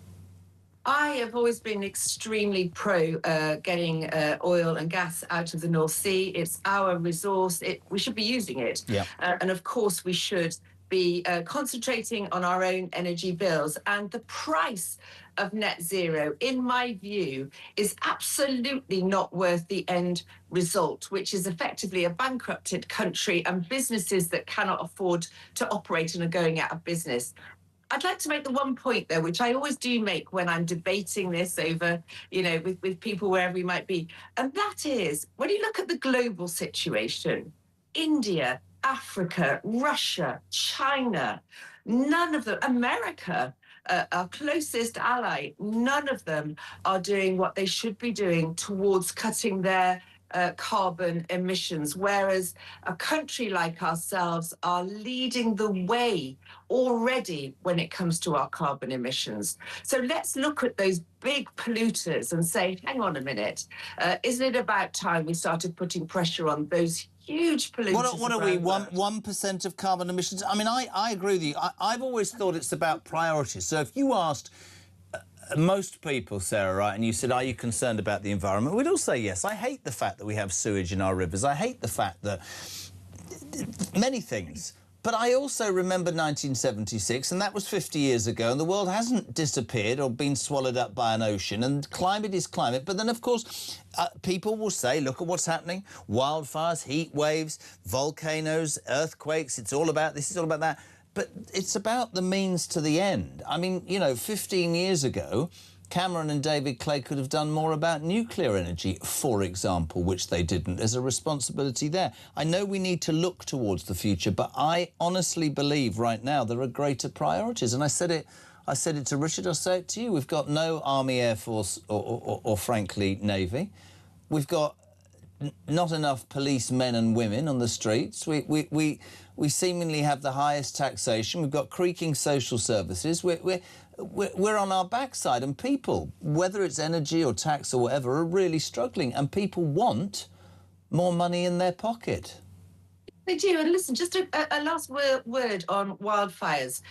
I have always been extremely pro getting oil and gas out of the North Sea. It's our resource. We should be using it. Yeah. And, of course, we should be concentrating on our own energy bills. And the price of net zero, in my view, is absolutely not worth the end result, which is effectively a bankrupted country and businesses that cannot afford to operate and are going out of business. I'd like to make the one point, though, which I always do make when I'm debating this over, you know, with people wherever we might be. And that is, when you look at the global situation, India, Africa, Russia, China, none of them, America, our closest ally, none of them are doing what they should be doing towards cutting their carbon emissions, whereas a country like ourselves are leading the way already when it comes to our carbon emissions. So let's look at those big polluters and say, hang on a minute, isn't it about time we started putting pressure on those huge polluters? What are we, 1% of carbon emissions? I mean, I agree with you. I've always thought it's about priorities. So if you asked most people, Sarah, right, and you said, are you concerned about the environment? We'd all say yes. I hate the fact that we have sewage in our rivers. I hate the fact that many things. But I also remember 1976, and that was 50 years ago, and the world hasn't disappeared or been swallowed up by an ocean, and climate is climate. But then, of course, people will say, look at what's happening. Wildfires, heat waves, volcanoes, earthquakes, this is all about that. But it's about the means to the end. I mean, you know, 15 years ago, Cameron and David Clay could have done more about nuclear energy, for example, which they didn't. There's a responsibility there. I know we need to look towards the future, but I honestly believe right now there are greater priorities. And I said it to Richard, I'll say it to you. We've got no Army, Air Force or frankly, Navy. We've got not enough policemen and women on the streets. We seemingly have the highest taxation. We've got creaking social services. We're on our backside, and people, whether it's energy or tax or whatever, are really struggling, and people want more money in their pocket. They do. And listen, just a last word on wildfires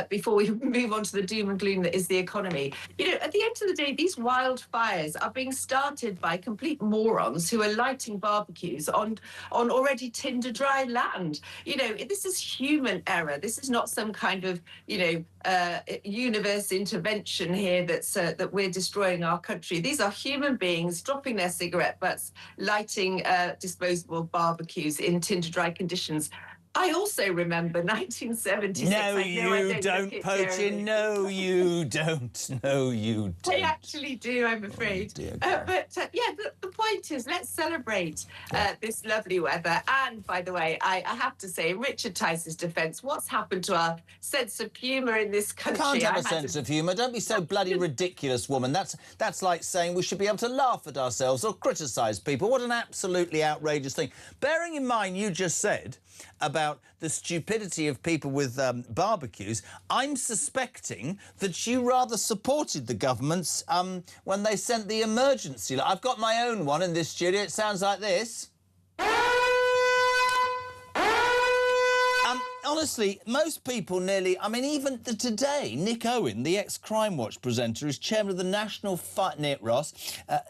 before we move on to the doom and gloom that is the economy. You know, at the end of the day, these wildfires are being started by complete morons who are lighting barbecues on already tinder dry land. You know, this is human error. This is not some kind of, you know, universe intervention here that we're destroying our country. These are human beings dropping their cigarette butts, lighting disposable barbecues in tinder dry conditions. I also remember 1976. No, you don't, Poachin. No, you don't. No, you don't. I actually do, I'm afraid. Yeah, the point is, let's celebrate this lovely weather. And by the way, I have to say, in Richard Tice's defence, what's happened to our sense of humour in this country? Can't have a sense of humour. Don't be so bloody ridiculous, woman. That's like saying we should be able to laugh at ourselves or criticise people. What an absolutely outrageous thing. Bearing in mind, you just said about the stupidity of people with barbecues, I'm suspecting that you rather supported the governments when they sent the emergency. I've got my own one in this studio. It sounds like this. Honestly, most people nearly... I mean, even today, Nick Owen, the ex-Crime Watch presenter, is chairman of the National Fire... Nick Ross.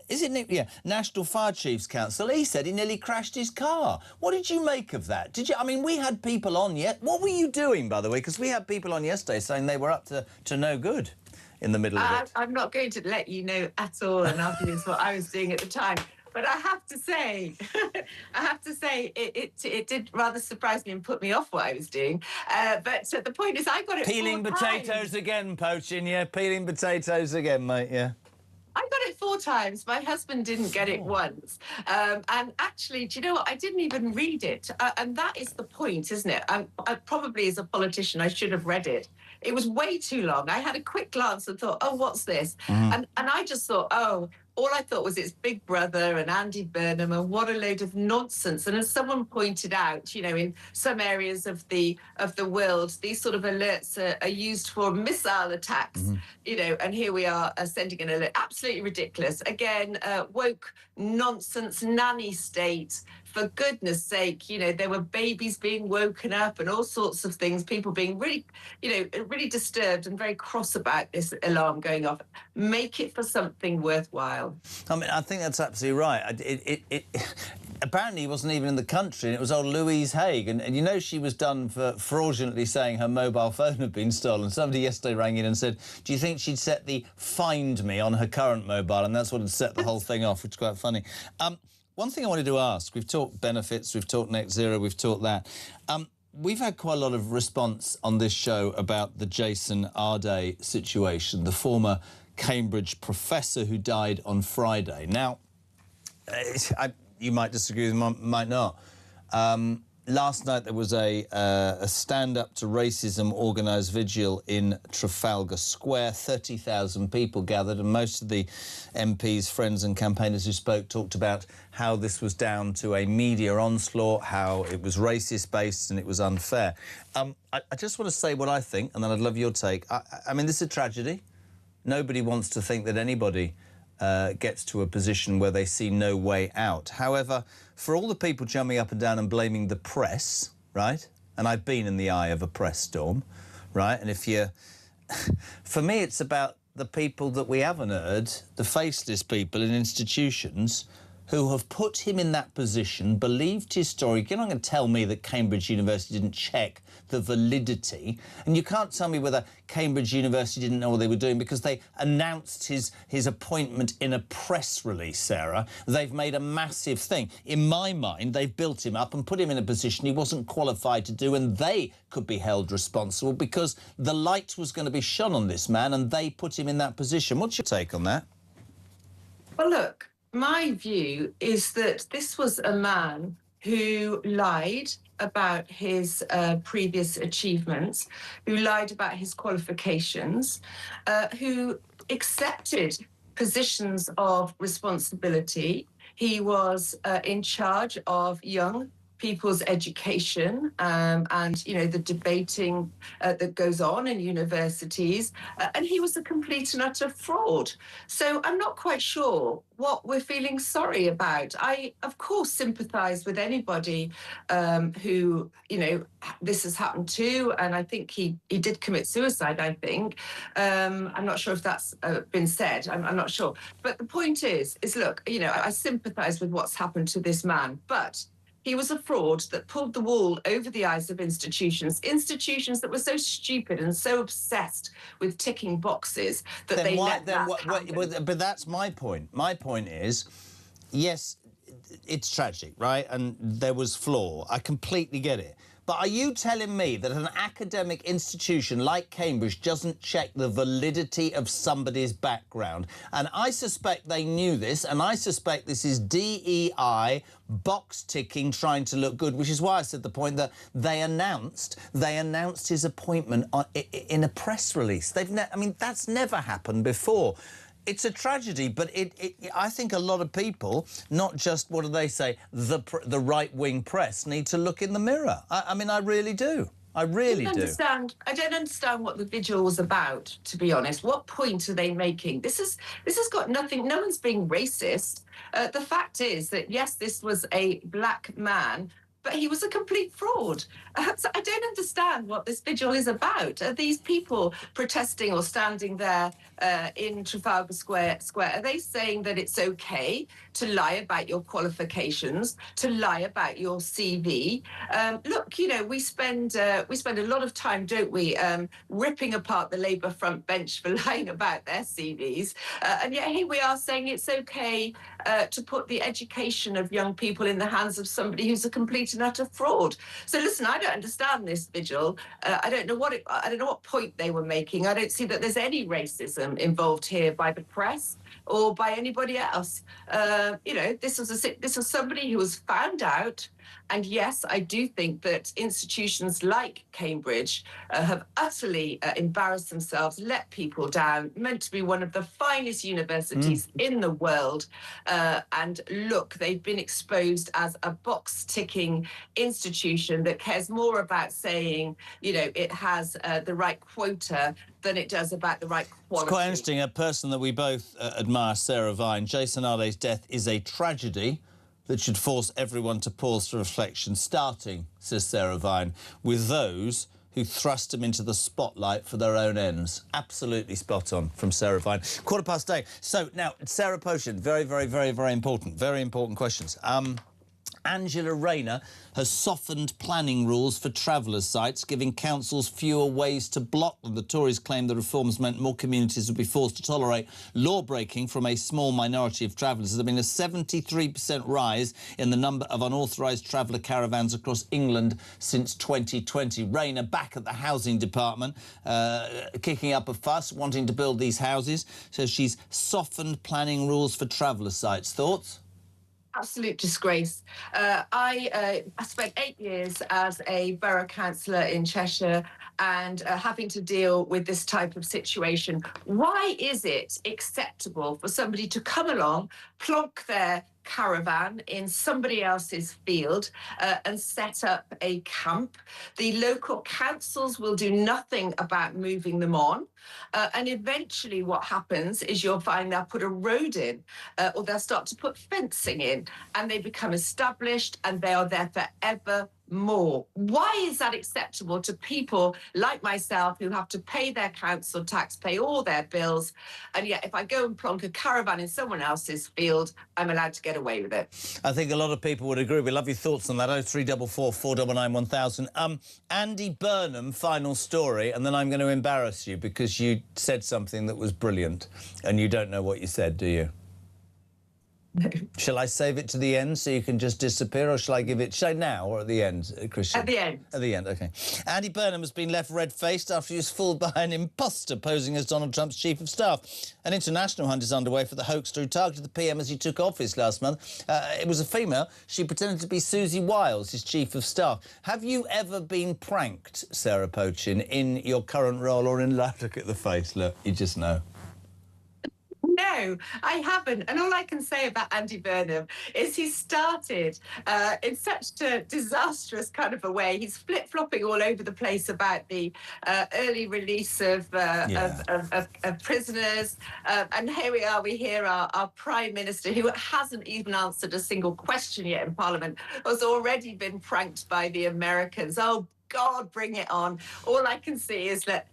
Is it Nick? Yeah, National Fire Chiefs Council. He said he nearly crashed his car. What did you make of that? Did you... I mean, we had people on yet. What were you doing, by the way? Because we had people on yesterday saying they were up to no good in the middle of it. I'm not going to let you know at all, and obviously what I was doing at the time. But I have to say, it did rather surprise me and put me off what I was doing. But the point is, I got it peeling 4 potatoes times. again, Poachin, yeah. Peeling potatoes again, mate, yeah. I got it 4 times. My husband didn't get it once. And actually, do you know what? I didn't even read it. And that is the point, isn't it? I probably, as a politician, I should have read it. It was way too long. I had a quick glance and thought, oh, what's this? And I just thought, oh, all I thought was it's Big Brother and Andy Burnham and what a load of nonsense. And as someone pointed out, you know, in some areas of the world, these sort of alerts are used for missile attacks, you know, and here we are sending an alert. Absolutely ridiculous. Again, woke nonsense nanny state. For goodness sake, you know, there were babies being woken up and all sorts of things, people being really, you know, really disturbed and very cross about this alarm going off. Make it for something worthwhile. I mean, I think that's absolutely right. Apparently he wasn't even in the country, and it was old Louise Haigh, and you know she was done for fraudulently saying her mobile phone had been stolen. Somebody yesterday rang in and said, do you think she'd set the Find Me on her current mobile, and that's what had set the whole thing off, which is quite funny. One thing I wanted to ask, we've talked benefits, we've talked net zero, we've talked that. We've had quite a lot of response on this show about the Jason Arday situation, the former Cambridge professor who died on Friday. Now, you might disagree, might not. Last night there was a stand-up to racism organised vigil in Trafalgar Square. 30,000 people gathered, and most of the MPs, friends and campaigners who spoke talked about how this was down to a media onslaught, how it was racist-based and it was unfair. I just want to say what I think, and then I'd love your take. I mean, this is a tragedy. Nobody wants to think that anybody gets to a position where they see no way out. However, for all the people jumping up and down and blaming the press, right? And I've been in the eye of a press storm, right? And if you... For me, it's about the people that we haven't heard, the faceless people in institutions who have put him in that position, believed his story. You're not going to tell me that Cambridge University didn't check the validity, and you can't tell me whether Cambridge University didn't know what they were doing because they announced his appointment in a press release, Sarah. They've made a massive thing. In my mind, they've built him up and put him in a position he wasn't qualified to do, and they could be held responsible because the light was going to be shone on this man, and they put him in that position. What's your take on that? Well, look, my view is that this was a man who lied about his previous achievements, who lied about his qualifications, who accepted positions of responsibility. He was in charge of young people's education and, you know, the debating that goes on in universities. And he was a complete and utter fraud. So I'm not quite sure what we're feeling sorry about. I, of course, sympathise with anybody who, you know, this has happened to, and I think he did commit suicide, I think. I'm not sure if that's been said. I'm not sure. But the point is look, you know, I sympathise with what's happened to this man, but he was a fraud that pulled the wool over the eyes of institutions that were so stupid and so obsessed with ticking boxes that they let that happen. But that's my point. My point is, yes, it's tragic, right? And there was flaw. I completely get it. But are you telling me that an academic institution like Cambridge doesn't check the validity of somebody's background? And I suspect they knew this, and I suspect this is DEI box-ticking, trying to look good, which is why I said the point that they announced his appointment in a press release. I mean, that's never happened before. It's a tragedy, but I think a lot of people, not just, what do they say, the right-wing press, need to look in the mirror. I mean, I really do. I really do. I don't understand what the vigil was about, to be honest. What point are they making? This has got nothing. No one's being racist. The fact is that, yes, this was a black man, but he was a complete fraud. So I don't understand what this vigil is about. Are these people protesting or standing there in Trafalgar Square? Are they saying that it's okay to lie about your qualifications, to lie about your CV? Look, you know, we spend a lot of time, don't we, ripping apart the Labour front bench for lying about their CVs, and yet here we are saying it's okay to put the education of young people in the hands of somebody who's a complete and utter fraud. So listen, I don't understand this vigil. I don't know what point they were making. I don't see that there's any racism involved here by the press or by anybody else. You know, this was somebody who was found out. And yes, I do think that institutions like Cambridge have utterly embarrassed themselves, let people down, meant to be one of the finest universities in the world. And look, they've been exposed as a box-ticking institution that cares more about saying, you know, it has the right quota than it does about the right quality. It's quite interesting. A person that we both admire, Sarah Vine. Jason Arday's death is a tragedy that should force everyone to pause for reflection, starting, says Sarah Vine, with those who thrust him into the spotlight for their own ends. Absolutely spot on from Sarah Vine. 8:15. So now, Sarah Potion, very, very, very, very important questions. Angela Rayner has softened planning rules for travellers' sites, giving councils fewer ways to block them. The Tories claim the reforms meant more communities would be forced to tolerate law-breaking from a small minority of travellers. There's been a 73% rise in the number of unauthorised traveller caravans across England since 2020. Rayner back at the Housing Department, kicking up a fuss, wanting to build these houses. So she's softened planning rules for traveller sites. Thoughts? Absolute disgrace. I spent 8 years as a borough councillor in Cheshire and having to deal with this type of situation. Why is it acceptable for somebody to come along, plonk their caravan in somebody else's field and set up a camp? The local councils will do nothing about moving them on. And eventually what happens is you'll find they'll put a road in or they'll start to put fencing in and they become established and they are there forever more. Why is that acceptable to people like myself who have to pay their council tax, pay all their bills, and yet if I go and plonk a caravan in someone else's field, I'm allowed to get away with it? I think a lot of people would agree. We love your thoughts on that. 0344 499 1000. Andy Burnham, final story, and then I'm going to embarrass you because you said something that was brilliant and you don't know what you said, do you? No. Shall I save it to the end so you can just disappear, or shall I give it... Shall I now or at the end, Christian? At the end. At the end, OK. Andy Burnham has been left red-faced after he was fooled by an imposter posing as Donald Trump's chief of staff. An international hunt is underway for the hoaxer who targeted the PM as he took office last month. It was a female. She pretended to be Susie Wiles, his chief of staff. Have you ever been pranked, Sarah Pochin, in your current role or in life? Look at the face, look, you just know. No, No, I haven't. And all I can say about Andy Burnham is he started in such a disastrous kind of a way. He's flip-flopping all over the place about the early release of prisoners. And here we are, we hear our Prime Minister, who hasn't even answered a single question yet in Parliament, has already been pranked by the Americans. Oh, God, bring it on. All I can see is that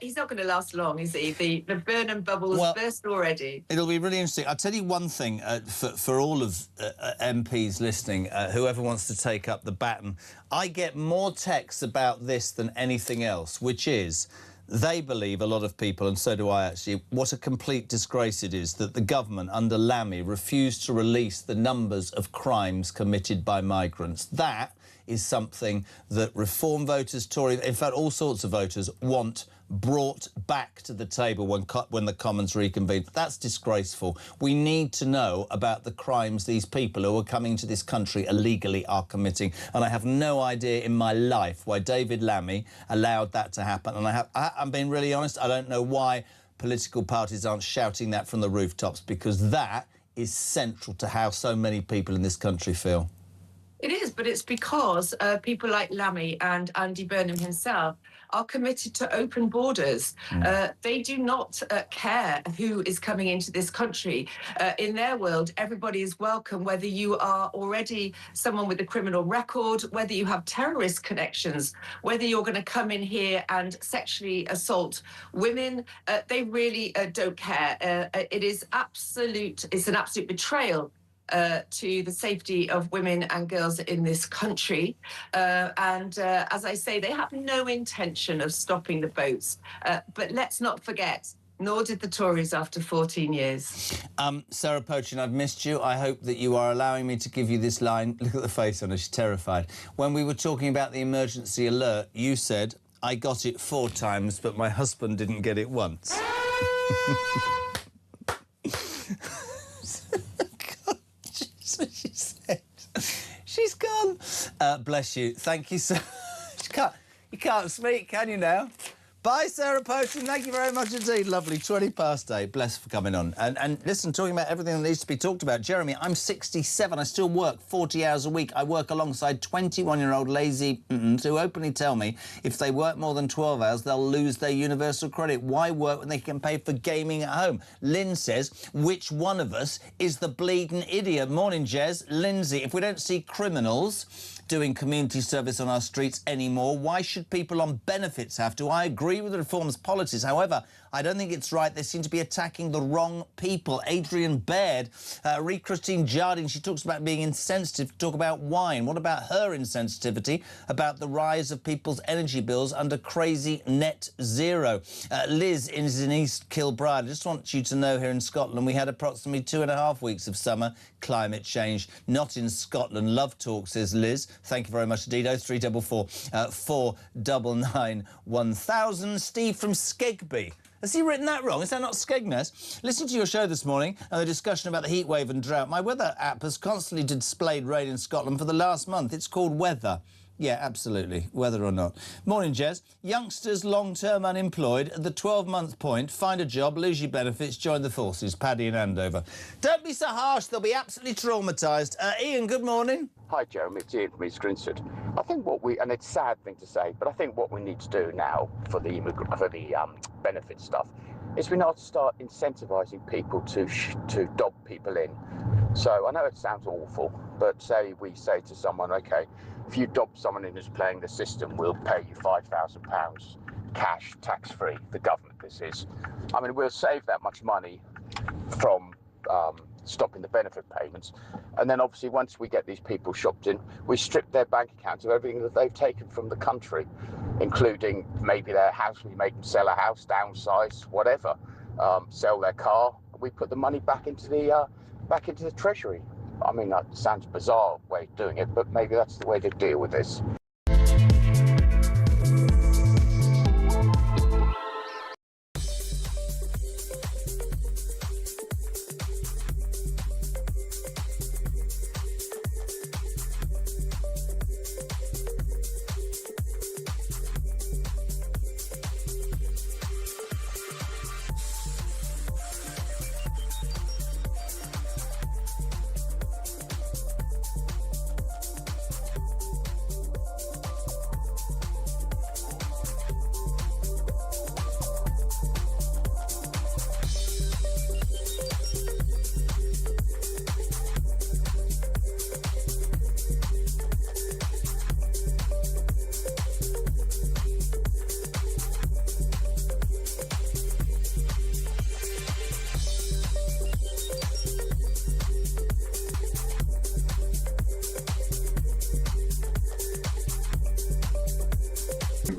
he's not gonna last long, is he? The Burnham bubble has burst already. It'll be really interesting. I'll tell you one thing for all of MPs listening, whoever wants to take up the baton. I get more texts about this than anything else, which is they believe, a lot of people, and so do I actually, what a complete disgrace it is that the government under Lammy refused to release the numbers of crimes committed by migrants. That is something that Reform voters, Tory, in fact, all sorts of voters want brought back to the table when the Commons reconvene. That's disgraceful. We need to know about the crimes these people who are coming to this country illegally are committing. And I have no idea in my life why David Lammy allowed that to happen. And I'm being really honest, I don't know why political parties aren't shouting that from the rooftops, because that is central to how so many people in this country feel. It is, but it's because people like Lammy and Andy Burnham himself are committed to open borders. They do not care who is coming into this country. In their world, everybody is welcome, whether you are already someone with a criminal record, whether you have terrorist connections, whether you're going to come in here and sexually assault women. They really don't care. It's an absolute betrayal to the safety of women and girls in this country. And as I say, they have no intention of stopping the boats. But let's not forget, nor did the Tories after 14 years. Sarah Pochin, I've missed you. I hope that you are allowing me to give you this line. Look at the face on her, she's terrified. When we were talking about the emergency alert, you said, I got it 4 times, but my husband didn't get it once. She said. She's gone. Bless you. Thank you so much. You can't speak, can you now? Bye, Sarah Pochin. Thank you very much indeed. Lovely. 20 past 8. Bless for coming on. And listen, talking about everything that needs to be talked about. Jeremy, I'm 67. I still work 40 hours a week. I work alongside 21-year-old lazy who openly tell me if they work more than 12 hours, they'll lose their universal credit. Why work when they can pay for gaming at home? Lynn says, which one of us is the bleeding idiot? Morning, Jez. Lindsay, if we don't see criminals doing community service on our streets anymore, why should people on benefits have to? I agree with the Reform's policies. However, I don't think it's right. They seem to be attacking the wrong people. Adrian Baird, Christine Jardine, she talks about being insensitive to talk about wine. What about her insensitivity about the rise of people's energy bills under crazy net zero? Liz is in East Kilbride. I just want you to know here in Scotland we had approximately 2.5 weeks of summer climate change. Not in Scotland. Love talk, says Liz. Thank you very much indeed. 0344 499 1000. Steve from Skegby. Has he written that wrong? Is that not Skegness? Listen to your show this morning and the discussion about the heat wave and drought. My weather app has constantly displayed rain in Scotland for the last month. It's called Weather. Yeah, absolutely, whether or not. Morning, Jez. Youngsters long-term unemployed at the 12-month point, find a job, lose your benefits, join the forces. Paddy in Andover. Don't be so harsh, they'll be absolutely traumatised. Ian, good morning. Hi, Jeremy. It's Ian from East Grinstead. I think and it's a sad thing to say, but I think what we need to do now for the benefit stuff is we need to start incentivising people to dob people in. So I know it sounds awful, but say we say to someone, OK, if you dob someone in who's playing the system, we'll pay you £5,000 cash, tax-free, the government this is. I mean, we'll save that much money from stopping the benefit payments. And then obviously once we get these people shopped in, we strip their bank accounts of everything that they've taken from the country, including maybe their house. We make them sell a house, downsize, whatever, sell their car. We put the money back into the treasury. I mean, that sounds a bizarre way of doing it, but maybe that's the way to deal with this.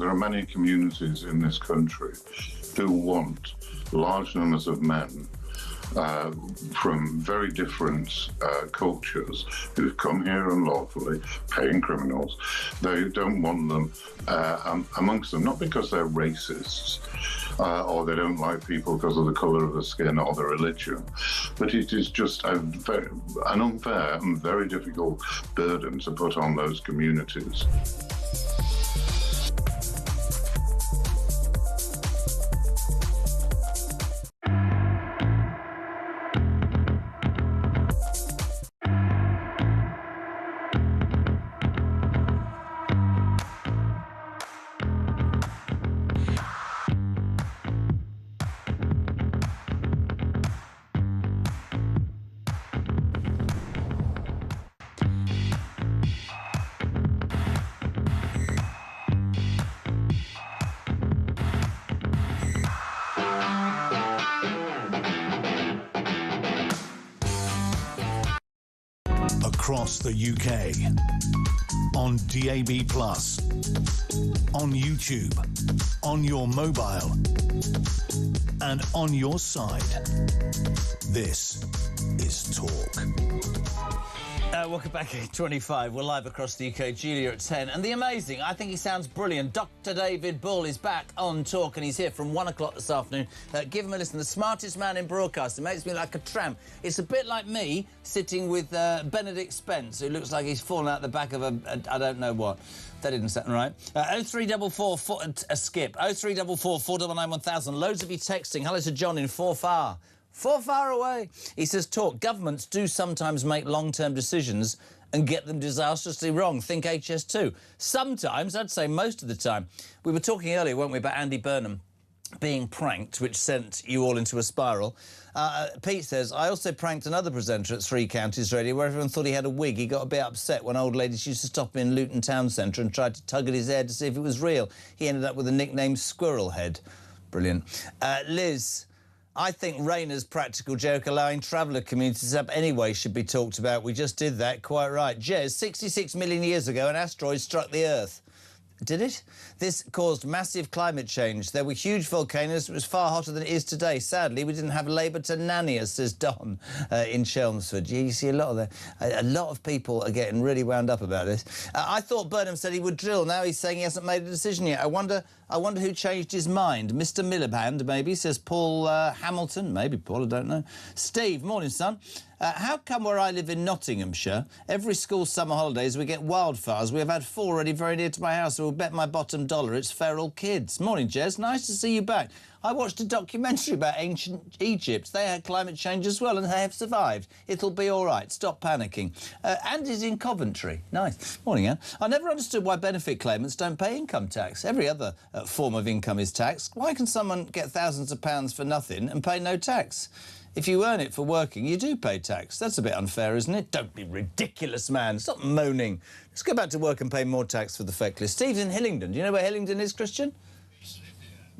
there are many communities in this country who want large numbers of men from very different cultures who've come here unlawfully, paying criminals. They don't want them amongst them, not because they're racists or they don't like people because of the colour of the skin or the religion, but it is just an unfair and very difficult burden to put on those communities. Across the UK, on DAB+, on YouTube, on your mobile, and on your side. This is Talk. Welcome back at 25. We're live across the UK. Julia at 10. And the amazing, I think he sounds brilliant, Dr. David Bull is back on Talk, and he's here from 1 o'clock this afternoon. Give him a listen. The smartest man in broadcasting. Makes me like a tramp. It's a bit like me sitting with Benedict Spence, who looks like he's fallen out the back of a I don't know what. That didn't sound right. 0344 skip. 0344 499 1000. Loads of you texting. Hello to John in Forfar. Far away. He says, Talk, governments do sometimes make long-term decisions and get them disastrously wrong. Think HS2. Sometimes, I'd say most of the time. We were talking earlier, weren't we, about Andy Burnham being pranked, which sent you all into a spiral. Pete says, I also pranked another presenter at 3 Counties Radio where everyone thought he had a wig. He got a bit upset when old ladies used to stop him in Luton Town Centre and tried to tug at his hair to see if it was real. He ended up with a nickname Squirrel Head. Brilliant. Liz, I think Rayner's practical joke allowing traveller communities up anyway should be talked about. We just did that, quite right. Jez, 66 million years ago, an asteroid struck the Earth. Did it? This caused massive climate change. There were huge volcanoes. It was far hotter than it is today. Sadly, we didn't have Labour to nanny us, says Don in Chelmsford. You see a lot of that. A lot of people are getting really wound up about this. I thought Burnham said he would drill. Now he's saying he hasn't made a decision yet. I wonder who changed his mind. Mr. Miliband, maybe, says Paul Hamilton. Maybe Paul, I don't know. Steve, morning, son. How come where I live in Nottinghamshire, every school summer holidays we get wildfires? We have had 4 already very near to my house, so we'll bet my bottom dollar it's feral kids. Morning, Jez. Nice to see you back. I watched a documentary about ancient Egypt. They had climate change as well, and they have survived. It'll be all right. Stop panicking. Andy's in Coventry. Nice. Morning, Anne. I never understood why benefit claimants don't pay income tax. Every other form of income is taxed. Why can someone get thousands of pounds for nothing and pay no tax? If you earn it for working, you do pay tax. That's a bit unfair, isn't it? Don't be ridiculous, man. Stop moaning. Let's go back to work and pay more tax for the feckless. Steve's in Hillingdon. Do you know where Hillingdon is, Christian?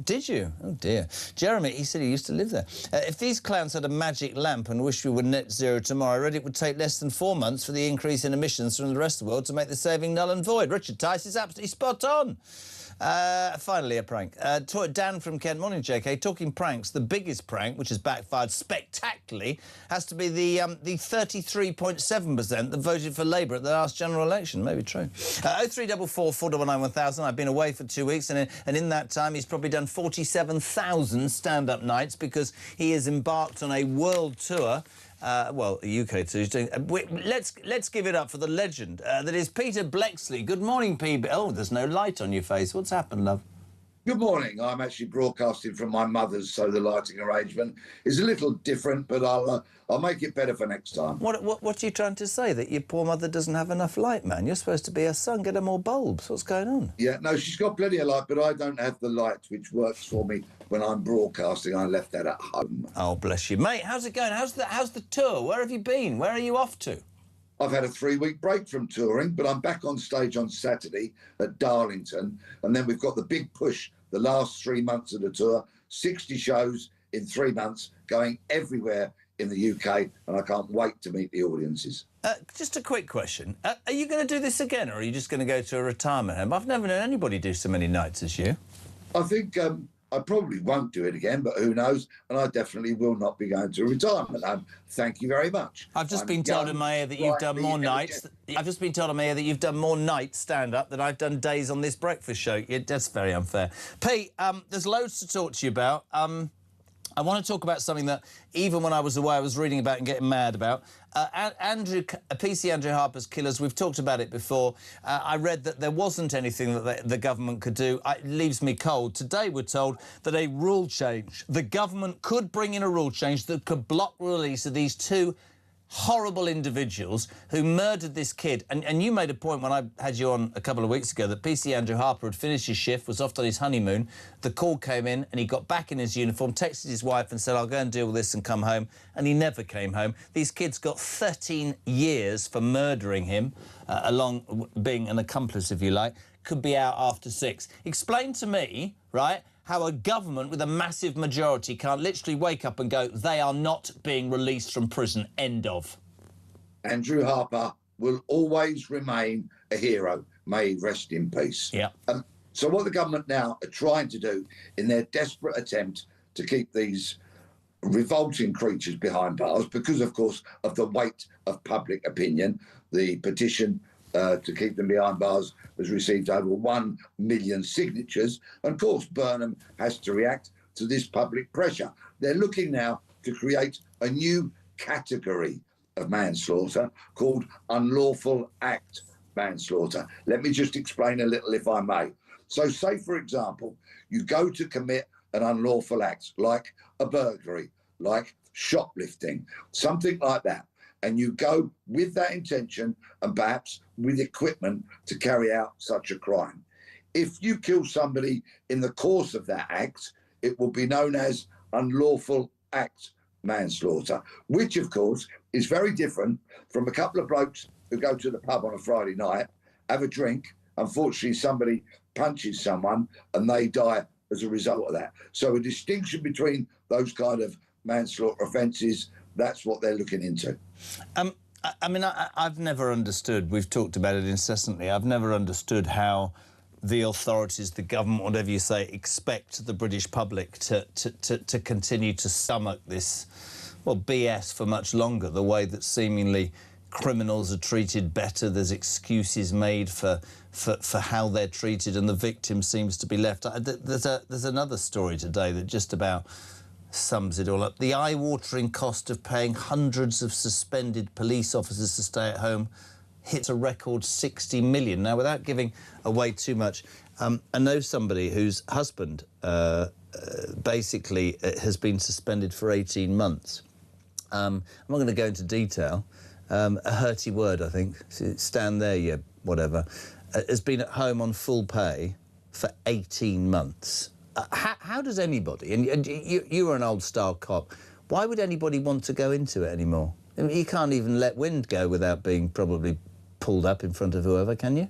Did you? Oh, dear. Jeremy, he said he used to live there. If these clowns had a magic lamp and wished we were net zero tomorrow, I read it would take less than 4 months for the increase in emissions from the rest of the world to make the saving null and void. Richard Tice is absolutely spot on. Finally, a prank. Dan from Kent. Morning, JK. Talking pranks, the biggest prank, which has backfired spectacularly, has to be the 33.7% that voted for Labour at the last general election. Maybe true. 0344 499 1000. I've been away for 2 weeks, and in that time he's probably done 47,000 stand-up nights because he has embarked on a world tour. Well, a UK tour. He's doing. Let's give it up for the legend that is Peter Blexley. Good morning, Pete. Oh, there's no light on your face. What's happened, love? Good morning. I'm actually broadcasting from my mother's, so the lighting arrangement is a little different, but I'll make it better for next time. What are you trying to say? That your poor mother doesn't have enough light, man? You're supposed to be her son. Get her more bulbs. What's going on? Yeah, no, she's got plenty of light, but I don't have the light which works for me when I'm broadcasting. I left that at home. Oh, bless you, mate. How's it going? How's the tour? Where have you been? Where are you off to? I've had a 3-week break from touring, but I'm back on stage on Saturday at Darlington, and then we've got the big push. The last 3 months of the tour, 60 shows in 3 months, going everywhere in the UK, and I can't wait to meet the audiences. Just a quick question. Are you going to do this again, or are you just going to go to a retirement home? I've never known anybody do so many nights as you. I think I probably won't do it again, but who knows? And I definitely will not be going to a retirement home. Thank you very much. I've just been told in my ear that you've done more nights. I've just been told in my ear that you've done more nights stand-up than I've done days on this breakfast show. That's very unfair. Pete, there's loads to talk to you about. I want to talk about something that, even when I was away, I was reading about and getting mad about. PC Andrew Harper's killers, we've talked about it before. I read that there wasn't anything that the government could do. It leaves me cold. Today we're told that a rule change, the government could bring in a rule change that could block the release of these two horrible individuals who murdered this kid. And you made a point when I had you on a couple of weeks ago that PC Andrew Harper had finished his shift, was off on his honeymoon. The call came in and he got back in his uniform, texted his wife and said, I'll go and deal with this and come home. And he never came home. These kids got 13 years for murdering him, along being an accomplice, if you like, could be out after 6. Explain to me, right, how a government with a massive majority can't literally wake up and go, they are not being released from prison, end of. Andrew Harper will always remain a hero. May he rest in peace. Yeah. So what the government now are trying to do in their desperate attempt to keep these revolting creatures behind bars, because, of course, of the weight of public opinion, the petition to keep them behind bars has received over 1 million signatures. And of course, Burnham has to react to this public pressure. They're looking now to create a new category of manslaughter called unlawful act manslaughter. Let me just explain a little, if I may. So say, for example, you go to commit an unlawful act, like a burglary, like shoplifting, something like that. And you go with that intention and perhaps with equipment to carry out such a crime. If you kill somebody in the course of that act, it will be known as unlawful act manslaughter, which, of course, is very different from a couple of blokes who go to the pub on a Friday night, have a drink. Unfortunately, somebody punches someone and they die as a result of that. So a distinction between those kind of manslaughter offences, that's what they're looking into. I mean, I've never understood, we've talked about it incessantly, I've never understood how the authorities, the government, whatever you say, expect the British public to continue to stomach this, well, BS for much longer, the way that seemingly criminals are treated better, there's excuses made for how they're treated, and the victim seems to be left. There's another story today that just about sums it all up. The eye-watering cost of paying hundreds of suspended police officers to stay at home hits a record 60 million. Now, without giving away too much, I know somebody whose husband basically has been suspended for 18 months. I'm not going to go into detail. A hurty word, I think. Stand there, you whatever. Has been at home on full pay for 18 months. How does anybody, and you were an old-style cop, why would anybody want to go into it anymore? I mean, you can't even let wind go without being probably pulled up in front of whoever, can you?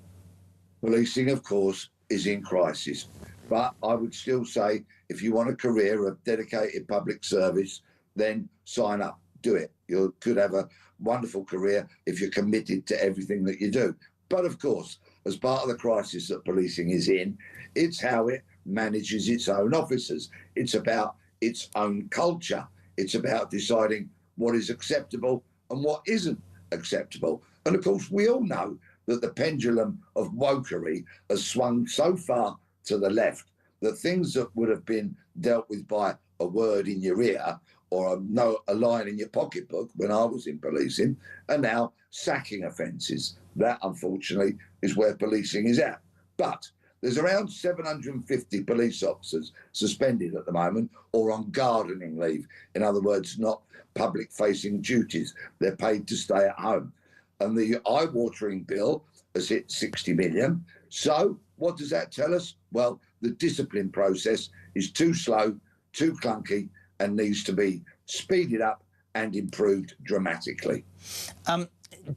Policing, of course, is in crisis. But I would still say, if you want a career of dedicated public service, then sign up, do it. You could have a wonderful career if you're committed to everything that you do. But, of course, as part of the crisis that policing is in, it's how it manages its own officers. It's about its own culture. It's about deciding what is acceptable and what isn't acceptable. And of course, we all know that the pendulum of wokery has swung so far to the left that things that would have been dealt with by a word in your ear or a line in your pocketbook when I was in policing are now sacking offences. That, unfortunately, is where policing is at. But there's around 750 police officers suspended at the moment or on gardening leave. In other words, not public-facing duties. They're paid to stay at home. And the eye-watering bill has hit 60 million. So what does that tell us? Well, the discipline process is too slow, too clunky, and needs to be speeded up and improved dramatically.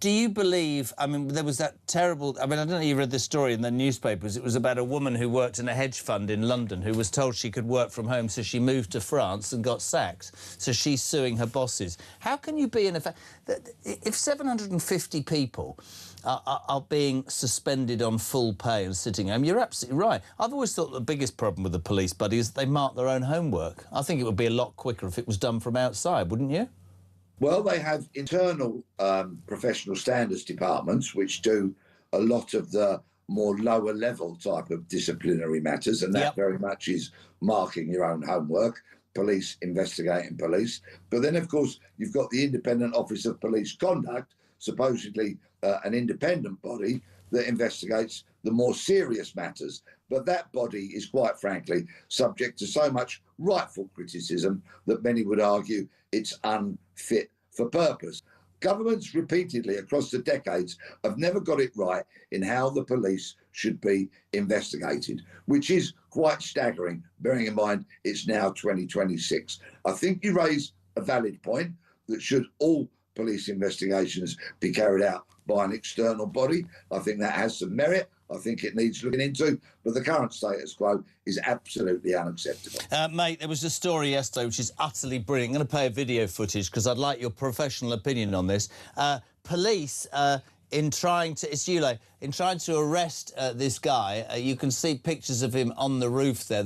Do you believe... I mean, there was that terrible... I mean, I don't know if you read this story in the newspapers. It was about a woman who worked in a hedge fund in London who was told she could work from home, so she moved to France and got sacked. So she's suing her bosses. How can you be in effect... If 750 people are being suspended on full pay and sitting home, you're absolutely right. I've always thought the biggest problem with the police, buddy, is that they mark their own homework. I think it would be a lot quicker if it was done from outside, wouldn't you? Well, they have internal professional standards departments which do a lot of the more lower level type of disciplinary matters, and that very much is marking your own homework, police investigating police. But then, of course, you've got the Independent Office of Police Conduct, supposedly an independent body that investigates the more serious matters. But that body is, quite frankly, subject to so much rightful criticism that many would argue it's unfit for purpose. Governments repeatedly across the decades have never got it right in how the police should be investigated, which is quite staggering, bearing in mind it's now 2026. I think you raise a valid point that should all police investigations be carried out by an external body. I think that has some merit. I think it needs looking into, but the current status quo is absolutely unacceptable. Mate, there was a story yesterday which is utterly brilliant. I'm going to play a video footage because I'd like your professional opinion on this. Police, in trying to arrest this guy, you can see pictures of him on the roof there.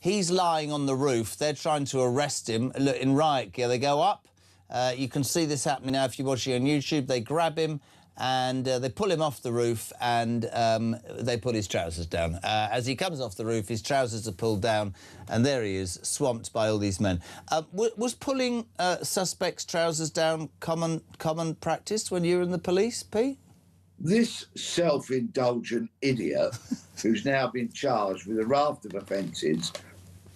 He's lying on the roof. They're trying to arrest him. Look, in riot gear, they go up. You can see this happening now if you're watching on YouTube. They grab him and they pull him off the roof and they put his trousers down. As he comes off the roof, his trousers are pulled down and there he is, swamped by all these men. Was pulling suspects' trousers down common practice when you were in the police, Pete? This self-indulgent idiot, who's now been charged with a raft of offences,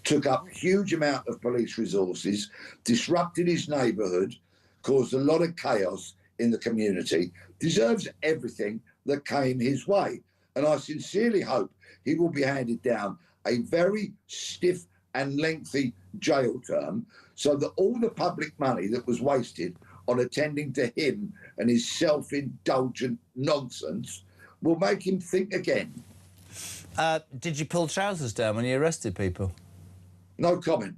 took up huge amount of police resources, disrupted his neighbourhood, caused a lot of chaos in the community, deserves everything that came his way. And I sincerely hope he will be handed down a very stiff and lengthy jail term so that all the public money that was wasted on attending to him and his self-indulgent nonsense will make him think again. Did you pull trousers down when you arrested people? No comment.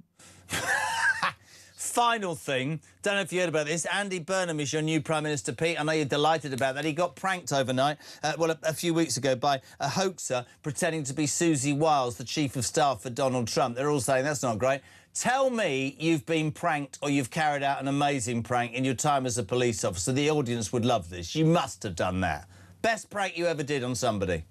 Final thing, don't know if you heard about this, Andy Burnham is your new Prime Minister, Pete. I know you're delighted about that. He got pranked overnight, a few weeks ago, by a hoaxer pretending to be Susie Wiles, the Chief of Staff for Donald Trump. They're all saying that's not great. Tell me you've been pranked or you've carried out an amazing prank in your time as a police officer. The audience would love this. You must have done that. Best prank you ever did on somebody?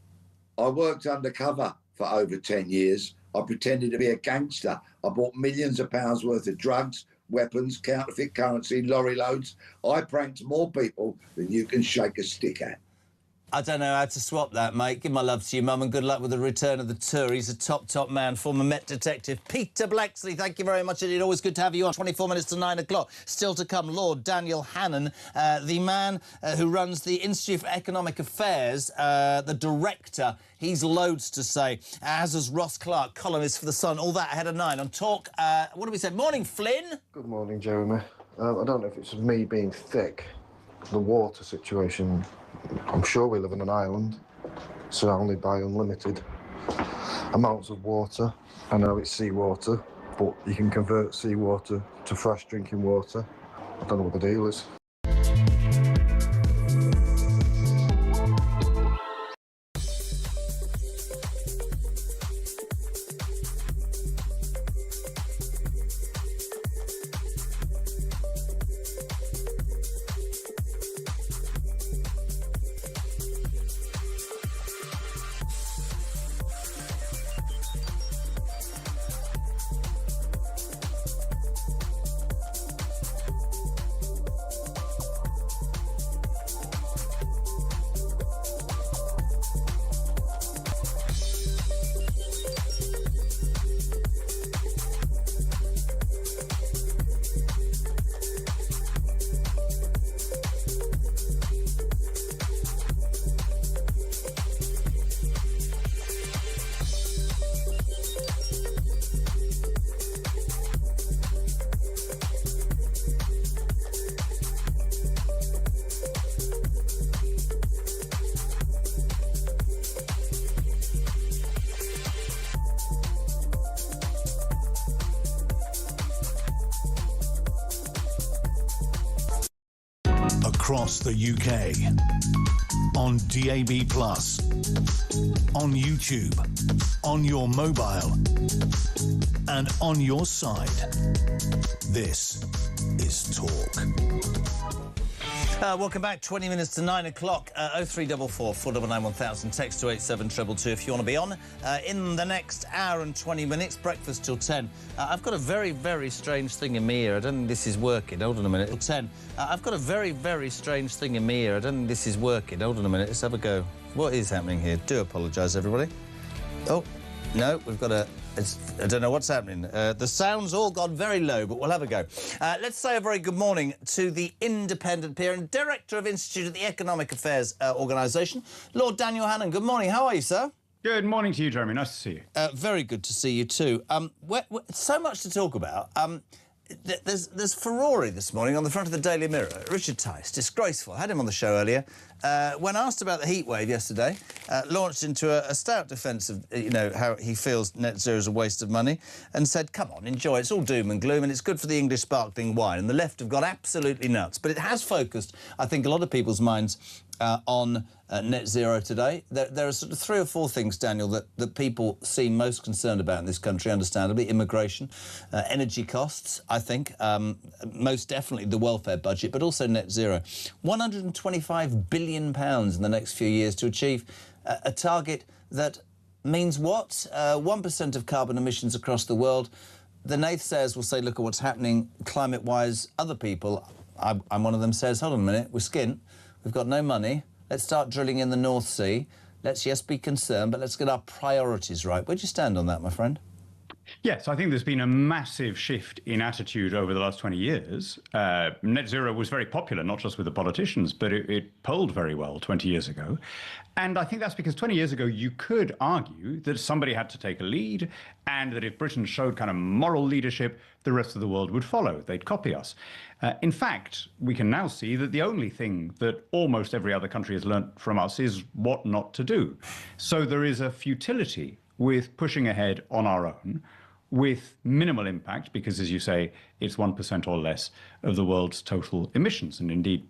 I worked undercover for over 10 years. I pretended to be a gangster. I bought millions of pounds worth of drugs, weapons, counterfeit currency, lorry loads. I pranked more people than you can shake a stick at. I don't know how to swap that, mate. Give my love to your mum and good luck with the return of the tour. He's a top man, former Met detective Peter Bleksley. Thank you very much indeed. Always good to have you on. 24 minutes to 9 o'clock. Still to come, Lord Daniel Hannan, the man who runs the Institute for Economic Affairs, the director. He's loads to say, as is Ross Clark, columnist for The Sun. All that ahead of 9 on Talk. What do we say? Morning, Flynn. Good morning, Jeremy. I don't know if it's me being thick, the water situation. I'm sure we live on an island surrounded by unlimited amounts of water. I know it's seawater, but you can convert seawater to fresh drinking water. I don't know what the deal is. across the UK. On DAB+, on YouTube, on your mobile, and on your side. This is Talk. Welcome back. 20 minutes to 9 o'clock. 0344 499 1000. Text to 87222 if you want to be on. In the next hour and 20 minutes, breakfast till 10. I've got a very, very strange thing in my ear. I don't think this is working. Hold on a minute. Till 10. I've got a very, very strange thing in my ear. I don't think this is working. Hold on a minute. Let's have a go. What is happening here? Do apologise, everybody. Oh, no, we've got a... I don't know what's happening. The sound's all gone very low, but we'll have a go. Let's say a very good morning to the independent peer and Director of Institute of the Economic Affairs Organisation, Lord Daniel Hannan. Good morning. How are you, sir? Good morning to you, Jeremy. Nice to see you. Very good to see you too. So much to talk about. There's furore this morning on the front of the Daily Mirror. Richard Tice, disgraceful. Had him on the show earlier. When asked about the heat wave yesterday, launched into a stout defence of, how he feels net zero is a waste of money, and said, come on, enjoy. It's all doom and gloom, and it's good for the English sparkling wine. And the left have gone absolutely nuts. But it has focused, I think, a lot of people's minds on net zero today. There are sort of 3 or 4 things, Daniel, that people seem most concerned about in this country, understandably. Immigration, energy costs, I think, most definitely the welfare budget, but also net zero. £125 billion in the next few years to achieve a target that means what? 1% of carbon emissions across the world. The naysayers will say, look at what's happening climate-wise. Other people, I'm one of them, says, hold on a minute, we're skint. We've got no money. Let's start drilling in the North Sea. Let's, yes, be concerned, but let's get our priorities right. Where do you stand on that, my friend? Yes, I think there's been a massive shift in attitude over the last 20 years. Net zero was very popular, not just with the politicians, but it polled very well 20 years ago. And I think that's because 20 years ago, you could argue that somebody had to take a lead and that if Britain showed kind of moral leadership, the rest of the world would follow. They'd copy us. In fact, we can now see that the only thing that almost every other country has learnt from us is what not to do. So there is a futility with pushing ahead on our own with minimal impact, because, as you say, it's 1% or less of the world's total emissions. And indeed,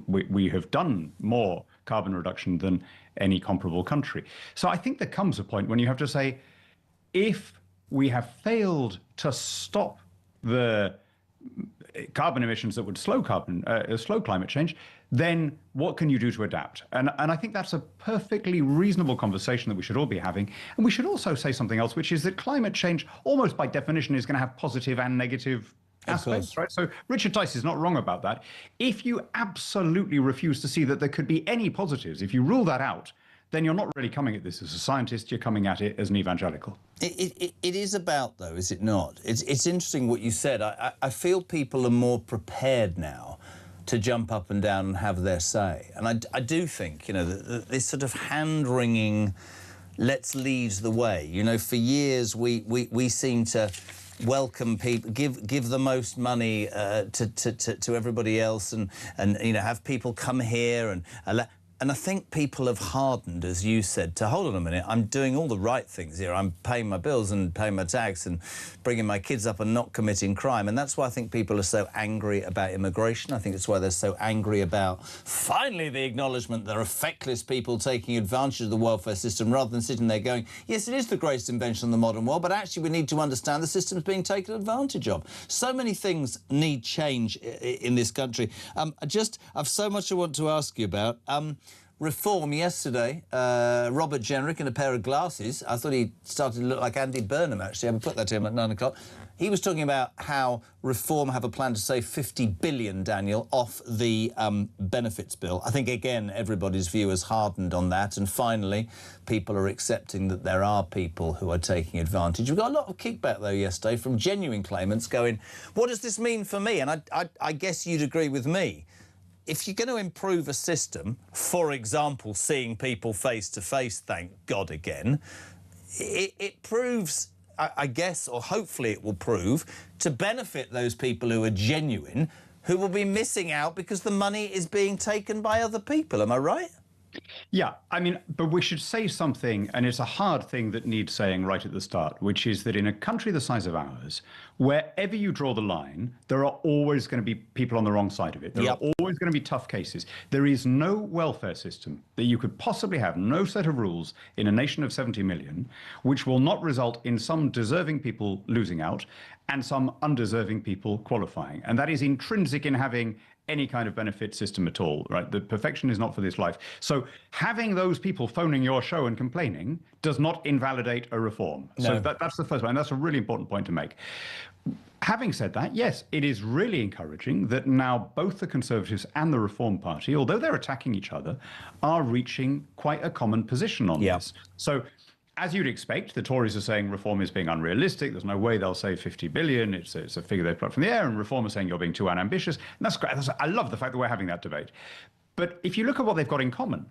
we have done more carbon reduction than any comparable country. So I think there comes a point when you have to say, if we have failed to stop the carbon emissions that would slow climate change, then what can you do to adapt? And I think that's a perfectly reasonable conversation that we should all be having. And we should also say something else, which is that climate change, almost by definition, is going to have positive and negative aspects, right? So Richard Tice is not wrong about that. If you absolutely refuse to see that there could be any positives, if you rule that out, then you're not really coming at this as a scientist, you're coming at it as an evangelical. It is about, though, is it not? It's interesting what you said. I feel people are more prepared now to jump up and down and have their say. And I do think, this sort of hand-wringing, let's lead the way. For years we seem to welcome people, give the most money to everybody else and have people come here and I think people have hardened, as you said, to hold on a minute, I'm doing all the right things here. I'm paying my bills and paying my tax and bringing my kids up and not committing crime. And that's why I think people are so angry about immigration. I think it's why they're so angry about, finally, the acknowledgement there are feckless people taking advantage of the welfare system rather than sitting there going, yes, it is the greatest invention of the modern world, but actually we need to understand the system's being taken advantage of. So many things need change in this country. I've so much I want to ask you about. Reform yesterday, Robert Jenrick in a pair of glasses. I thought he started to look like Andy Burnham, actually. I would put that to him at 9 o'clock. He was talking about how Reform have a plan to save £50 billion, Daniel, off the benefits bill. I think, again, everybody's view has hardened on that. And finally, people are accepting that there are people who are taking advantage. We got a lot of kickback, though, yesterday from genuine claimants going, what does this mean for me? And I guess you'd agree with me. If you're going to improve a system, for example, seeing people face-to-face, thank God again, it proves, I guess, or hopefully it will prove, to benefit those people who are genuine, who will be missing out because the money is being taken by other people. Am I right? Yeah, I mean, but we should say something, and it's a hard thing that needs saying right at the start, which is that in a country the size of ours, wherever you draw the line, there are always going to be people on the wrong side of it. There are always going to be tough cases. There is no welfare system that you could possibly have, no set of rules in a nation of 70 million, which will not result in some deserving people losing out and some undeserving people qualifying. And that is intrinsic in having any kind of benefit system at all, right? The perfection is not for this life. So having those people phoning your show and complaining does not invalidate a reform. No. So that's the first one, and that's a really important point to make. Having said that, yes, it is really encouraging that now both the Conservatives and the Reform Party, although they're attacking each other, are reaching quite a common position on this. So as you'd expect, the Tories are saying reform is being unrealistic. There's no way they'll save 50 billion. It's a figure they plucked from the air. And Reform are saying you're being too unambitious. And that's great. I love the fact that we're having that debate. But if you look at what they've got in common,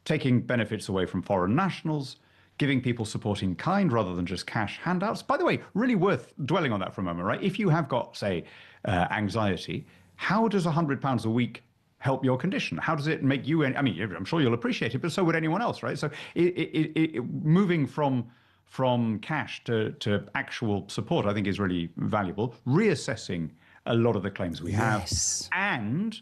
taking benefits away from foreign nationals, giving people support in kind rather than just cash handouts. By the way, really worth dwelling on that for a moment, right? If you have got, say, anxiety, how does £100 a week help your condition? How does it make you? I mean, I'm sure you'll appreciate it, but so would anyone else, right? So moving from cash to actual support, I think, is really valuable. Reassessing a lot of the claims we have, and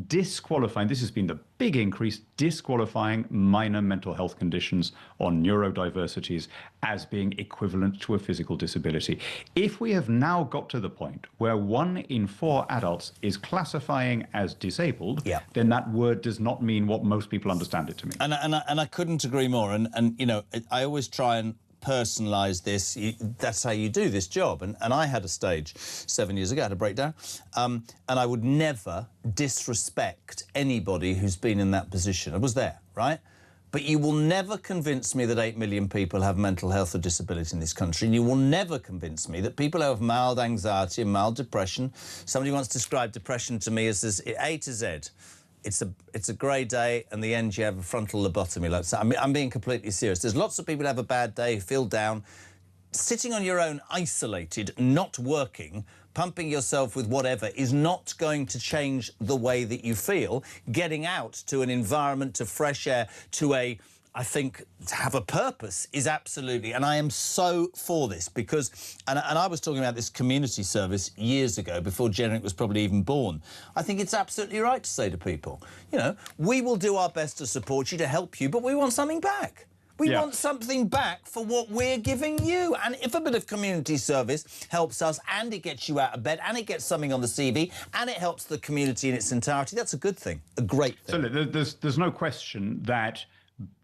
disqualifying, this has been the big increase, disqualifying minor mental health conditions on neurodiversities as being equivalent to a physical disability. If we have now got to the point where 1 in 4 adults is classifying as disabled, then that word does not mean what most people understand it to mean. And I couldn't agree more. And you know, I always try and personalise this. That's how you do this job. And I had a stage 7 years ago, I had a breakdown. And I would never disrespect anybody who's been in that position. I was there, right? But you will never convince me that 8 million people have mental health or disability in this country, and you will never convince me that people who have mild anxiety and mild depression, somebody once described depression to me as this A to Z. It's a grey day, and the end you have a frontal lobotomy. Like so. I'm being completely serious. There's lots of people who have a bad day, who feel down. Sitting on your own, isolated, not working, pumping yourself with whatever is not going to change the way that you feel. Getting out to an environment, to fresh air, to I think, to have a purpose is absolutely, and I am so for this because, and I was talking about this community service years ago, before Generic was probably even born. I think it's absolutely right to say to people, you know, we will do our best to support you, to help you, but we want something back. We want something back for what we're giving you. And if a bit of community service helps us, and it gets you out of bed, and it gets something on the CV, and it helps the community in its entirety, that's a good thing, a great thing. So there's no question that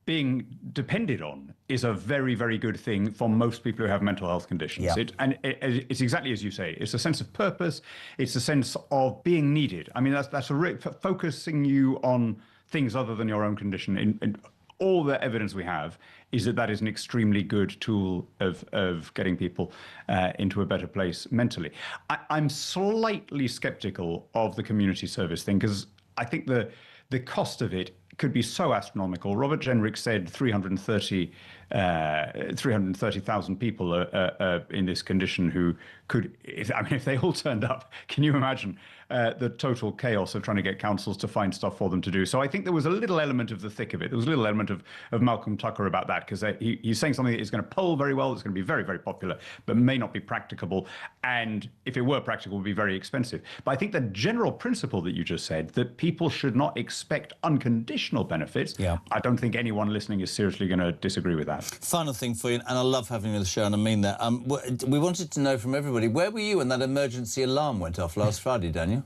being depended on is a very, very good thing for most people who have mental health conditions. It's exactly as you say. It's a sense of purpose. It's a sense of being needed. I mean, that's focusing you on things other than your own condition. In all the evidence we have is that is an extremely good tool of getting people into a better place mentally. I'm slightly sceptical of the community service thing because I think the cost of it could be so astronomical. Robert Jenrick said 330,000 people are in this condition who could, if they all turned up, can you imagine the total chaos of trying to get councils to find stuff for them to do? So I think there was a little element of the thick of it. There was a little element of Malcolm Tucker about that, because he's saying something that is going to poll very well, it's going to be very, very popular, but may not be practicable. And if it were practical, it would be very expensive. But I think the general principle that you just said, that people should not expect unconditional benefits, I don't think anyone listening is seriously going to disagree with that. Final thing for you, and I love having you on the show, and I mean that. We wanted to know from everybody, where were you when that emergency alarm went off last Friday, Daniel?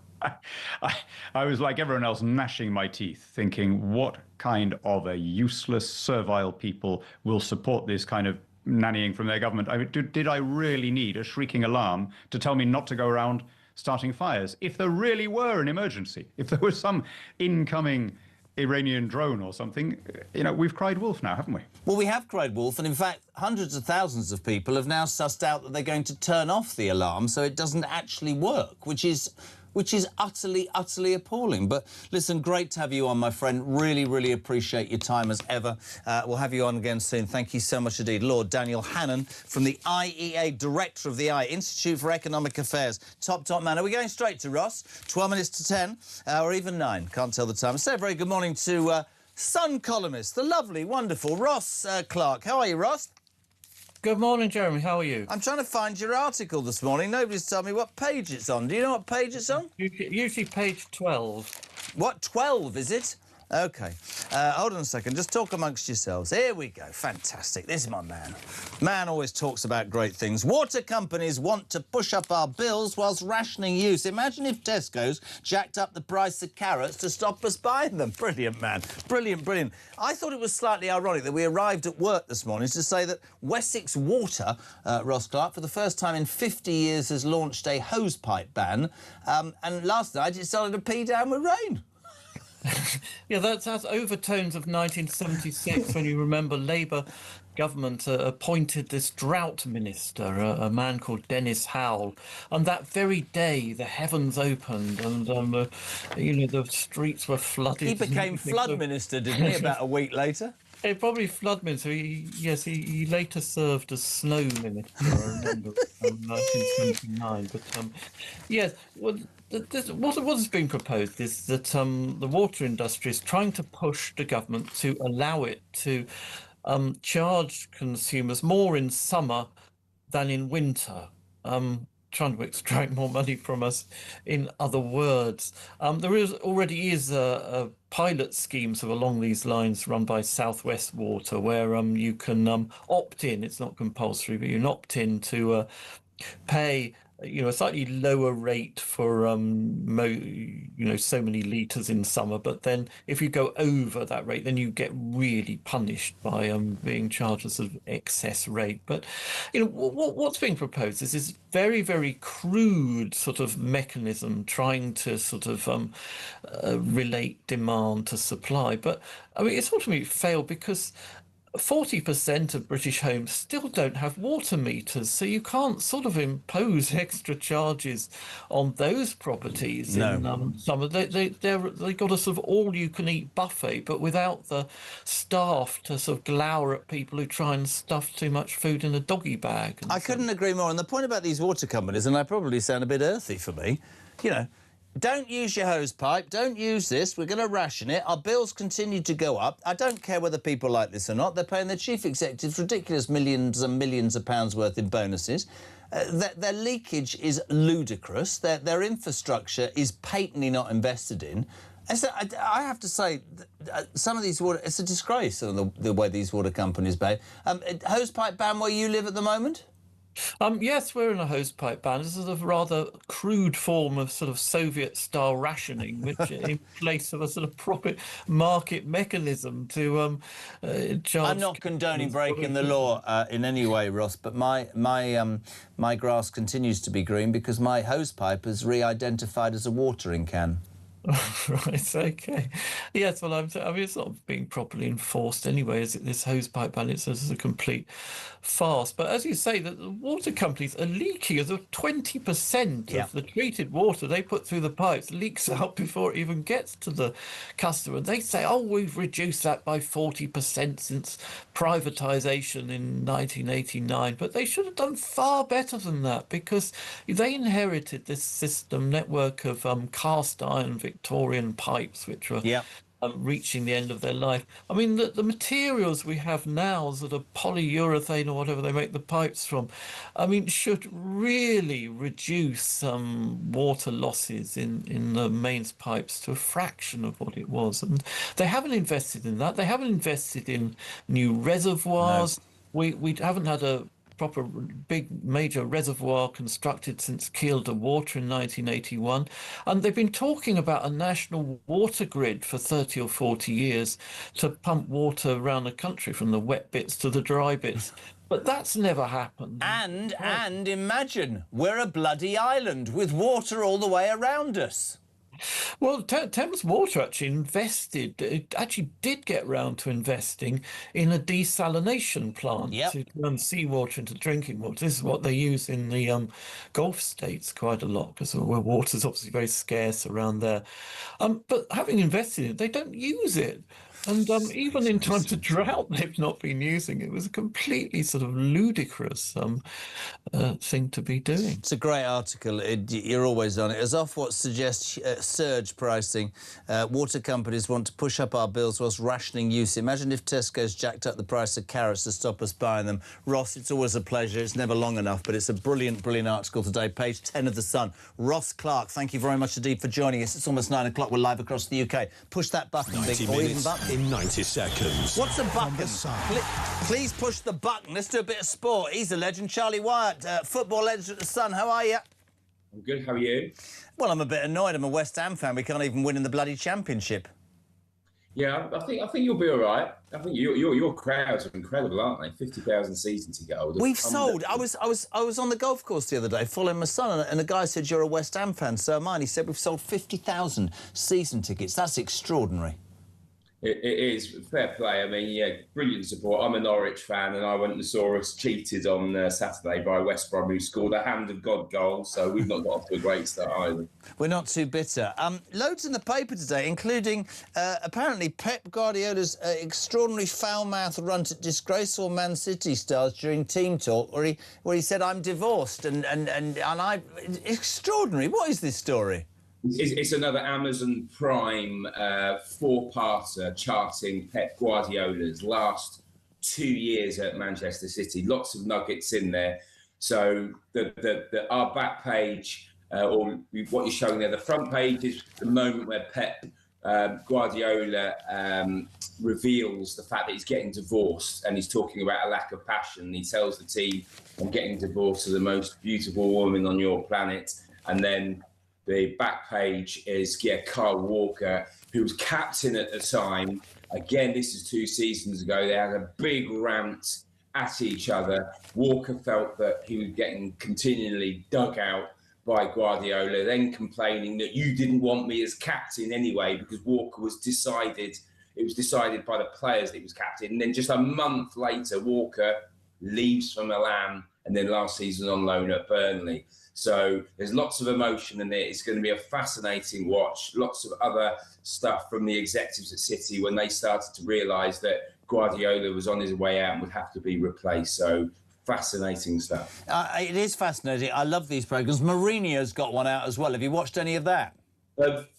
I was like everyone else, gnashing my teeth, thinking, what kind of a useless, servile people will support this kind of nannying from their government? I mean, did I really need a shrieking alarm to tell me not to go around starting fires? If there really were an emergency, if there was some incoming Iranian drone or something, you know, we've cried wolf now, haven't we? Well, we have cried wolf, and in fact, hundreds of thousands of people have now sussed out that they're going to turn off the alarm so it doesn't actually work, which is utterly, utterly appalling. But listen, great to have you on, my friend. Really, really appreciate your time as ever. We'll have you on again soon. Thank you so much indeed. Lord Daniel Hannan from the IEA, Director of the Institute for Economic Affairs. Top man. Are we going straight to Ross? 12 minutes to 10 or even 9? Can't tell the time. So a very good morning to Sun columnist, the lovely, wonderful Ross Clark. How are you, Ross? Good morning, Jeremy. How are you? I'm trying to find your article this morning. Nobody's told me what page it's on. Do you know what page it's on? Usually page 12. What, 12, is it? OK. Hold on a second. Just talk amongst yourselves. Here we go. Fantastic. This is my man. Man always talks about great things. Water companies want to push up our bills whilst rationing use. Imagine if Tesco's jacked up the price of carrots to stop us buying them. Brilliant, man. Brilliant, brilliant. I thought it was slightly ironic that we arrived at work this morning to say that Wessex Water, Ross Clark, for the first time in 50 years has launched a hosepipe ban. And last night it started to pee down with rain. Yeah, that's overtones of 1976 when you remember Labour government appointed this drought minister, a man called Dennis Howell, and that very day the heavens opened and the streets were flooded. He became flood minister, didn't he, about a week later? Probably flood minister. He later served as snow minister, I remember, from 1979. But yes, well, what has been proposed is that the water industry is trying to push the government to allow it to charge consumers more in summer than in winter. Trying to extract more money from us, in other words. There already is a pilot scheme sort of along these lines run by South West Water where you can opt in. It's not compulsory, but you can opt in to pay a slightly lower rate for so many litres in summer, but then if you go over that rate, then you get really punished by being charged a sort of excess rate. But what's being proposed is this very, very crude sort of mechanism trying to sort of relate demand to supply. But I mean, it's ultimately failed because 40% of British homes still don't have water meters, so you can't sort of impose extra charges on those properties. No. In summer. They got a sort of all-you-can-eat buffet, but without the staff to sort of glower at people who try and stuff too much food in a doggy bag. I couldn't agree more. And the point about these water companies, and I probably sound a bit earthy for me, don't use your hose pipe, don't use this, we're going to ration it, our bills continue to go up. I don't care whether people like this or not, they're paying their chief executives ridiculous millions and millions of pounds worth in bonuses. Their leakage is ludicrous, their infrastructure is patently not invested in. And so I have to say, some of these water, it's a disgrace on the way these water companies behave. Hosepipe ban where you live at the moment? Yes, we're in a hosepipe ban. This is a rather crude form of sort of Soviet-style rationing, which in place of a sort of proper market mechanism to charge. I'm not condoning breaking the law in any way, Ross, but my grass continues to be green because my hosepipe is re-identified as a watering can. Right, okay. Yes, well, I mean, it's not being properly enforced anyway, is it? This hosepipe ban, it's a complete farce. But as you say, the water companies are leaking as of 20% of the treated water they put through the pipes leaks out before it even gets to the customer. And they say, oh, we've reduced that by 40% since privatisation in 1989. But they should have done far better than that because they inherited this network of cast iron Victorian pipes, which were reaching the end of their life. I mean, the materials we have now, sort of polyurethane or whatever they make the pipes from, I mean, should really reduce water losses in the mains pipes to a fraction of what it was. And they haven't invested in that. They haven't invested in new reservoirs. No. We haven't had a proper big major reservoir constructed since Kiel de Water in 1981, and they've been talking about a national water grid for 30 or 40 years to pump water around the country from the wet bits to the dry bits. But that's never happened. And imagine, we're a bloody island with water all the way around us. Well, Thames Water actually did get round to investing in a desalination plant to turn seawater into drinking water. This is what they use in the Gulf states quite a lot, because where water's obviously very scarce around there. But having invested in it, they don't use it. And even in times of drought, they've not been using it. It was a completely sort of ludicrous thing to be doing. It's a great article. You're always on it. As Ofwat suggests surge pricing, water companies want to push up our bills whilst rationing use. Imagine if Tesco's jacked up the price of carrots to stop us buying them. Ross, it's always a pleasure. It's never long enough, but it's a brilliant, brilliant article today. Page 10 of The Sun. Ross Clark, thank you very much indeed for joining us. It's almost 9 o'clock. We're live across the UK. Push that button, 90 big boy. minutes in 90 seconds. What's a button? Please push the button. Let's do a bit of sport. He's a legend. Charlie Wyatt, football legend at The Sun. How are you? I'm good. How are you? Well, I'm a bit annoyed. I'm a West Ham fan. We can't even win in the bloody championship. Yeah, I think you'll be all right. I think your crowds are incredible, aren't they? 50,000 season ticket holders. We've sold. I was on the golf course the other day following my son, and the guy said, "You're a West Ham fan, so am I." And he said, "We've sold 50,000 season tickets. That's extraordinary." It is fair play. I mean, yeah, brilliant support. I'm a Norwich fan, and I went and saw us cheated on Saturday by West Brom, who scored a hand of God goal. So we've not got off to a great start either. We're not too bitter. Loads in the paper today, including apparently Pep Guardiola's extraordinary foul-mouthed run at disgraceful Man City stars during team talk, where he said, "I'm divorced," and I extraordinary. What is this story? It's another Amazon Prime four-parter charting Pep Guardiola's last 2 years at Manchester City. Lots of nuggets in there. So our back page, or what you're showing there, the front page is the moment where Pep Guardiola reveals the fact that he's getting divorced, and he's talking about a lack of passion. He tells the team, "I'm getting divorced to the most beautiful woman on your planet." And then the back page is Kyle Walker, who was captain at the time. Again, this is 2 seasons ago. They had a big rant at each other. Walker felt that he was getting continually dug out by Guardiola, then complaining that "you didn't want me as captain anyway," because Walker was decided. It was decided by the players that he was captain. And then just a month later, Walker leaves for Milan, and then last season on loan at Burnley. So there's lots of emotion in it. It's going to be a fascinating watch. Lots of other stuff from the executives at City when they started to realise that Guardiola was on his way out and would have to be replaced. So fascinating stuff. It is fascinating. I love these programmes. Mourinho's got one out as well. Have you watched any of that?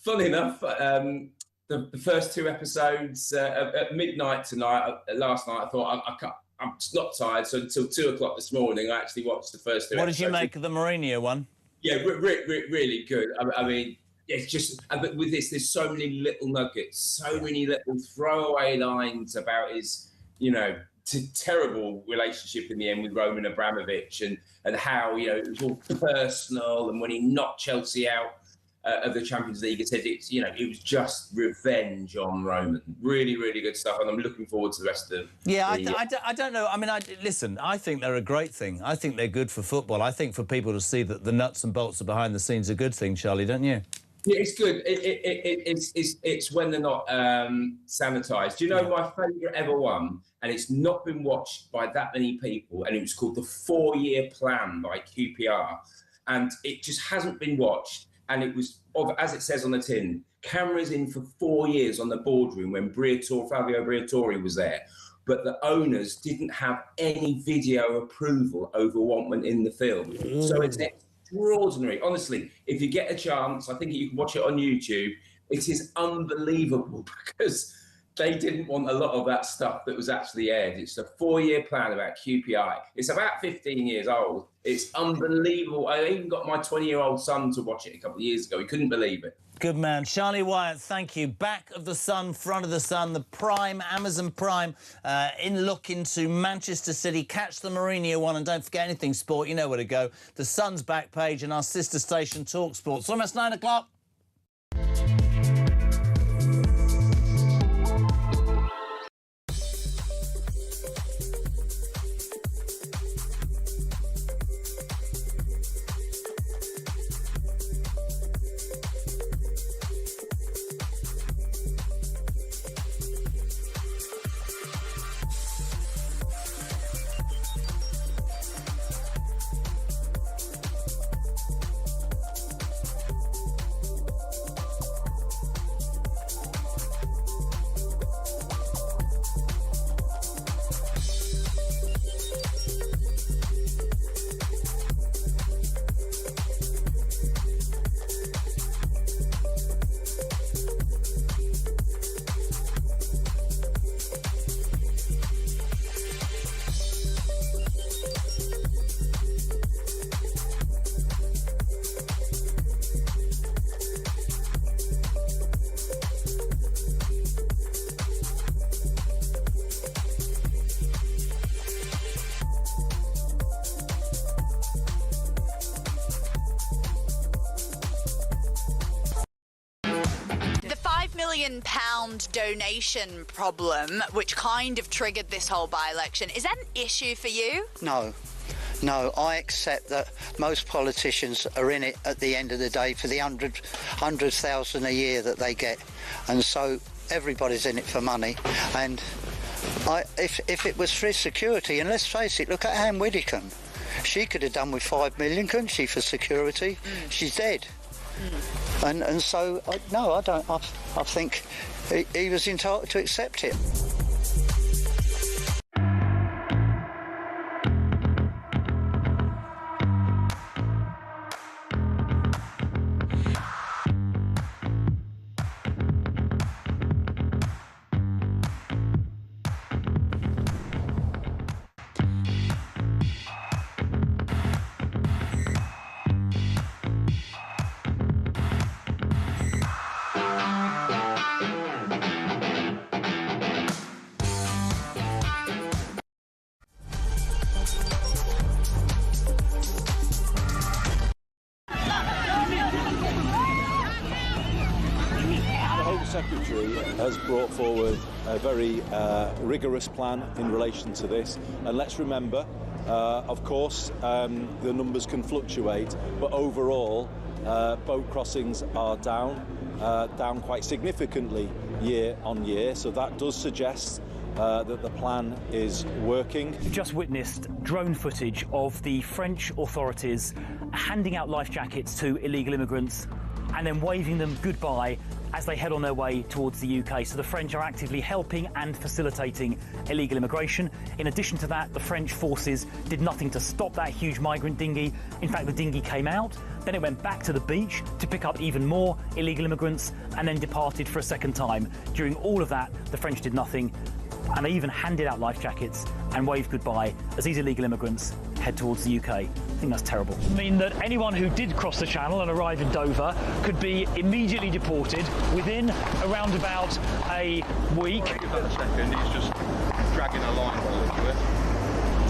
Funny enough, the first 2 episodes at midnight tonight, last night, I thought I can't. I'm not tired, so until 2 o'clock this morning, I actually watched the first 2 episodes. What did you make of the Mourinho one? Yeah, really good. I mean, it's just, but with this, there's so many little nuggets, so many little throwaway lines about his, terrible relationship in the end with Roman Abramovich, and how, it was all personal, and when he knocked Chelsea out of the Champions League, it said it was just revenge on Roman. Really, really good stuff, and I'm looking forward to the rest of. Yeah, I don't know. I mean, listen. I think they're a great thing. I think they're good for football. I think for people to see that the nuts and bolts are behind the scenes a good thing, Charlie, don't you? Yeah, it's good. It's when they're not sanitised. Do you know my favourite ever one? And it's not been watched by that many people, and it was called The 4-Year Plan by QPR, and it just hasn't been watched. And it was, as it says on the tin, cameras in for 4 years on the boardroom when Fabio Briatore was there. But the owners didn't have any video approval over what went in the film. So it's extraordinary. Honestly, if you get a chance, I think you can watch it on YouTube. It is unbelievable because they didn't want a lot of that stuff that was actually aired. It's a 4-year plan about QPI. It's about 15 years old. It's unbelievable. I even got my 20-year-old son to watch it a couple of years ago. He couldn't believe it. Good man. Charlie Wyatt, thank you. Back of the Sun, front of the Sun, the Prime, Amazon Prime, in look into Manchester City. Catch the Mourinho one, and don't forget anything sport, you know where to go. The Sun's back page and our sister station, talkSPORT. It's almost 9 o'clock. million donation problem, which kind of triggered this whole by-election, is that an issue for you? No. No, I accept that most politicians are in it at the end of the day for the 100,000 a year that they get, and so everybody's in it for money. And if it was for security, and let's face it, look at Anne Widdecombe. She could have done with 5 million, couldn't she, for security? She's dead. And so, no, I don't. I think he was entitled to accept it. Secretary has brought forward a very rigorous plan in relation to this, and let's remember, of course, the numbers can fluctuate, but overall boat crossings are down quite significantly year on year, so that does suggest that the plan is working. We've just witnessed drone footage of the French authorities handing out life jackets to illegal immigrants and then waving them goodbye as they head on their way towards the UK. So the French are actively helping and facilitating illegal immigration. In addition to that, the French forces did nothing to stop that huge migrant dinghy. In fact, the dinghy came out, then it went back to the beach to pick up even more illegal immigrants and then departed for a second time. During all of that, the French did nothing, and they even handed out life jackets and waved goodbye as these illegal immigrants head towards the UK. I think that's terrible. I mean that anyone who did cross the channel and arrive in Dover could be immediately deported within around about a week. Give that a second, he's just dragging a line by the look of it.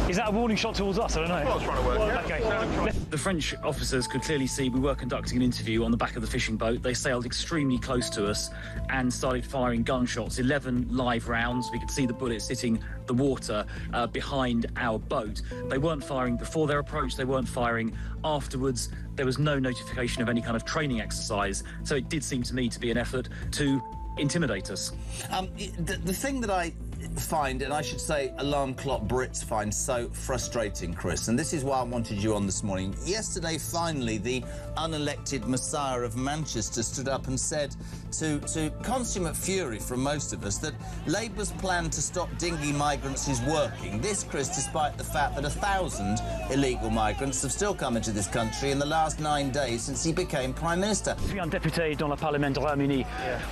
Is that a warning shot towards us? I don't know. Well, I was trying to work out. Okay. The French officers could clearly see we were conducting an interview on the back of the fishing boat. They sailed extremely close to us and started firing gunshots, 11 live rounds. We could see the bullets hitting the water behind our boat. They weren't firing before their approach. They weren't firing afterwards. There was no notification of any kind of training exercise. So it did seem to me to be an effort to intimidate us. The thing that I find, and I should say alarm clock Brits find so frustrating, Chris, and this is why I wanted you on this morning. Yesterday, finally, the unelected Messiah of Manchester stood up and said to consummate fury from most of us that Labour's plan to stop dinghy migrants is working. This, Chris, despite the fact that 1,000 illegal migrants have still come into this country in the last 9 days since he became Prime Minister. Je suis un député dans le Parlement du Royaume-Uni.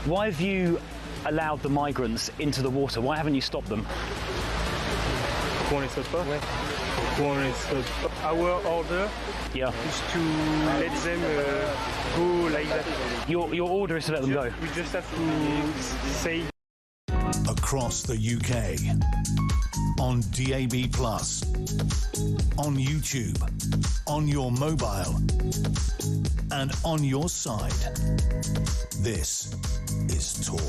Why have you allowed the migrants into the water? Why haven't you stopped them? Our order is to let them go like that. Your order is to let them go? We just have to say... Across the UK, on DAB+, on YouTube, on your mobile, and on your side. This is Talk.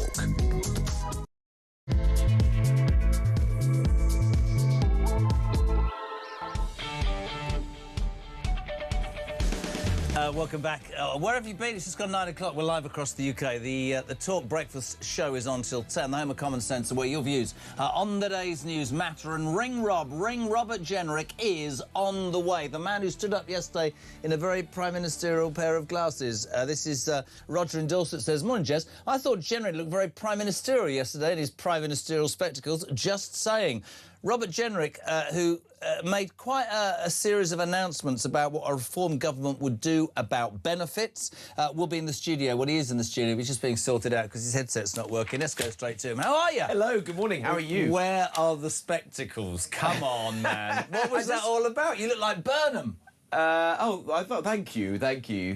Welcome back. Where have you been? It's just gone 9 o'clock. We're live across the UK. The Talk Breakfast show is on till 10. The home of Common Sense, where your views on the day's news matter. And Ring Robert Jenrick is on the way. The man who stood up yesterday in a very prime ministerial pair of glasses. This is Roger in Dorset says, morning, Jez. I thought Jenrick looked very prime ministerial yesterday in his prime ministerial spectacles. Just saying. Robert Jenrick, who made quite a series of announcements about what a reform government would do about benefits, will be in the studio. Well, he is in the studio. He's just being sorted out because his headset's not working. Let's go straight to him. How are you? Hello, good morning. How are you? Where are the spectacles? Come on, man. What was that all about? You look like Burnham. I thought, thank you.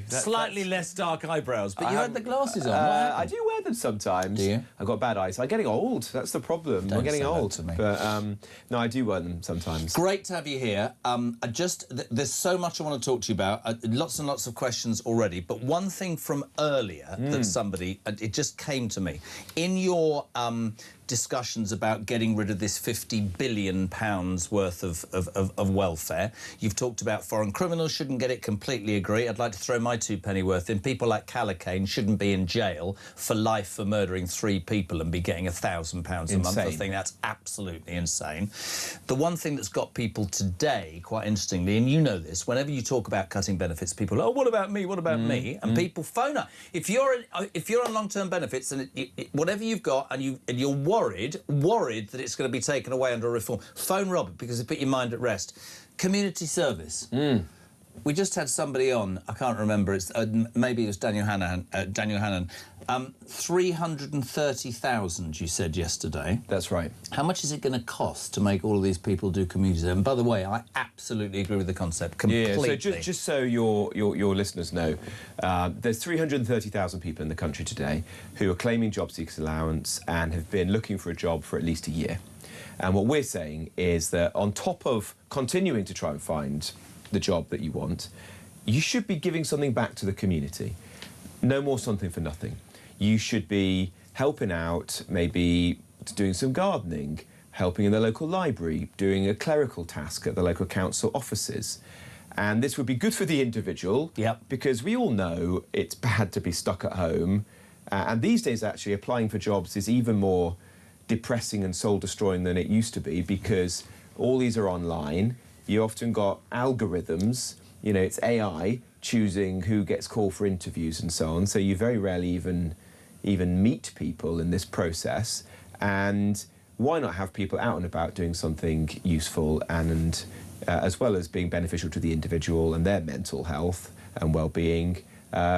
Slightly less dark eyebrows, but you had the glasses on. I do wear them sometimes. Do you? I've got bad eyes. I'm getting old. That's the problem. Don't I'm getting say that old. to me. But no, I do wear them sometimes. Great to have you here. There's so much I want to talk to you about. Lots and lots of questions already. But one thing from earlier that somebody, it just came to me. In your discussions about getting rid of this £50 billion worth of welfare, you've talked about foreign criminals shouldn't get it. Completely agree. I'd like to throw my two penny worth in. People like Callaghan shouldn't be in jail for life for murdering 3 people and be getting £1,000 a month. I think that's absolutely insane. The one thing that's got people today, quite interestingly, and you know this, whenever you talk about cutting benefits, people are, oh, what about me? What about me? And people phone up. If you're on long-term benefits and whatever you've got and you're worried that it's going to be taken away under a reform, phone Robert, because it put your mind at rest. Community service. We just had somebody on, I can't remember, it's maybe it was Daniel Hannan. 330,000, you said yesterday. That's right. How much is it going to cost to make all of these people do community service? And by the way, I absolutely agree with the concept completely. Yeah, so just so your listeners know, there's 330,000 people in the country today who are claiming job seekers allowance and have been looking for a job for at least a year. And what we're saying is that on top of continuing to try and find the job that you want, you should be giving something back to the community. No more something for nothing. You should be helping out, maybe doing some gardening, helping in the local library, doing a clerical task at the local council offices. And this would be good for the individual, because we all know it's bad to be stuck at home. And these days, actually, applying for jobs is even more depressing and soul-destroying than it used to be, because all these are online. You often got algorithms, you know, it's AI choosing who gets called for interviews and so on, so you very rarely even meet people in this process. And why not have people out and about doing something useful and as well as being beneficial to the individual and their mental health and well-being,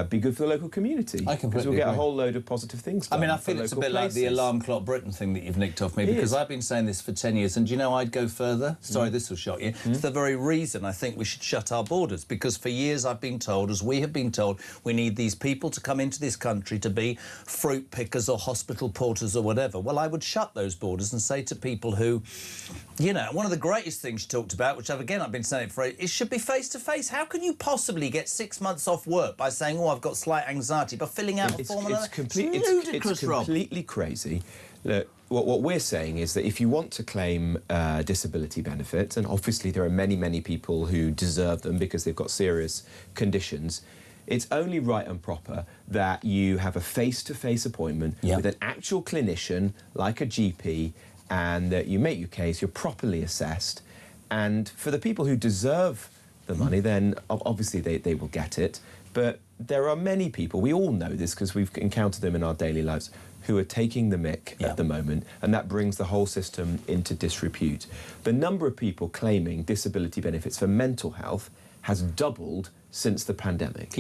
be good for the local community. I completely Because we'll get agree. a whole load of positive things done. I mean, I feel it's a bit like the alarm clock Britain thing that you've nicked off me, because I've been saying this for 10 years, and do you know I'd go further? Sorry, this will shock you. It's the very reason I think we should shut our borders, because for years I've been told, as we have been told, we need these people to come into this country to be fruit pickers or hospital porters or whatever. Well, I would shut those borders and say to people who, you know, one of the greatest things you talked about, which I've been saying it for, it should be face-to-face. How can you possibly get 6 months off work by saying, oh, I've got slight anxiety, but filling out a form? It's completely crazy. Look, what we're saying is that if you want to claim disability benefits, and obviously there are many people who deserve them because they've got serious conditions, it's only right and proper that you have a face-to-face appointment with an actual clinician, like a GP, and that you make your case, you're properly assessed. And for the people who deserve the money, then obviously they will get it. But there are many people, we all know this because we've encountered them in our daily lives, who are taking the mick at the moment, and that brings the whole system into disrepute. The number of people claiming disability benefits for mental health has doubled since the pandemic.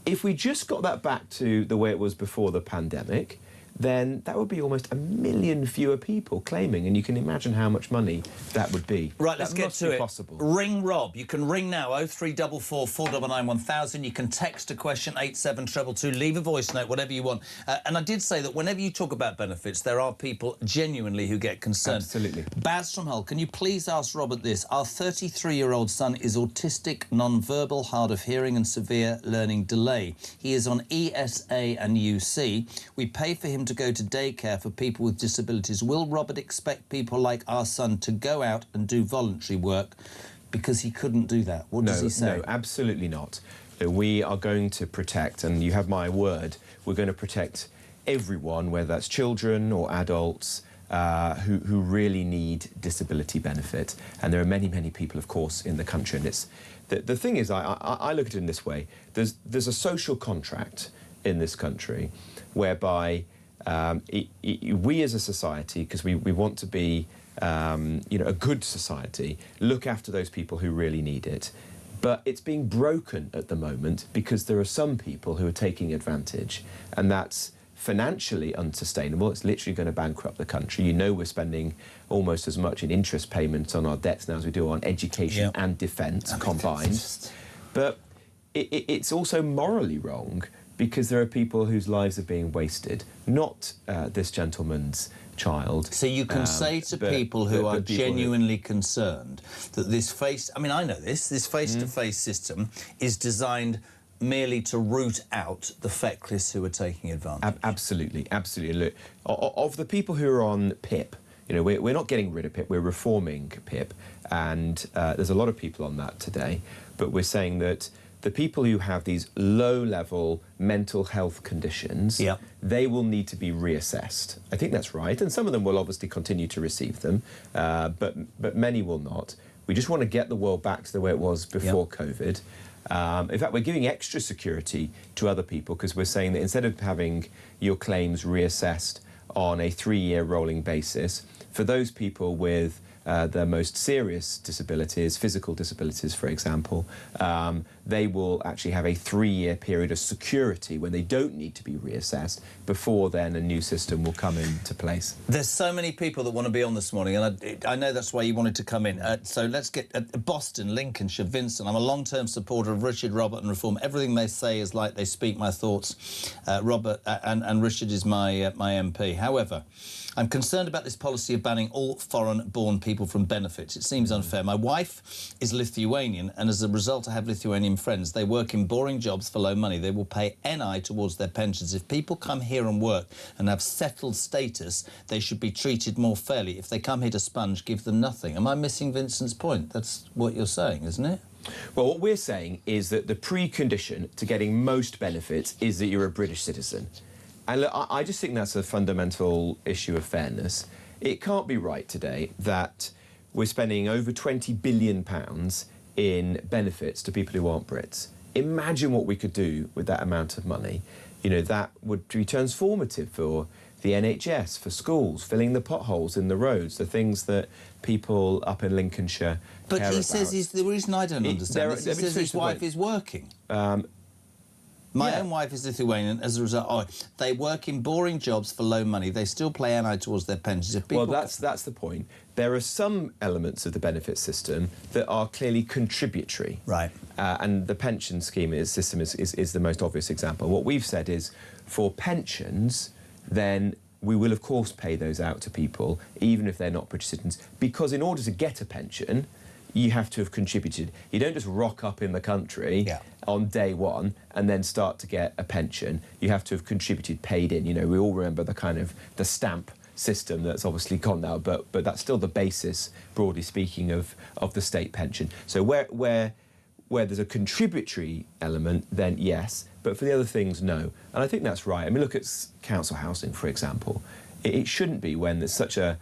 If we just got that back to the way it was before the pandemic, then that would be almost 1 million fewer people claiming, and you can imagine how much money that would be. Right, let's get to it. Possible. Ring Rob. You can ring now, 0344 499 1000. You can text a question, 87222. Leave a voice note, whatever you want. And I did say that whenever you talk about benefits, there are people genuinely who get concerned. Absolutely. Baz from Hull, can you please ask Robert this? Our 33-year-old son is autistic, non-verbal, hard of hearing and severe learning delay. He is on ESA and UC. We pay for him to go to daycare for people with disabilities. Will Robert expect people like our son to go out and do voluntary work because he couldn't do that? What does he say? No, absolutely not. We are going to protect, and you have my word, we're going to protect everyone, whether that's children or adults, who really need disability benefit. And there are many people, of course, in the country. And it's the thing is, I look at it in this way. There's a social contract in this country whereby we as a society, because we want to be a good society, look after those people who really need it. But it's being broken at the moment because there are some people who are taking advantage, and that's financially unsustainable. It's literally going to bankrupt the country. You know, we're spending almost as much in interest payments on our debts now as we do on education and defence combined. But it's also morally wrong because there are people whose lives are being wasted, not this gentleman's child. So you can say to people who are genuinely concerned that this I know this face-to-face system is designed merely to root out the feckless who are taking advantage. Absolutely. Look, of the people who are on PIP, you know, we're not getting rid of PIP, we're reforming PIP, and there's a lot of people on that today, but we're saying that the people who have these low-level mental health conditions, they will need to be reassessed. I think that's right, and some of them will obviously continue to receive them, but many will not. We just want to get the world back to the way it was before COVID. In fact, we're giving extra security to other people because we're saying that instead of having your claims reassessed on a 3-year rolling basis, for those people with the most serious disabilities, physical disabilities, for example, they will actually have a 3-year period of security when they don't need to be reassessed. Before then, a new system will come into place. There's so many people that want to be on this morning, and I know that's why you wanted to come in. So let's get Boston, Lincolnshire, Vincent. I'm a long-term supporter of Richard, Robert and reform. Everything they say is like they speak my thoughts. Robert and Richard is my MP. However, I'm concerned about this policy of banning all foreign-born people from benefits. It seems unfair. My wife is Lithuanian, and as a result, I have Lithuanian friends. They work in boring jobs for low money. They will pay NI towards their pensions. If people come here and work and have settled status, they should be treated more fairly. If they come here to sponge, give them nothing. Am I missing Vincent's point? That's what you're saying, isn't it? Well, what we're saying is that the precondition to getting most benefits is that you're a British citizen. And look, I just think that's a fundamental issue of fairness. It can't be right today that we're spending over £20 billion in benefits to people who aren't Brits. Imagine what we could do with that amount of money. You know, that would be transformative for the NHS, for schools, filling the potholes in the roads, the things that people up in Lincolnshire But care he about. says the reason I don't understand this, he says his wife is working. My own wife is Lithuanian. As a result, they work in boring jobs for low money. They still pay NI towards their pensions. If people... Well, that's the point. There are some elements of the benefit system that are clearly contributory. Right. And the pension scheme system is the most obvious example. What we've said is, for pensions, then we will, of course, pay those out to people, even if they're not British citizens, because in order to get a pension, you have to have contributed. You don't just rock up in the country on day one and then start to get a pension. You have to have contributed, paid in. You know, we all remember the stamp system that's obviously gone now, but that's still the basis, broadly speaking, of the state pension. So where there's a contributory element, then yes, but for the other things, no. And I think that's right. I mean, look at council housing, for example. It shouldn't be when there's such a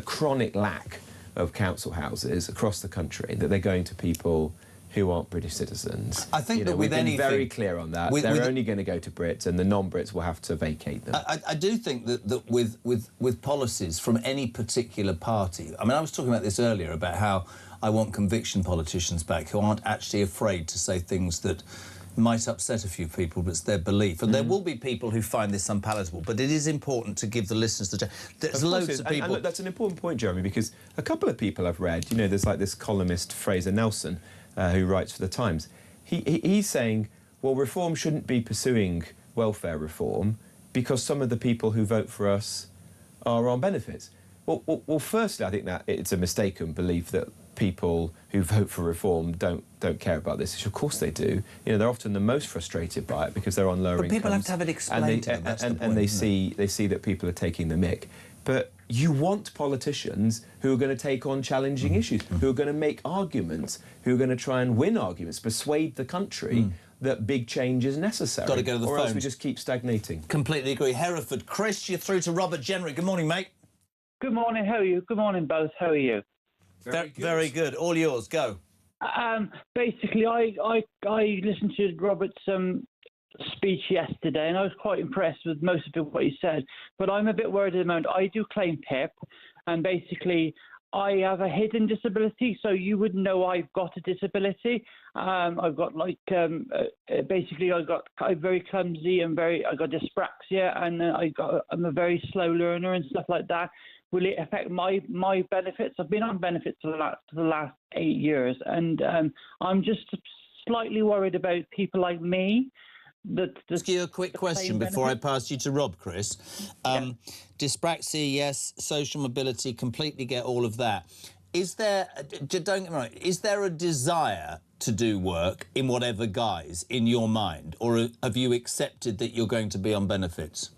chronic lack of council houses across the country that they're going to people who aren't British citizens. I think that we've with been anything... very clear on that. They're only going to go to Brits, and the non-Brits will have to vacate them. I do think that with policies from any particular party... I mean, I was talking about this earlier, about how I want conviction politicians back who aren't actually afraid to say things that might upset a few people, but it's their belief. And there will be people who find this unpalatable, but it is important to give the listeners the... There's loads of people... And look, that's an important point, Jeremy, because a couple of people I've read, you know, there's like this columnist, Fraser Nelson, who writes for The Times. He's saying, well, reform shouldn't be pursuing welfare reform because some of the people who vote for us are on benefits. Well, firstly, I think that it's a mistaken belief that people who vote for reform don't care about this issue. Of course they do. You know, they're often the most frustrated by it because they're on lower incomes. But people have to have it explained to them. That's the point, they see that people are taking the mick. But you want politicians who are going to take on challenging issues, who are going to make arguments, who are going to try and win arguments, persuade the country that big change is necessary. Got to go to the or phones. else we just keep stagnating. Completely agree. Hereford, Chris, you're through to Robert Jenry. Good morning, mate. Good morning. How are you? Good morning, both. How are you? Very good. All yours. Go. Basically, I listened to Robert's speech yesterday, and I was quite impressed with most of what he said. But I'm a bit worried at the moment. I do claim PIP, and basically, I have a hidden disability, so you wouldn't know I've got a disability. I've got basically I'm very clumsy and I got dyspraxia, and I'm a very slow learner and stuff like that. Will it affect my benefits? I've been on benefits for the last 8 years, and I'm just slightly worried about people like me. Ask you a quick question before I pass you to Rob, Chris. Dyspraxia, yes. Social mobility, completely get all of that. Is there, don't get me wrong, is there a desire to do work in whatever guise in your mind, or have you accepted that you're going to be on benefits?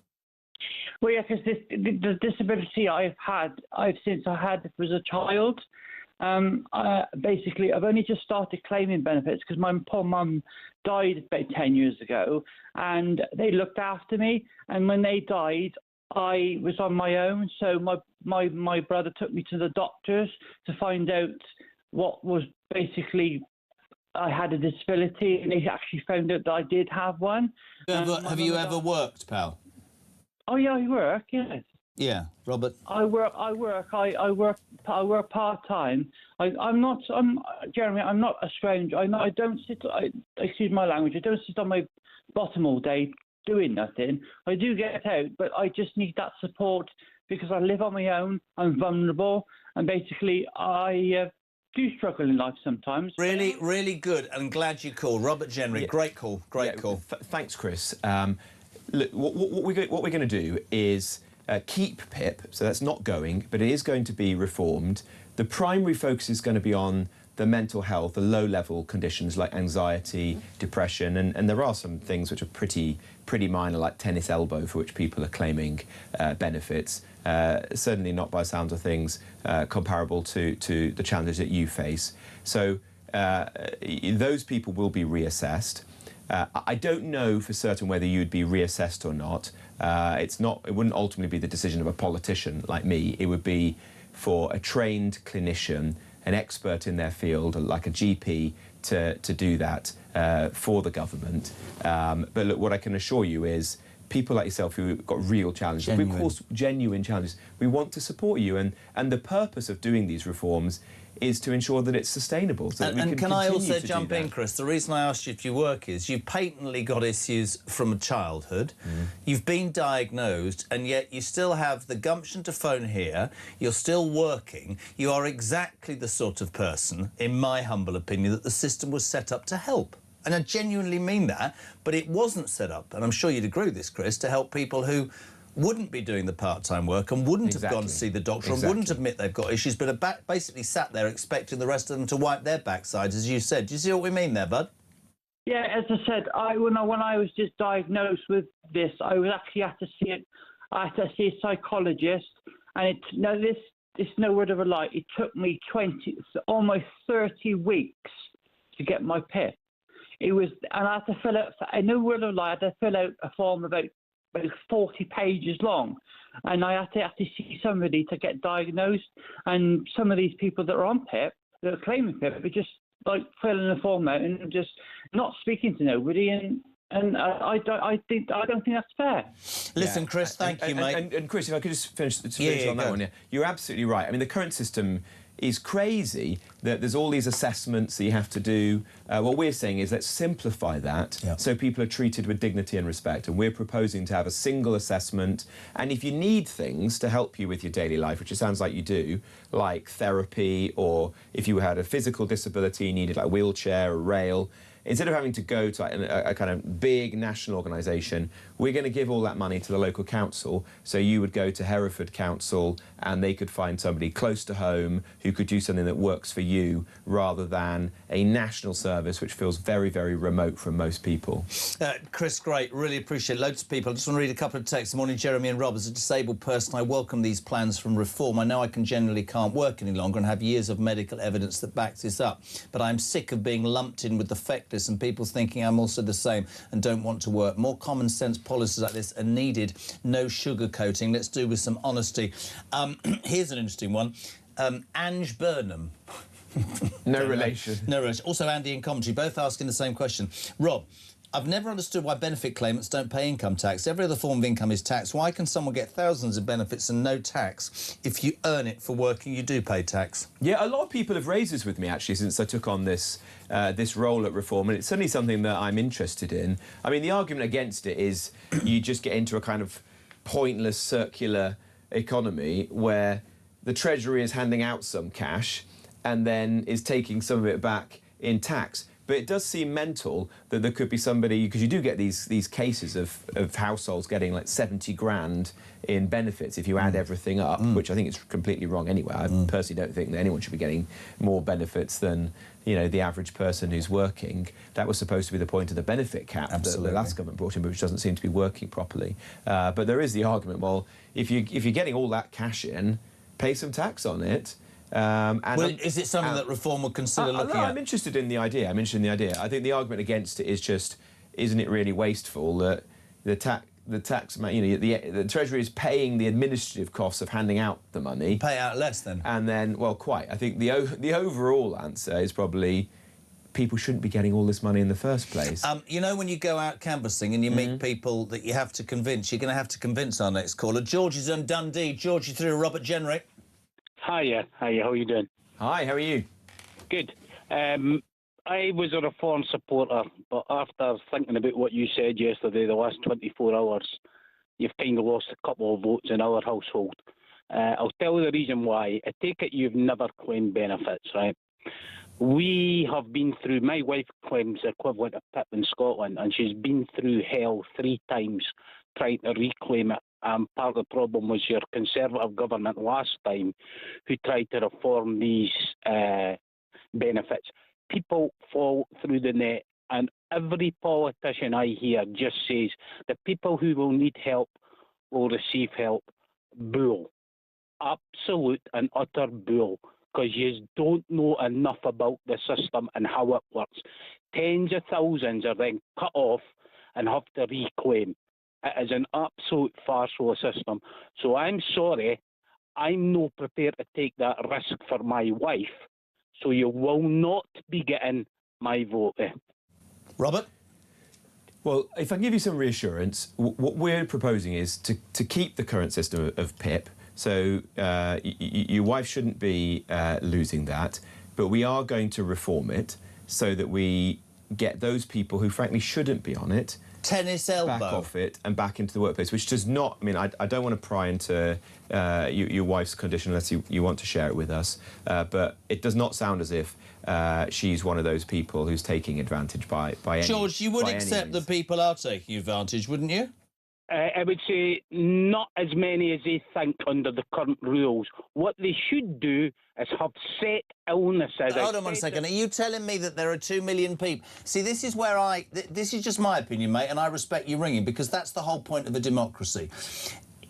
Well, yeah, because the disability I've since I had was a child. Basically, I've only just started claiming benefits because my poor mum died about 10 years ago, and they looked after me. And when they died, I was on my own. So my brother took me to the doctors to find out what was basically I had a disability, and they actually found out that I did have one. Have you ever worked, pal? Oh yeah, I work. Yes. Yeah, Robert. I work part time. Jeremy, I'm not a stranger. I don't sit. Excuse my language. I don't sit on my bottom all day doing nothing. I do get out, but I just need that support because I live on my own. I'm vulnerable, and basically I do struggle in life sometimes. Really, really good, and glad you called, Robert Jenry. Yeah. Great call. Great call. Thanks, Chris. Look, what we're going to do is keep PIP, so that's not going, but it is going to be reformed. The primary focus is going to be on the mental health, the low-level conditions like anxiety, depression, and there are some things which are pretty minor, like tennis elbow, for which people are claiming benefits. Certainly not, by sounds of things, comparable to the challenges that you face. So those people will be reassessed. I don't know for certain whether you'd be reassessed or not. It wouldn't ultimately be the decision of a politician like me. It would be for a trained clinician, an expert in their field, like a GP, to do that for the government. But look, what I can assure you is people like yourself who've got real challenges, of course, genuine challenges, we want to support you. And the purpose of doing these reforms is to ensure that it's sustainable. So And can I also jump in, Chris? The reason I asked you if you work is you've patently got issues from childhood. You've been diagnosed, and yet you still have the gumption to phone here. You're still working. You are exactly the sort of person, in my humble opinion, that the system was set up to help. And I genuinely mean that, but it wasn't set up, and I'm sure you'd agree with this, Chris, to help people who wouldn't be doing the part-time work and wouldn't have gone to see the doctor and wouldn't admit they've got issues, but are basically sat there expecting the rest of them to wipe their backsides, as you said. Do you see what we mean there, bud? Yeah, as I said, when I was just diagnosed with this, I was actually had to see a psychologist, and it's no word of a lie. It took me almost 30 weeks to get my PIP. And I had to fill out. No word of a lie. I had to fill out a form about 40 pages long, and I had to see somebody to get diagnosed. And some of these people that are on PIP, that are claiming PIP, are just like filling the form out and just not speaking to nobody. And I don't think that's fair. Listen, Chris, thank you, mate. And Chris, if I could just finish on that one. Yeah, you're absolutely right. I mean, the current system is crazy that there's all these assessments that you have to do. What we're saying is let's simplify that so people are treated with dignity and respect. And we're proposing to have a single assessment. And if you need things to help you with your daily life, which it sounds like you do, like therapy, or if you had a physical disability, you needed like a wheelchair, a rail, instead of having to go to like a kind of big national organisation, we're going to give all that money to the local council. So you would go to Hereford Council and they could find somebody close to home who could do something that works for you, rather than a national service which feels very, very remote from most people. Chris, great. Really appreciate it. Loads of people. I just want to read a couple of texts. Good morning, Jeremy and Rob. As a disabled person, I welcome these plans from reform. I know I generally can't work any longer and have years of medical evidence that backs this up. But I'm sick of being lumped in with the feckless and people thinking I'm also the same and don't want to work. More common sense policies like this are needed. No sugarcoating. Let's do with some honesty. Here's an interesting one. Ange Burnham. No relation. No relation. Also Andy in commentary, both asking the same question. Rob, I've never understood why benefit claimants don't pay income tax. Every other form of income is taxed. Why can someone get thousands of benefits and no tax? If you earn it for working, you do pay tax. Yeah, a lot of people have raised this with me, actually, since I took on this role at Reform, and it's certainly something that I'm interested in. I mean, the argument against it is you just get into a kind of pointless circular economy where the Treasury is handing out some cash and then is taking some of it back in tax. But it does seem mental that there could be somebody, because you do get these cases of households getting like 70 grand in benefits if you add everything up, which I think is completely wrong anyway. I personally don't think that anyone should be getting more benefits than, you know, the average person who's working. That was supposed to be the point of the benefit cap that the last government brought in, but which doesn't seem to be working properly. But there is the argument, well, if you're getting all that cash in, pay some tax on it. Is it something that Reform would consider looking at? I'm interested in the idea. I think the argument against it is just, isn't it really wasteful that the Treasury is paying the administrative costs of handing out the money. Pay out less then. And then, well, quite. I think the overall answer is probably people shouldn't be getting all this money in the first place. You know, when you go out canvassing and you meet people that you have to convince, you're going to have to convince our next caller. George is in Dundee. George, you through to Robert Jenrick. Hiya, how are you doing? Hi, how are you? Good. I was a Reform supporter, but after thinking about what you said yesterday, the last 24 hours, you've kind of lost a couple of votes in our household. I'll tell you the reason why. I take it you've never claimed benefits, right? We have been through, my wife claims the equivalent of PIP in Scotland, and she's been through hell 3 times trying to reclaim it. Part of the problem was your Conservative government last time who tried to reform these benefits. People fall through the net, and every politician I hear just says the people who will need help will receive help. Bull. Absolute and utter bull, because you don't know enough about the system and how it works. Tens of thousands are then cut off and have to reclaim. It is an absolute farce for a system. So I'm sorry, I'm not prepared to take that risk for my wife. So you will not be getting my vote. Robert? Well, if I can give you some reassurance, what we're proposing is to keep the current system of PIP. So your wife shouldn't be losing that, but we are going to reform it so that we get those people who frankly shouldn't be on it tennis elbow back off it and back into the workplace, which does not, I mean, I don't want to pry into your wife's condition unless you want to share it with us, but it does not sound as if she's one of those people who's taking advantage by any George, you would accept that people are taking advantage, wouldn't you? I would say not as many as they think under the current rules. What they should do is have set illnesses. Hold on 1 second. Are you telling me that there are 2 million people? See, this is where this is just my opinion, mate, and I respect you ringing, because that's the whole point of a democracy.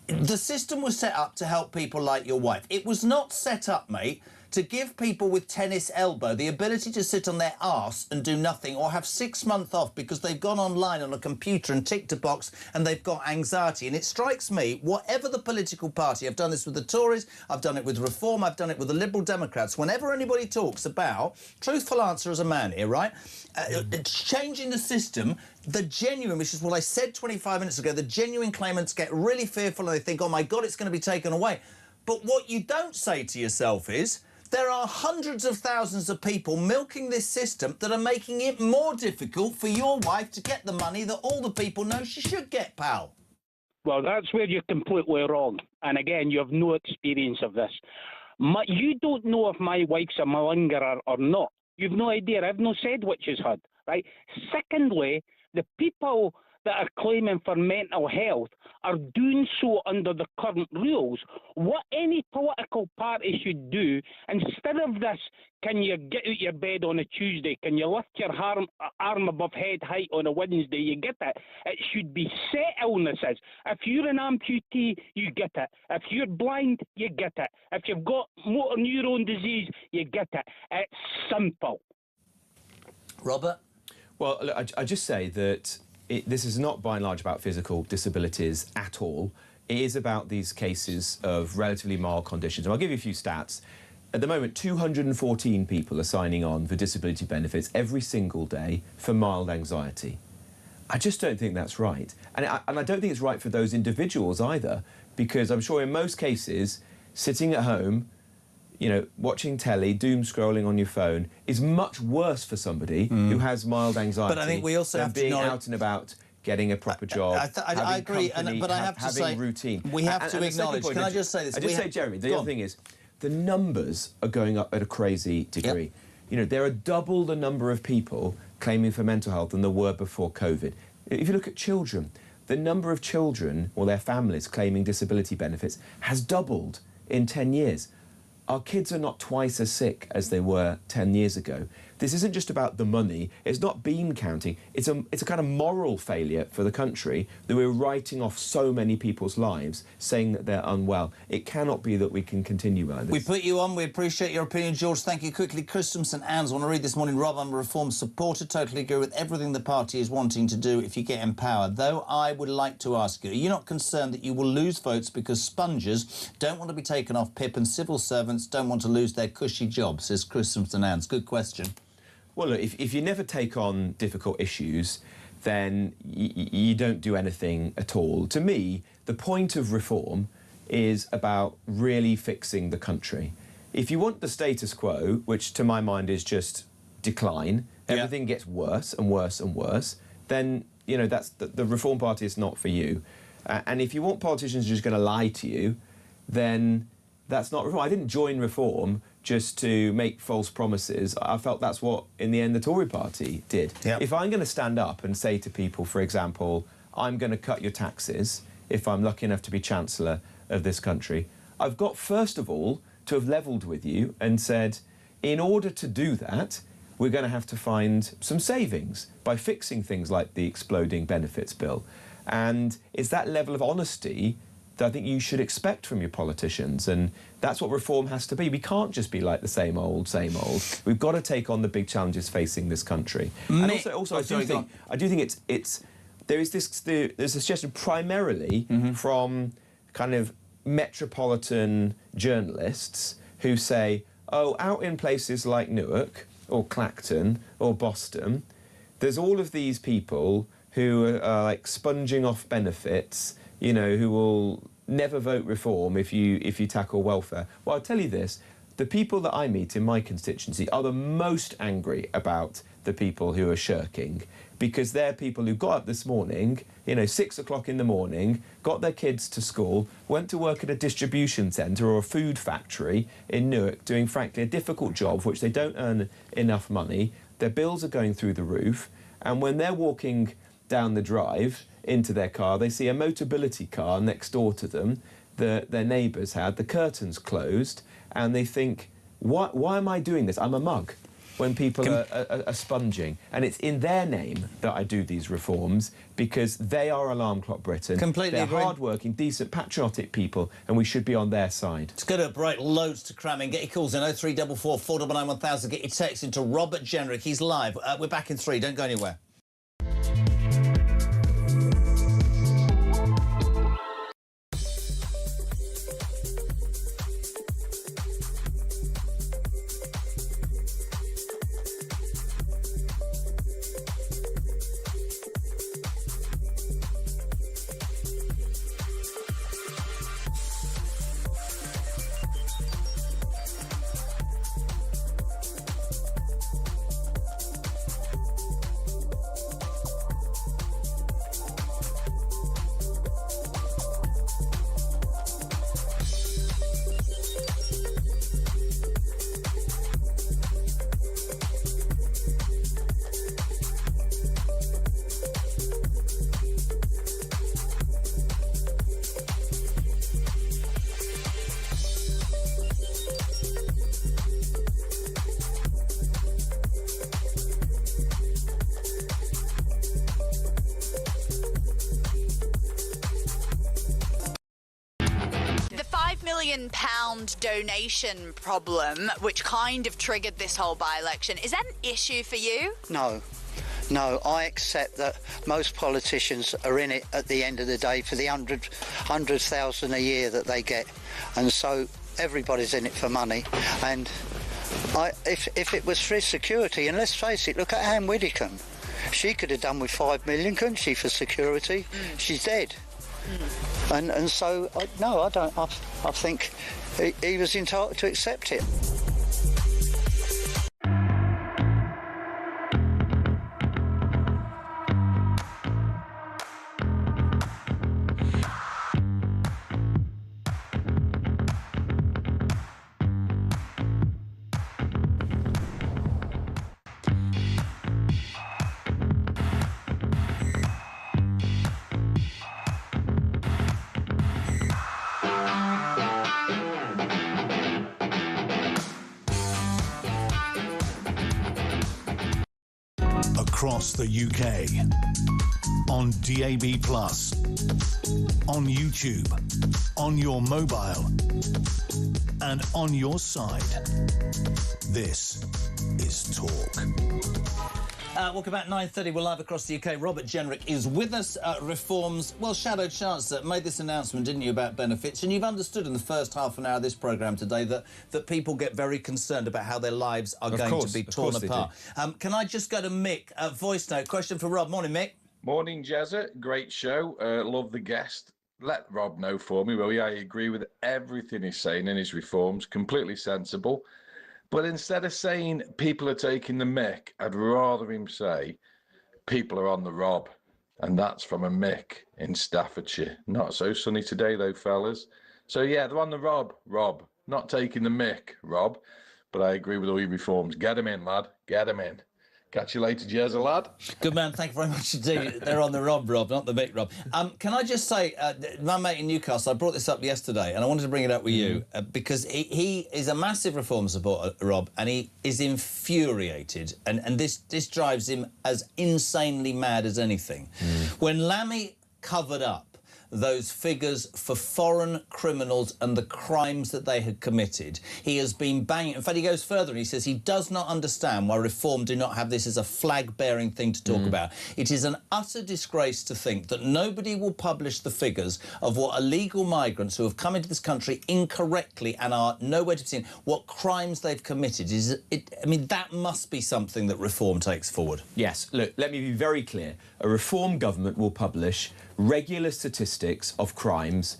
The system was set up to help people like your wife. It was not set up, mate, to give people with tennis elbow the ability to sit on their arse and do nothing, or have 6 months off because they've gone online on a computer and ticked a box and they've got anxiety. And it strikes me, whatever the political party, I've done this with the Tories, I've done it with Reform, I've done it with the Liberal Democrats, whenever anybody talks about, truthful answer as a man here, right, changing the system, the genuine, which is what I said 25 minutes ago, the genuine claimants get really fearful and they think, oh my God, it's going to be taken away. But what you don't say to yourself is, there are hundreds of thousands of people milking this system that are making it more difficult for your wife to get the money that all the people know she should get, pal. Well, that's where you're completely wrong. And again, you have no experience of this. You don't know if my wife's a malingerer or not. You've no idea. I've not said what she's had, right? Secondly, the people that are claiming for mental health are doing so under the current rules. What any political party should do, instead of this, can you get out your bed on a Tuesday? Can you lift your arm above head height on a Wednesday? You get it. It should be set illnesses. If you're an amputee, you get it. If you're blind, you get it. If you've got motor neuron disease, you get it. It's simple. Robert? Well, look, I just say that this is not, by and large, about physical disabilities at all. It is about these cases of relatively mild conditions. And I'll give you a few stats. At the moment, 214 people are signing on for disability benefits every single day for mild anxiety. I just don't think that's right. And I don't think it's right for those individuals either, because I'm sure in most cases, sitting at home, you know, watching telly, doom scrolling on your phone is much worse for somebody who has mild anxiety. But I think we also have to being out and about, getting a proper job. I agree, company, but I have to say, routine. We have to acknowledge. Can I just say this? I just say, Jeremy, the other thing is, the numbers are going up at a crazy degree. Yep. You know, there are double the number of people claiming for mental health than there were before COVID. If you look at children, the number of children or their families claiming disability benefits has doubled in 10 years. Our kids are not twice as sick as they were 10 years ago. This isn't just about the money. It's not bean counting. It's a kind of moral failure for the country that we're writing off so many people's lives, saying that they're unwell. It cannot be that we can continue like this. We put you on. We appreciate your opinion, George. Thank you. Quickly, Chris from St Anne's. I want to read this morning. Rob, I'm a Reform supporter. Totally agree with everything the party is wanting to do if you get in power. Though I would like to ask you, are you not concerned that you will lose votes because spongers don't want to be taken off PIP and civil servants don't want to lose their cushy jobs, says Chris from St Anne's. Good question. Well, look, if you never take on difficult issues, then you don't do anything at all. To me, the point of reform is about really fixing the country. If you want the status quo, which to my mind is just decline, everything gets worse and worse and worse, then, you know, that's the Reform Party is not for you. And if you want politicians who are just going to lie to you, then that's not Reform. I didn't join Reform just to make false promises. I felt that's what, in the end, the Tory party did. Yep. If I'm going to stand up and say to people, for example, I'm going to cut your taxes if I'm lucky enough to be Chancellor of this country, I've got, first of all, to have levelled with you and said, in order to do that, we're going to have to find some savings by fixing things like the exploding benefits bill. And it's that level of honesty that I think you should expect from your politicians, and that's what reform has to be. We can't just be like the same old, same old. We've got to take on the big challenges facing this country. And also, I do think there's a suggestion primarily from kind of metropolitan journalists who say, oh, out in places like Newark or Clacton or Boston, there's all of these people who are like sponging off benefits, you know, who will never vote reform if you tackle welfare. Well, I'll tell you this, the people that I meet in my constituency are the most angry about the people who are shirking, because they're people who got up this morning, you know, 6 o'clock in the morning, got their kids to school, went to work at a distribution centre or a food factory in Newark, doing, frankly, a difficult job for which they don't earn enough money. Their bills are going through the roof, and when they're walking down the drive into their car, they see a Motability car next door to them that their neighbours had, the curtains closed, and they think, why am I doing this? I'm a mug. When people are sponging. And it's in their name that I do these reforms, because they are Alarm Clock Britain. Completely They're hard-working, decent, patriotic people, and we should be on their side. It's good at break, loads to cram in. Get your calls in 0344 499 1000. Get your text into Robert Jenrick. He's live. We're back in 3. Don't go anywhere. £1 million donation problem, which kind of triggered this whole by-election, is that an issue for you? No, I accept that most politicians are in it at the end of the day for the 100,000 a year that they get, and so everybody's in it for money. And if it was for security, and let's face it, look at Anne Widdecombe. She could have done with 5 million, couldn't she, for security? She's dead. And so, no, I don't. I think he was entitled to accept it. across the UK. On DAB+, on YouTube, on your mobile, and on your side. This is Talk. Welcome back, 9:30. We're live across the UK. Robert Jenrick is with us. Reform's, well, Shadow Chancellor made this announcement, didn't you, about benefits? And you've understood in the first half an hour of this programme today that people get very concerned about how their lives are going to be torn apart. Can I just go to Mick? Voice note, question for Rob. Morning, Mick. Morning, Jezza. Great show. Love the guest. Let Rob know for me, will you? I agree with everything he's saying in his reforms. Completely sensible. But instead of saying people are taking the mick, I'd rather him say people are on the rob. And that's from a Mick in Staffordshire. Not so sunny today, though, fellas. So, yeah, they're on the rob, Rob. Not taking the mick, Rob. But I agree with all your reforms. Get him in, lad. Get him in. Catch you later, Jezza, lad. Good man, thank you very much indeed. They're on the Rob, not the Mick, Rob. Can I just say, my mate in Newcastle, I brought this up yesterday, and I wanted to bring it up with you, because he is a massive reform supporter, Rob, and he is infuriated, and this drives him as insanely mad as anything. When Lammy covered up those figures for foreign criminals and the crimes that they had committed, he has been banging. In fact, he goes further and he says he does not understand why Reform do not have this as a flag-bearing thing to talk about. It is an utter disgrace to think that nobody will publish the figures of what illegal migrants who have come into this country incorrectly and are nowhere to be seen, what crimes they've committed. I mean, that must be something that Reform takes forward. Yes, look, let me be very clear. A Reform government will publish regular statistics of crimes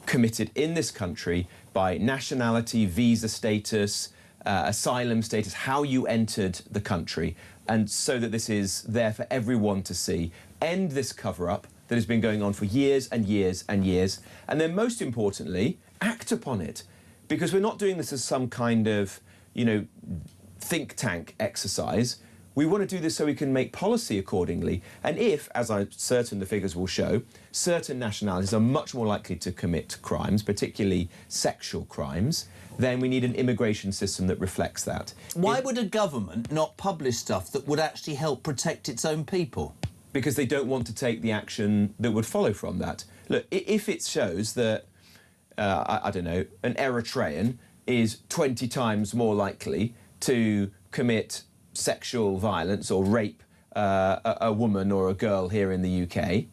committed in this country by nationality, visa status, asylum status, how you entered the country, and so that this is there for everyone to see. End this cover-up that has been going on for years and years and years, and then most importantly, act upon it. Because we're not doing this as some kind of, you know, think tank exercise. We want to do this so we can make policy accordingly. And if, as I'm certain the figures will show, certain nationalities are much more likely to commit crimes, particularly sexual crimes, then we need an immigration system that reflects that. Why would a government not publish stuff that would actually help protect its own people? Because they don't want to take the action that would follow from that. Look, if it shows that, I don't know, an Eritrean is 20 times more likely to commit sexual violence or rape a woman or a girl here in the UK,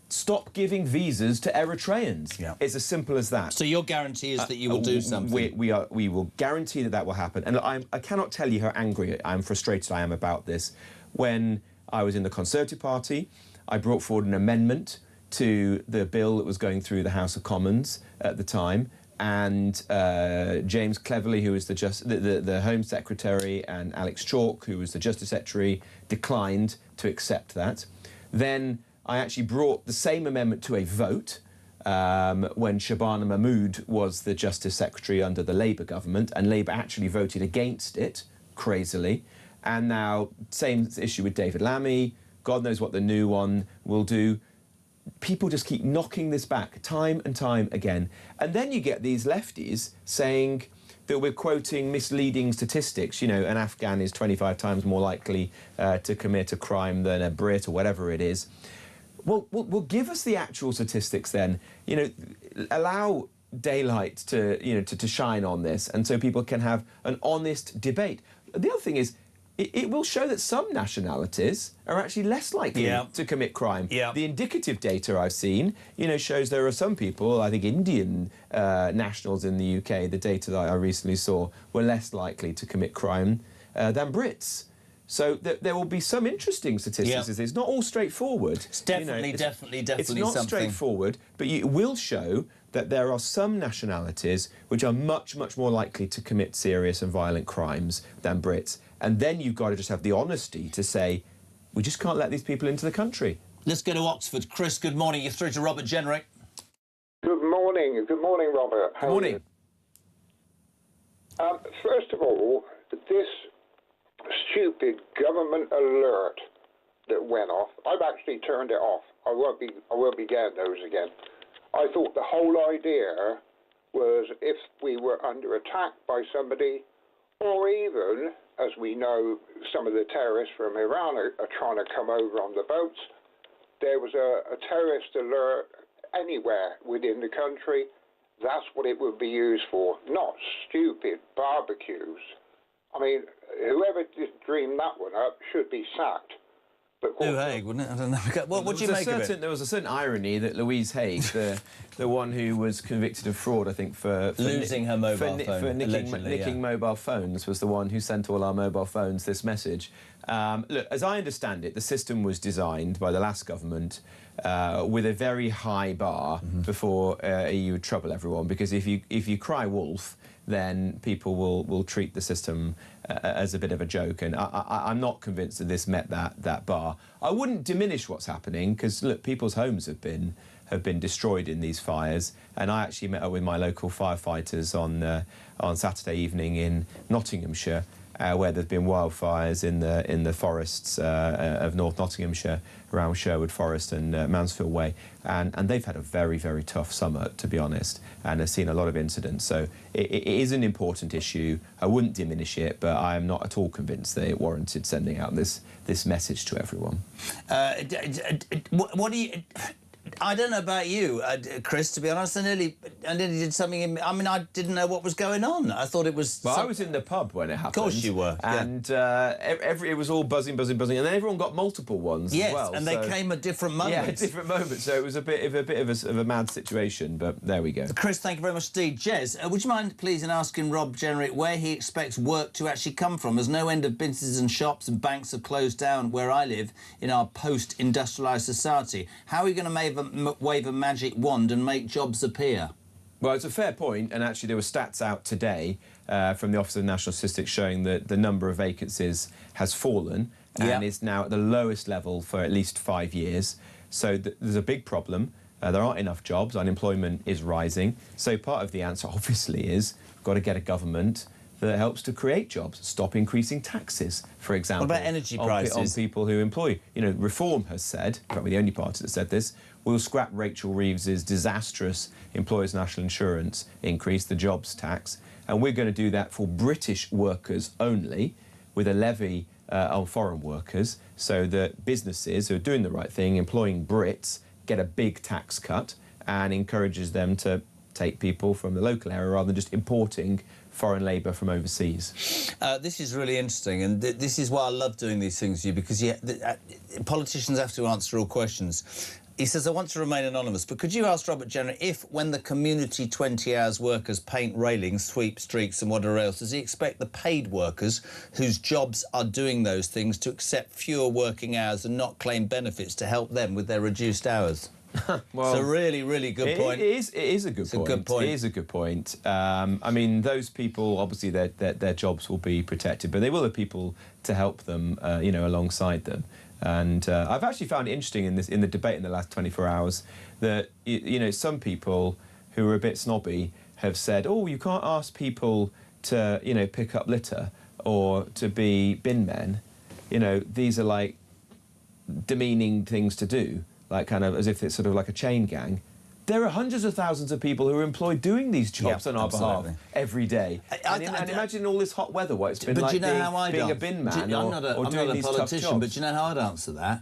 stop giving visas to Eritreans. Yeah. It's as simple as that. So your guarantee is that you will do something? We will guarantee that will happen. And I cannot tell you how angry and frustrated I am about this. When I was in the Conservative Party, I brought forward an amendment to the bill that was going through the House of Commons at the time, and James Cleverly, who was the Home Secretary, and Alex Chalk, who was the Justice Secretary, declined to accept that. Then I actually brought the same amendment to a vote when Shabana Mahmood was the Justice Secretary under the Labour government, and Labour actually voted against it, crazily. And now, same issue with David Lammy. God knows what the new one will do. People just keep knocking this back time and time again. And then you get these lefties saying that we're quoting misleading statistics. You know, an Afghan is 25 times more likely to commit a crime than a Brit or whatever it is. Well, give us the actual statistics then. You know, allow daylight to shine on this, and so people can have an honest debate. The other thing is, it will show that some nationalities are actually less likely to commit crime. The indicative data I've seen, shows there are some people, I think Indian nationals in the UK, the data that I recently saw, were less likely to commit crime than Brits. So there will be some interesting statistics. It's not all straightforward. It's definitely It's not something straightforward, but it will show that there are some nationalities which are much, much more likely to commit serious and violent crimes than Brits. And then you've got to just have the honesty to say, we just can't let these people into the country. Let's go to Oxford. Chris, good morning. You're through to Robert Jenrick. Good morning. Good morning, Robert. Good morning. First of all, this stupid government alert that went off, I've actually turned it off. I won't be getting those again. I thought the whole idea was if we were under attack by somebody, or even as we know, some of the terrorists from Iran are trying to come over on the boats. There was a terrorist alert anywhere within the country. That's what it would be used for, not stupid barbecues. I mean, whoever dreamed that one up should be sacked. Lou Haig, wouldn't it? I don't know. What do you make of it? There was a certain irony that Louise Haig, the one who was convicted of fraud, I think, for losing her mobile phone, for nicking mobile phones, was the one who sent all our mobile phones this message. Look, as I understand it, the system was designed by the last government with a very high bar before you would trouble everyone, because if you cry wolf, then people will treat the system as a bit of a joke, and I'm not convinced that this met that bar. I wouldn't diminish what's happening, because look, people's homes have been destroyed in these fires, and I actually met up with my local firefighters on Saturday evening in Nottinghamshire, where there's been wildfires in the forests of North Nottinghamshire, around Sherwood Forest and Mansfield Way, and they've had a very, very tough summer, to be honest, and have seen a lot of incidents. So it is an important issue. I wouldn't diminish it, but I am not at all convinced that it warranted sending out this message to everyone. What do you... I don't know about you, Chris, to be honest. I nearly did something... I didn't know what was going on. I thought it was... Well, I was in the pub when it happened. Of course you were. And it was all buzzing, and then everyone got multiple ones as well. Yes, and they came at different moments. Yeah, at different moments. So it was a bit of a mad situation, but there we go. Chris, thank you very much indeed. Jez, would you mind, please, in asking Rob Jenrick where he expects work to actually come from, as no end of businesses and shops and banks have closed down where I live in our post-industrialised society. How are you going to wave a magic wand and make jobs appear? Well, it's a fair point, and actually there were stats out today from the Office of National Statistics showing that the number of vacancies has fallen and is now at the lowest level for at least 5 years. So there's a big problem. There aren't enough jobs. Unemployment is rising. So part of the answer, obviously, is we've got to get a government that helps to create jobs, stop increasing taxes, for example. What about energy prices? On people who employ. You know, Reform has said, probably the only party that said this, we'll scrap Rachel Reeves's disastrous employers' national insurance increase, the jobs tax, and we're going to do that for British workers only, with a levy on foreign workers, so that businesses who are doing the right thing, employing Brits, get a big tax cut, and encourages them to take people from the local area rather than just importing foreign labour from overseas. This is really interesting, and this is why I love doing these things with you, because politicians have to answer all questions. He says, I want to remain anonymous, but could you ask Robert Jenner if, when the community 20 hours workers paint railings, sweep streets and whatever else, does he expect the paid workers whose jobs are doing those things to accept fewer working hours and not claim benefits to help them with their reduced hours? Well, it's a really, really good point. It is a good point. Good point. It is a good point. I mean, those people, obviously, their jobs will be protected, but they will have people to help them, you know, alongside them. And I've actually found it interesting in the debate in the last 24 hours that, you know, some people who are a bit snobby have said, oh, you can't ask people to, you know, pick up litter or to be bin men. You know, these are like demeaning things to do, like kind of as if it's sort of like a chain gang. There are hundreds of thousands of people who are employed doing these jobs on our behalf every day. And imagine all this hot weather, what it's been like being a bin man or doing these tough jobs. But do you know how I'd answer that?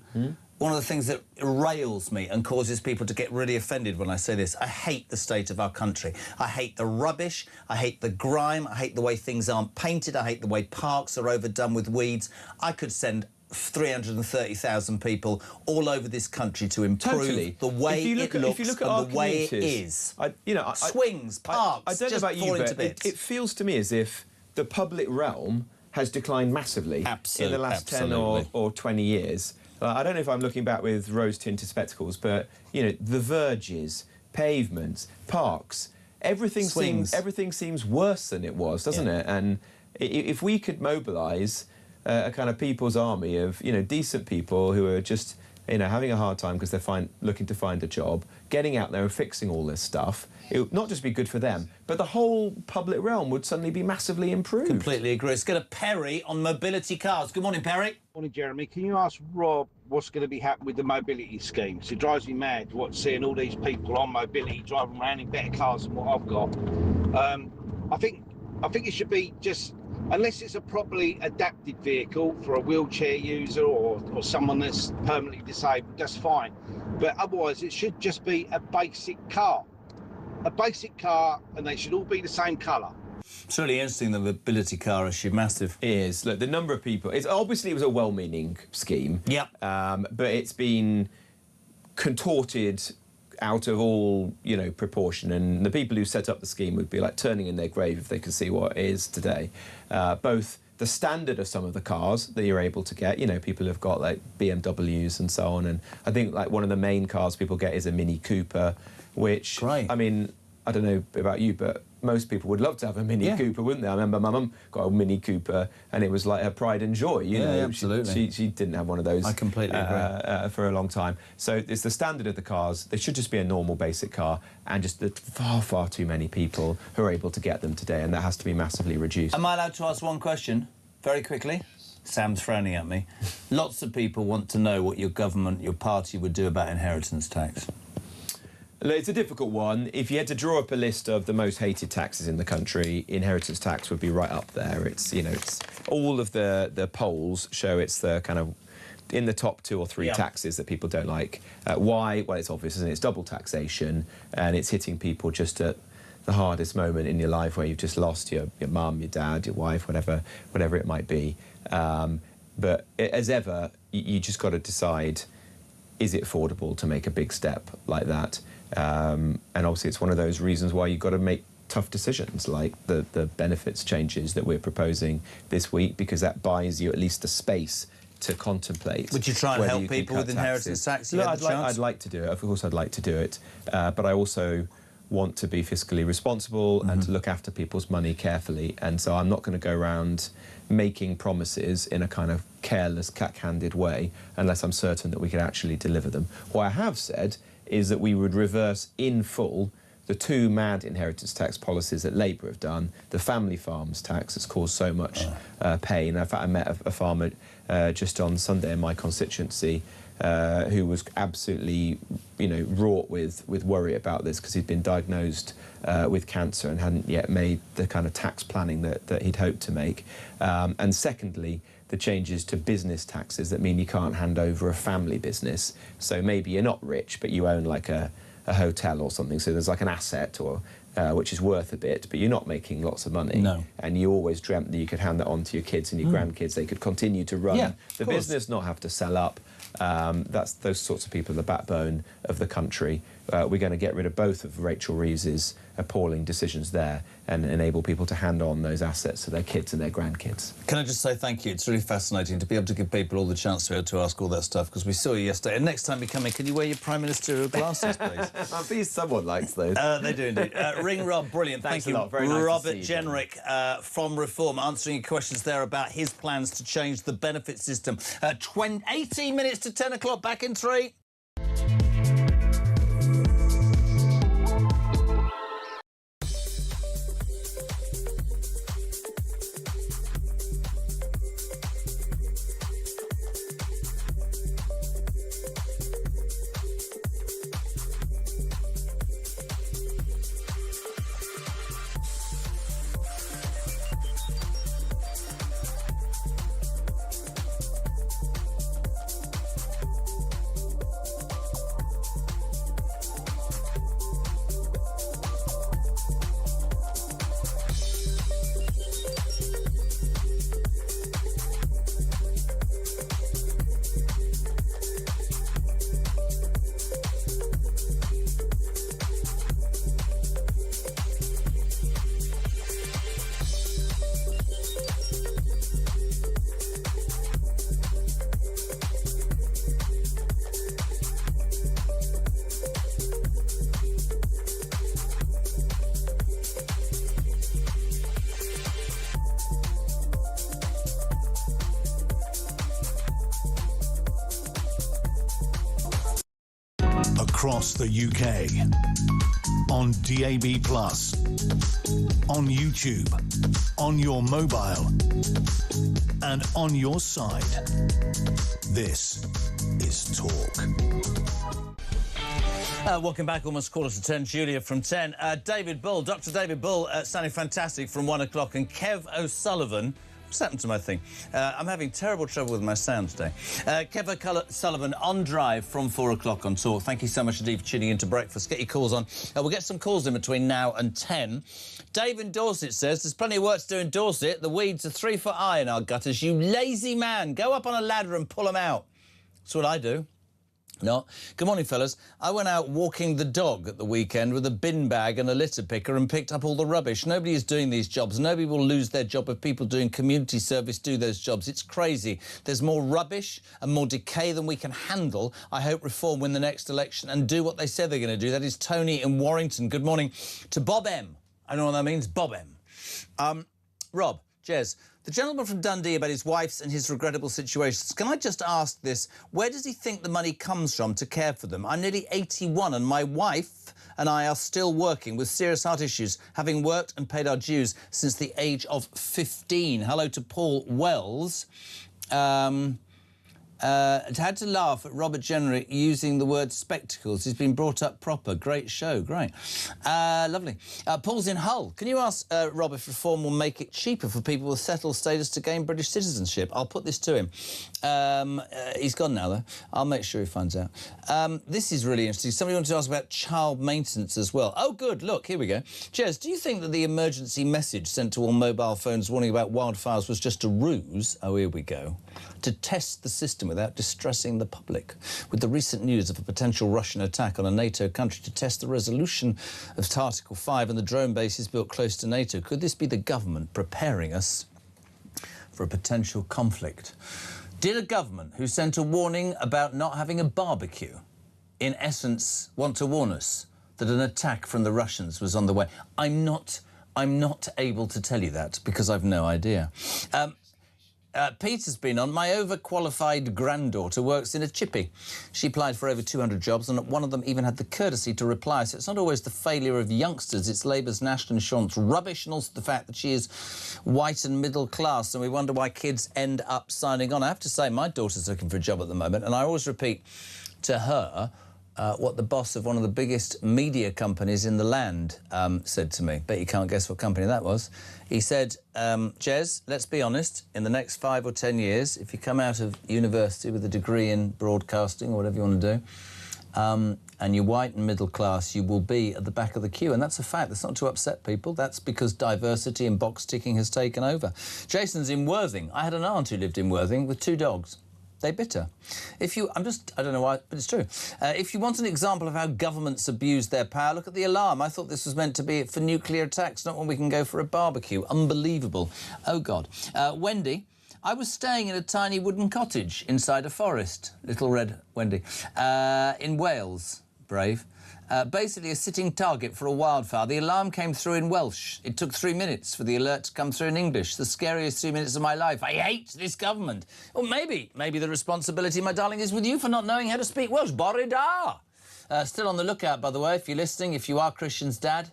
One of the things that rails me and causes people to get really offended when I say this, I hate the state of our country. I hate the rubbish, I hate the grime, I hate the way things aren't painted, I hate the way parks are overdone with weeds. I could send 330,000 people all over this country to improve the way it looks and the way it is. Swings, parks, I don't know about you, but it feels to me as if the public realm has declined massively in the last 10 or 20 years. I don't know if I'm looking back with rose-tinted spectacles, but, you know, the verges, pavements, parks, everything seems worse than it was, doesn't it? And if we could mobilise a kind of people's army of, you know, decent people who are just, you know, having a hard time because they're looking to find a job, getting out there and fixing all this stuff, it would not just be good for them, but the whole public realm would suddenly be massively improved. Completely agree. Let's go to Perry on mobility cars. Good morning, Perry. Morning, Jeremy. Can you ask Rob what's going to be happening with the mobility schemes? It drives me mad seeing all these people on mobility driving around in better cars than what I've got. I think it should be just unless it's a properly adapted vehicle for a wheelchair user or someone that's permanently disabled, that's fine. But otherwise, it should just be a basic car. A basic car, and they should all be the same colour. It's really interesting, the mobility car issue, massive. It is. Look, the number of people... It was a well-meaning scheme. Yeah. But it's been contorted out of all, proportion. And the people who set up the scheme would be like turning in their grave if they could see what it is today. Both the standard of some of the cars that you're able to get, people have got like BMWs and so on. And I think like one of the main cars people get is a Mini Cooper, which, Great. I mean, I don't know about you, but most people would love to have a Mini Cooper, wouldn't they? I remember my mum got a Mini Cooper and it was like her pride and joy, you know. Absolutely. She didn't have one of those. I completely agree. For a long time. So it's the standard of the cars. They should just be a normal basic car, and just the far, far too many people who are able to get them today, and that has to be massively reduced. Am I allowed to ask one question, very quickly? Sam's frowning at me. Lots of people want to know what your government, your party would do about inheritance tax. It's a difficult one. If you had to draw up a list of the most hated taxes in the country, inheritance tax would be right up there. It's all of the polls show it's the kind of in the top 2 or 3 taxes that people don't like. Why? Well, it's obvious, isn't it? It's double taxation, and it's hitting people just at the hardest moment in your life where you've just lost your mum, your dad, your wife, whatever it might be. But as ever, you just got to decide, is it affordable to make a big step like that? And obviously it's one of those reasons why you've got to make tough decisions, like the benefits changes that we're proposing this week, because that buys you at least a space to contemplate. Would you try and help people with inheritance tax? No, I'd like to do it. Of course I'd like to do it. But I also want to be fiscally responsible and to look after people's money carefully. And so I'm not going to go around making promises in a kind of careless, cack-handed way unless I'm certain that we can actually deliver them. What I have said is that we would reverse in full the 2 mad inheritance tax policies that Labour have done. The family farms tax has caused so much pain. In fact, I met a farmer just on Sunday in my constituency who was absolutely, wrought with worry about this because he'd been diagnosed with cancer and hadn't yet made the kind of tax planning that he'd hoped to make. And secondly, the changes to business taxes that mean you can't hand over a family business. So maybe you're not rich, but you own like a hotel or something. So there's like an asset or which is worth a bit, but you're not making lots of money. No. And you always dreamt that you could hand that on to your kids and your grandkids. They could continue to run the business, not have to sell up. That's those sorts of people are the backbone of the country. We're going to get rid of both of Rachel Reeves' appalling decisions there and enable people to hand on those assets to their kids and their grandkids. Can I just say thank you? It's really fascinating to be able to give people all the chance to be able to ask all that stuff, because we saw you yesterday. And next time you come in, can you wear your Prime Ministerial glasses, please? I'm pleased someone likes those. They do indeed. Ring Rob, brilliant. Thanks Thank a you. lot. Very nice Robert to see you, Jenrick from Reform, answering your questions there about his plans to change the benefit system. 18 minutes to 10 o'clock, back in 3. Across the UK, on DAB+, on YouTube, on your mobile, and on your side. This is Talk. Welcome back, almost 10:15, Julia from 10. David Bull, Dr. David Bull, sounding fantastic from 1 o'clock, and Kev O'Sullivan. What's happened to my thing? I'm having terrible trouble with my sound today. Kev O'Sullivan on drive from 4 o'clock on Talk. Thank you so much indeed for tuning into breakfast. Get your calls on. We'll get some calls in between now and 10. Dave in Dorset says, there's plenty of work to do in Dorset. The weeds are 3 foot high in our gutters. You lazy man. Go up on a ladder and pull them out. That's what I do. No. Good morning, fellas. I went out walking the dog at the weekend with a bin bag and a litter picker and picked up all the rubbish. Nobody is doing these jobs. Nobody will lose their job if people doing community service do those jobs. It's crazy. There's more rubbish and more decay than we can handle. I hope Reform win the next election and do what they said they're going to do. That is Tony in Warrington. Good morning to Bob M. I don't know what that means. Bob M. Rob, Jez. The gentleman from Dundee about his wife's and his regrettable situations. Can I just ask this? Where does he think the money comes from to care for them? I'm nearly 81 and my wife and I are still working with serious heart issues, having worked and paid our dues since the age of 15. Hello to Paul Wells. Had to laugh at Robert Jenner using the word spectacles. He's been brought up proper. Great show. Great. Lovely. Paul's in Hull. Can you ask Rob if Reform will make it cheaper for people with settled status to gain British citizenship? I'll put this to him. He's gone now, though. I'll make sure he finds out. This is really interesting. Somebody wanted to ask about child maintenance as well. Oh, good. Look, here we go. Jez, do you think that the emergency message sent to all mobile phones warning about wildfires was just a ruse? Oh, here we go. To test the system without distressing the public. With the recent news of a potential Russian attack on a NATO country to test the resolution of Article 5 and the drone bases built close to NATO, could this be the government preparing us for a potential conflict? Did a government who sent a warning about not having a barbecue, in essence, want to warn us that an attack from the Russians was on the way? I'm not able to tell you that because I've no idea. Peter's been on. My overqualified granddaughter works in a chippy. She applied for over 200 jobs and one of them even had the courtesy to reply. So it's not always the failure of youngsters, it's Labour's national insurance rubbish and also the fact that she is white and middle class and we wonder why kids end up signing on. I have to say, my daughter's looking for a job at the moment and I always repeat to her what the boss of one of the biggest media companies in the land said to me. Bet you can't guess what company that was. He said, Jez, let's be honest, in the next 5 or 10 years, if you come out of university with a degree in broadcasting or whatever you want to do, and you're white and middle class, you will be at the back of the queue. And that's a fact. That's not to upset people. That's because diversity and box ticking has taken over. Jason's in Worthing. I had an aunt who lived in Worthing with 2 dogs. They bit her. I don't know why, but it's true. If you want an example of how governments abuse their power, look at the alarm. I thought this was meant to be for nuclear attacks, not when we can go for a barbecue. Unbelievable. Oh, God. Wendy, I was staying in a tiny wooden cottage inside a forest. Little red Wendy. In Wales. Brave. Basically a sitting target for a wildfire. The alarm came through in Welsh. It took 3 minutes for the alert to come through in English. The scariest 3 minutes of my life. I hate this government. Or maybe the responsibility, my darling, is with you for not knowing how to speak Welsh. Bore da! Still on the lookout, by the way, if you're listening, if you are Christian's dad,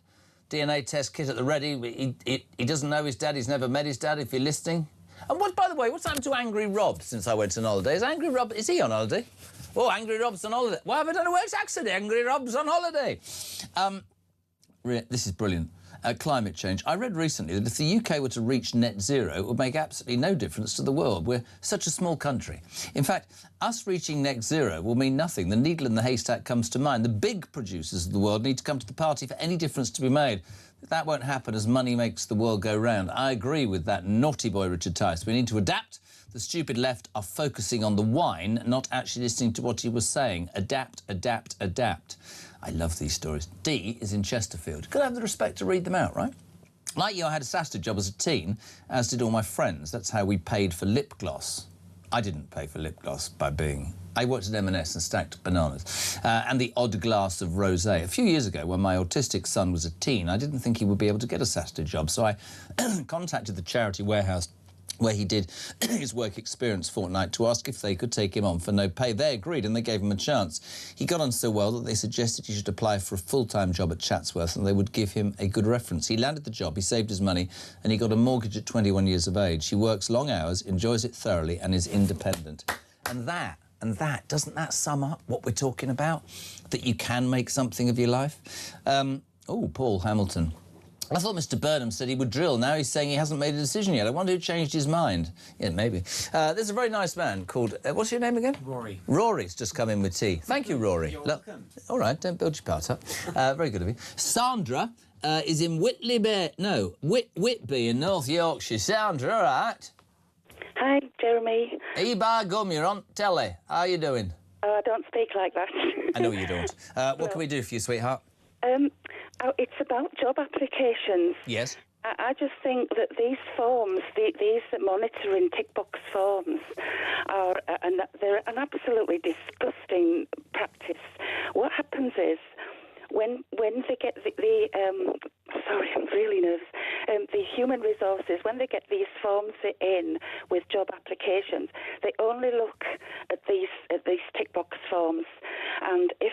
DNA test kit at the ready. He doesn't know his dad. He's never met his dad, if you're listening. And by the way, what's happened to Angry Rob since I went on holiday? Is he on holiday? Oh, Angry Rob's on holiday. Why have I done a Welsh accent? Angry Rob's on holiday. This is brilliant. Climate change. I read recently that if the UK were to reach net zero, it would make absolutely no difference to the world. We're such a small country. In fact, us reaching net zero will mean nothing. The needle in the haystack comes to mind. The big producers of the world need to come to the party for any difference to be made. That won't happen as money makes the world go round. I agree with that naughty boy Richard Tice. We need to adapt. The stupid left are focusing on the wine, not actually listening to what he was saying. Adapt, adapt, adapt. I love these stories. Dee is in Chesterfield. Could I have the respect to read them out, right? Like you, I had a Saturday job as a teen, as did all my friends. That's how we paid for lip gloss. I didn't pay for lip gloss by being... I worked at M&S and stacked bananas. And the odd glass of rosé. A few years ago, when my autistic son was a teen, I didn't think he would be able to get a Saturday job, so I contacted the charity warehouse where he did his work experience fortnight to ask if they could take him on for no pay. They agreed and they gave him a chance. He got on so well that they suggested he should apply for a full-time job at Chatsworth and they would give him a good reference. He landed the job, he saved his money and he got a mortgage at 21 years of age. He works long hours, enjoys it thoroughly and is independent. And that And doesn't that sum up what we're talking about? That you can make something of your life? Paul Hamilton. I thought Mr. Burnham said he would drill. Now he's saying he hasn't made a decision yet. I wonder who changed his mind. Yeah, maybe. There's a very nice man called... what's your name again? Rory. Rory's just come in with tea. Thank you, Rory. You're welcome. All right, don't build your part up. Very good of you. Sandra is in Whitby in North Yorkshire. Sandra, all right? Hi, Jeremy. Bar Gum, you're on telly. How are you doing? Oh, I don't speak like that. I know you don't. What can we do for you, sweetheart? It's about job applications. Yes. I just think that these forms, these monitoring tick box forms, they're an absolutely disgusting practice. What happens is, when they get sorry, I'm really nervous. The human resources, when they get these forms in with job applications, they only look at these tick box forms, and if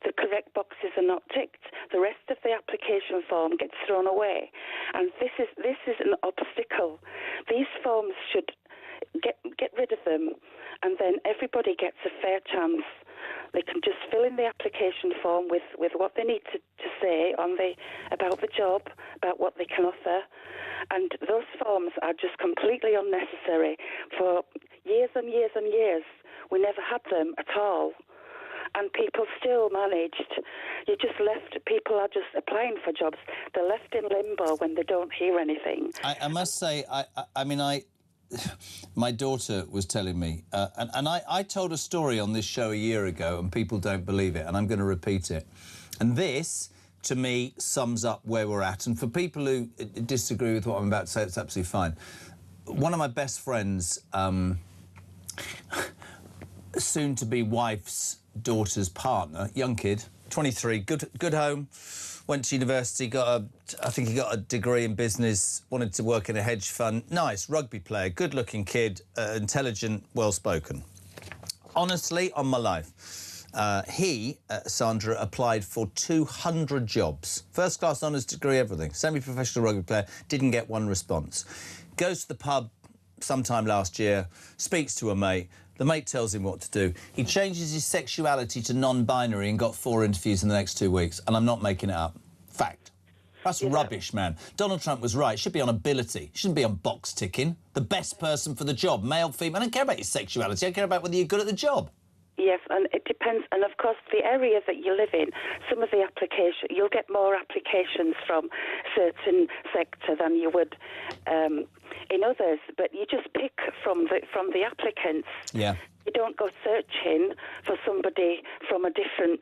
the correct boxes are not ticked, the rest of the application form gets thrown away, and this is an obstacle. These forms should get rid of them, and then everybody gets a fair chance. They can just fill in the application form with what they need to say about the job, about what they can offer. And those forms are just completely unnecessary. For years and years and years, we never had them at all. And people still managed. People are just applying for jobs. They're left in limbo when they don't hear anything. I must say, my daughter was telling me, and I told a story on this show a year ago, and people don't believe it, and I'm going to repeat it. And this, to me, sums up where we're at. And for people who disagree with what I'm about to say, it's absolutely fine. One of my best friends, soon-to-be wife's daughter's partner, young kid, 23, good home, went to university, I think he got a degree in business, wanted to work in a hedge fund. Nice, rugby player, good-looking kid, intelligent, well-spoken. Honestly, on my life, Sandra, applied for 200 jobs. First-class honours degree, everything. Semi-professional rugby player, didn't get one response. Goes to the pub sometime last year, speaks to a mate. The mate tells him what to do. He changes his sexuality to non-binary and got 4 interviews in the next 2 weeks. And I'm not making it up. Fact. That's rubbish, man. Donald Trump was right. Should be on ability. Shouldn't be on box ticking. The best person for the job, male, female. I don't care about your sexuality. I care about whether you're good at the job. Yes, and it depends. And, of course, the areas that you live in, some of the applications, you'll get more applications from certain sector than you would in others. But you just pick from the applicants. Yeah. You don't go searching for somebody from a different,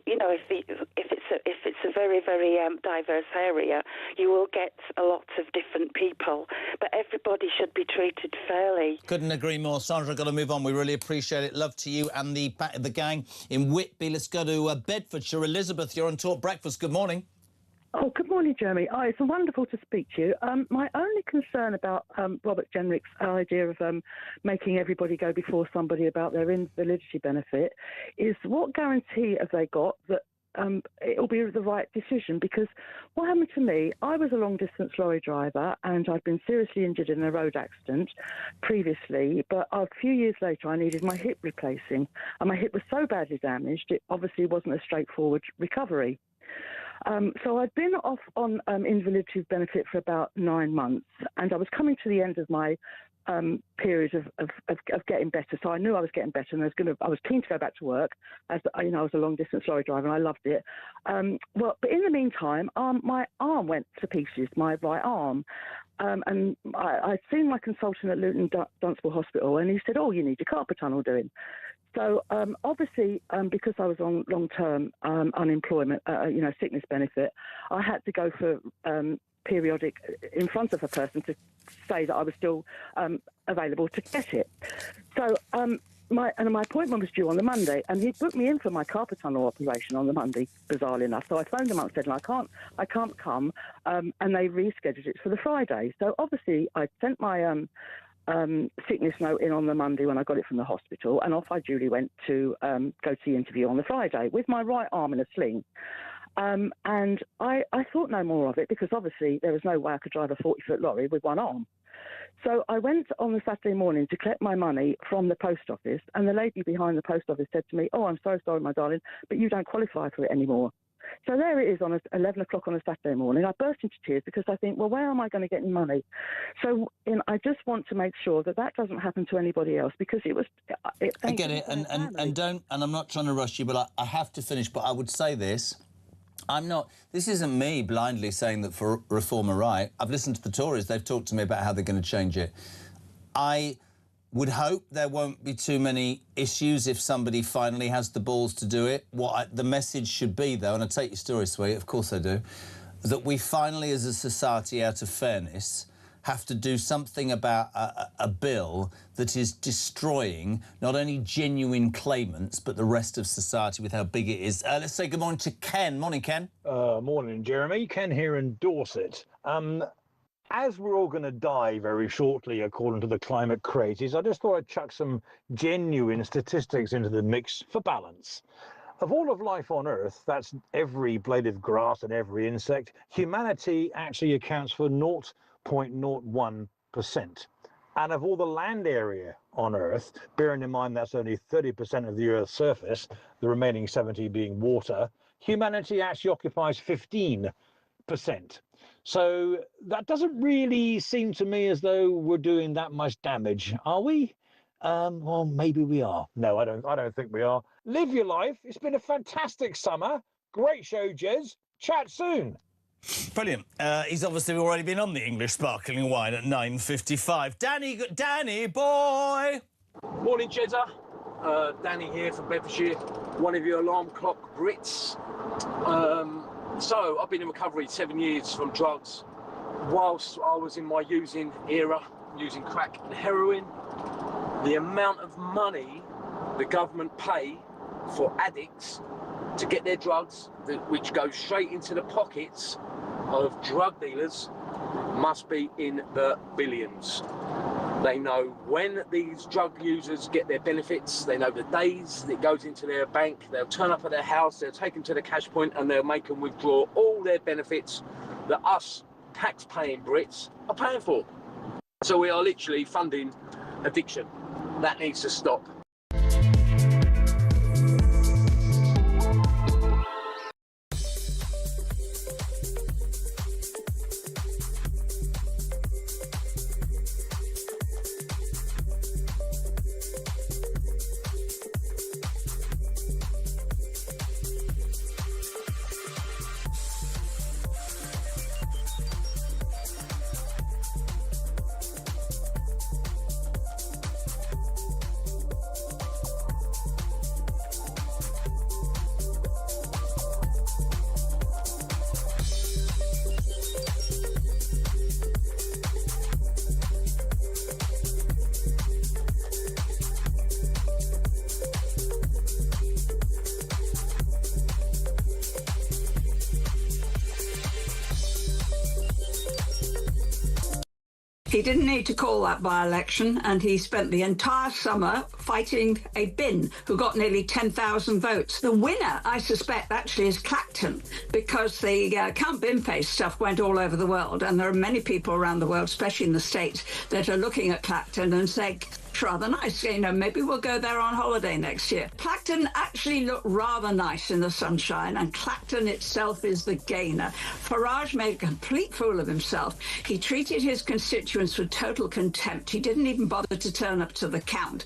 you know, if it's a very, very diverse area, you will get a lot of different people, but everybody should be treated fairly. Couldn't agree more. Sandra, got to move on. We really appreciate it. Love to you and the gang in Whitby. Let's go to Bedfordshire. Elizabeth, you're on Talk Breakfast. Good morning. Oh, good morning, Jeremy. Oh, it's wonderful to speak to you. My only concern about Robert Jenrick's idea of making everybody go before somebody about their invalidity benefit is what guarantee have they got that it'll be the right decision? Because what happened to me, I was a long-distance lorry driver and I'd been seriously injured in a road accident previously, but a few years later I needed my hip replacing, and my hip was so badly damaged it obviously wasn't a straightforward recovery. So I'd been off on invalidity benefit for about 9 months, and I was coming to the end of my period of getting better. So I knew I was getting better, and I was keen to go back to work. As you know, I was a long distance lorry driver, and I loved it. But in the meantime, my arm went to pieces, my right arm. And I'd seen my consultant at Luton Dunstable Hospital, and he said, "Oh, you need your carpal tunnel doing." So obviously, because I was on long-term unemployment, sickness benefit, I had to go for periodic in front of a person to say that I was still available to get it. So my appointment was due on the Monday, and he booked me in for my carpal tunnel operation on the Monday, bizarrely enough. So I phoned them up and said, I can't come, and they rescheduled it for the Friday. So obviously, I sent my sickness note in on the Monday when I got it from the hospital, and off I duly went to go to the interview on the Friday with my right arm in a sling. And I thought no more of it, because obviously there was no way I could drive a 40-foot lorry with one arm. So I went on the Saturday morning to collect my money from the post office, and the lady behind the post office said to me, "Oh, I'm so sorry, my darling, but you don't qualify for it anymore." So there it is on 11 o'clock on a Saturday morning. I burst into tears because I think, well, where am I going to get any money? So I just want to make sure that that doesn't happen to anybody else, because it was... I get it, and I'm not trying to rush you, but I have to finish, but I would say this. This isn't me blindly saying that for reform are right. I've listened to the Tories. They've talked to me about how they're going to change it. I would hope there won't be too many issues if somebody finally has the balls to do it. The message should be, though, and I take your story, sweet, of course I do, that we finally, as a society, out of fairness, have to do something about a bill that is destroying not only genuine claimants, but the rest of society with how big it is. Let's say good morning to Ken. Morning, Ken. Morning, Jeremy. Ken here in Dorset. As we're all going to die very shortly, according to the climate crazies, I just thought I'd chuck some genuine statistics into the mix for balance. Of all of life on Earth, that's every blade of grass and every insect, humanity actually accounts for 0.01%. And of all the land area on Earth, bearing in mind that's only 30% of the Earth's surface, the remaining 70 being water, humanity actually occupies 15%. So that doesn't really seem to me as though we're doing that much damage, are we? Well, maybe we are. No, I don't think we are. Live your life. It's been a fantastic summer. Great show, Jez. Chat soon. Brilliant. He's obviously already been on the English sparkling wine at 9:55. Danny boy! Morning, Jezza. Danny here from Bedfordshire, one of your alarm clock Brits. So, I've been in recovery 7 years from drugs. Whilst I was in my using era, using crack and heroin, the amount of money the government pay for addicts to get their drugs, which go straight into the pockets of drug dealers, must be in the billions. They know when these drug users get their benefits, they know the days it goes into their bank, they'll turn up at their house, they'll take them to the cash point and they'll make them withdraw all their benefits that us tax-paying Brits are paying for. So we are literally funding addiction. That needs to stop. He didn't need to call that by-election, and he spent the entire summer fighting a bin who got nearly 10,000 votes. The winner, I suspect, actually is Clacton, because the Count Bin-Face stuff went all over the world, and there are many people around the world, especially in the States, that are looking at Clacton and saying, rather nice, you know, maybe we'll go there on holiday next year. Clacton actually looked rather nice in the sunshine, and Clacton itself is the gainer. Farage made a complete fool of himself. He treated his constituents with total contempt. He didn't even bother to turn up to the count.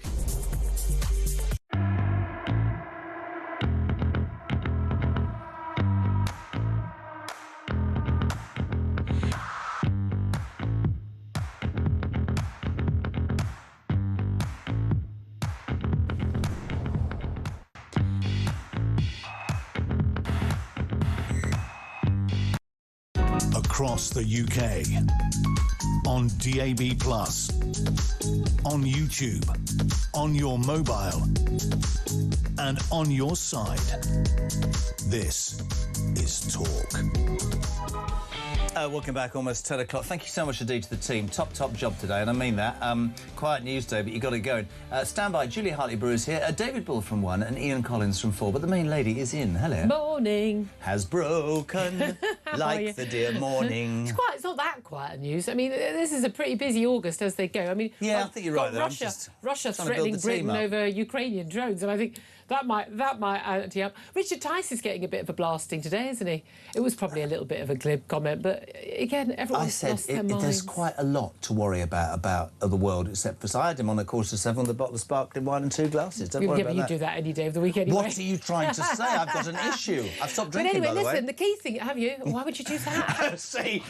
Across the UK, on DAB+, on YouTube, on your mobile, and on your side. This is Talk. Welcome back, almost 10 o'clock. Thank you so much indeed to the team. Top job today, and I mean that. Quiet news day, but you got it going. Stand by, Julia Hartley-Brewer's here, David Bull from 1 and Ian Collins from 4, but the main lady is in. Hello. Morning. Has broken like the dear morning. It's not that quiet news. I mean, this is a pretty busy August as they go. I mean, yeah, I think you're right. Russia threatening Britain over Ukrainian drones, and I think that might add up. Richard Tice is getting a bit of a blasting today, isn't he? It was probably a little bit of a glib comment, but again, everyone's lost their minds. There's quite a lot to worry about the world, except for I had him on a quarter to 7 with a bottle of sparkling wine and 2 glasses. Don't worry about that. You do that any day of the week anyway. What are you trying to say? I've got an issue. I've stopped drinking, but anyway, by the way. listen, the key thing, have you? Why would you do that? See,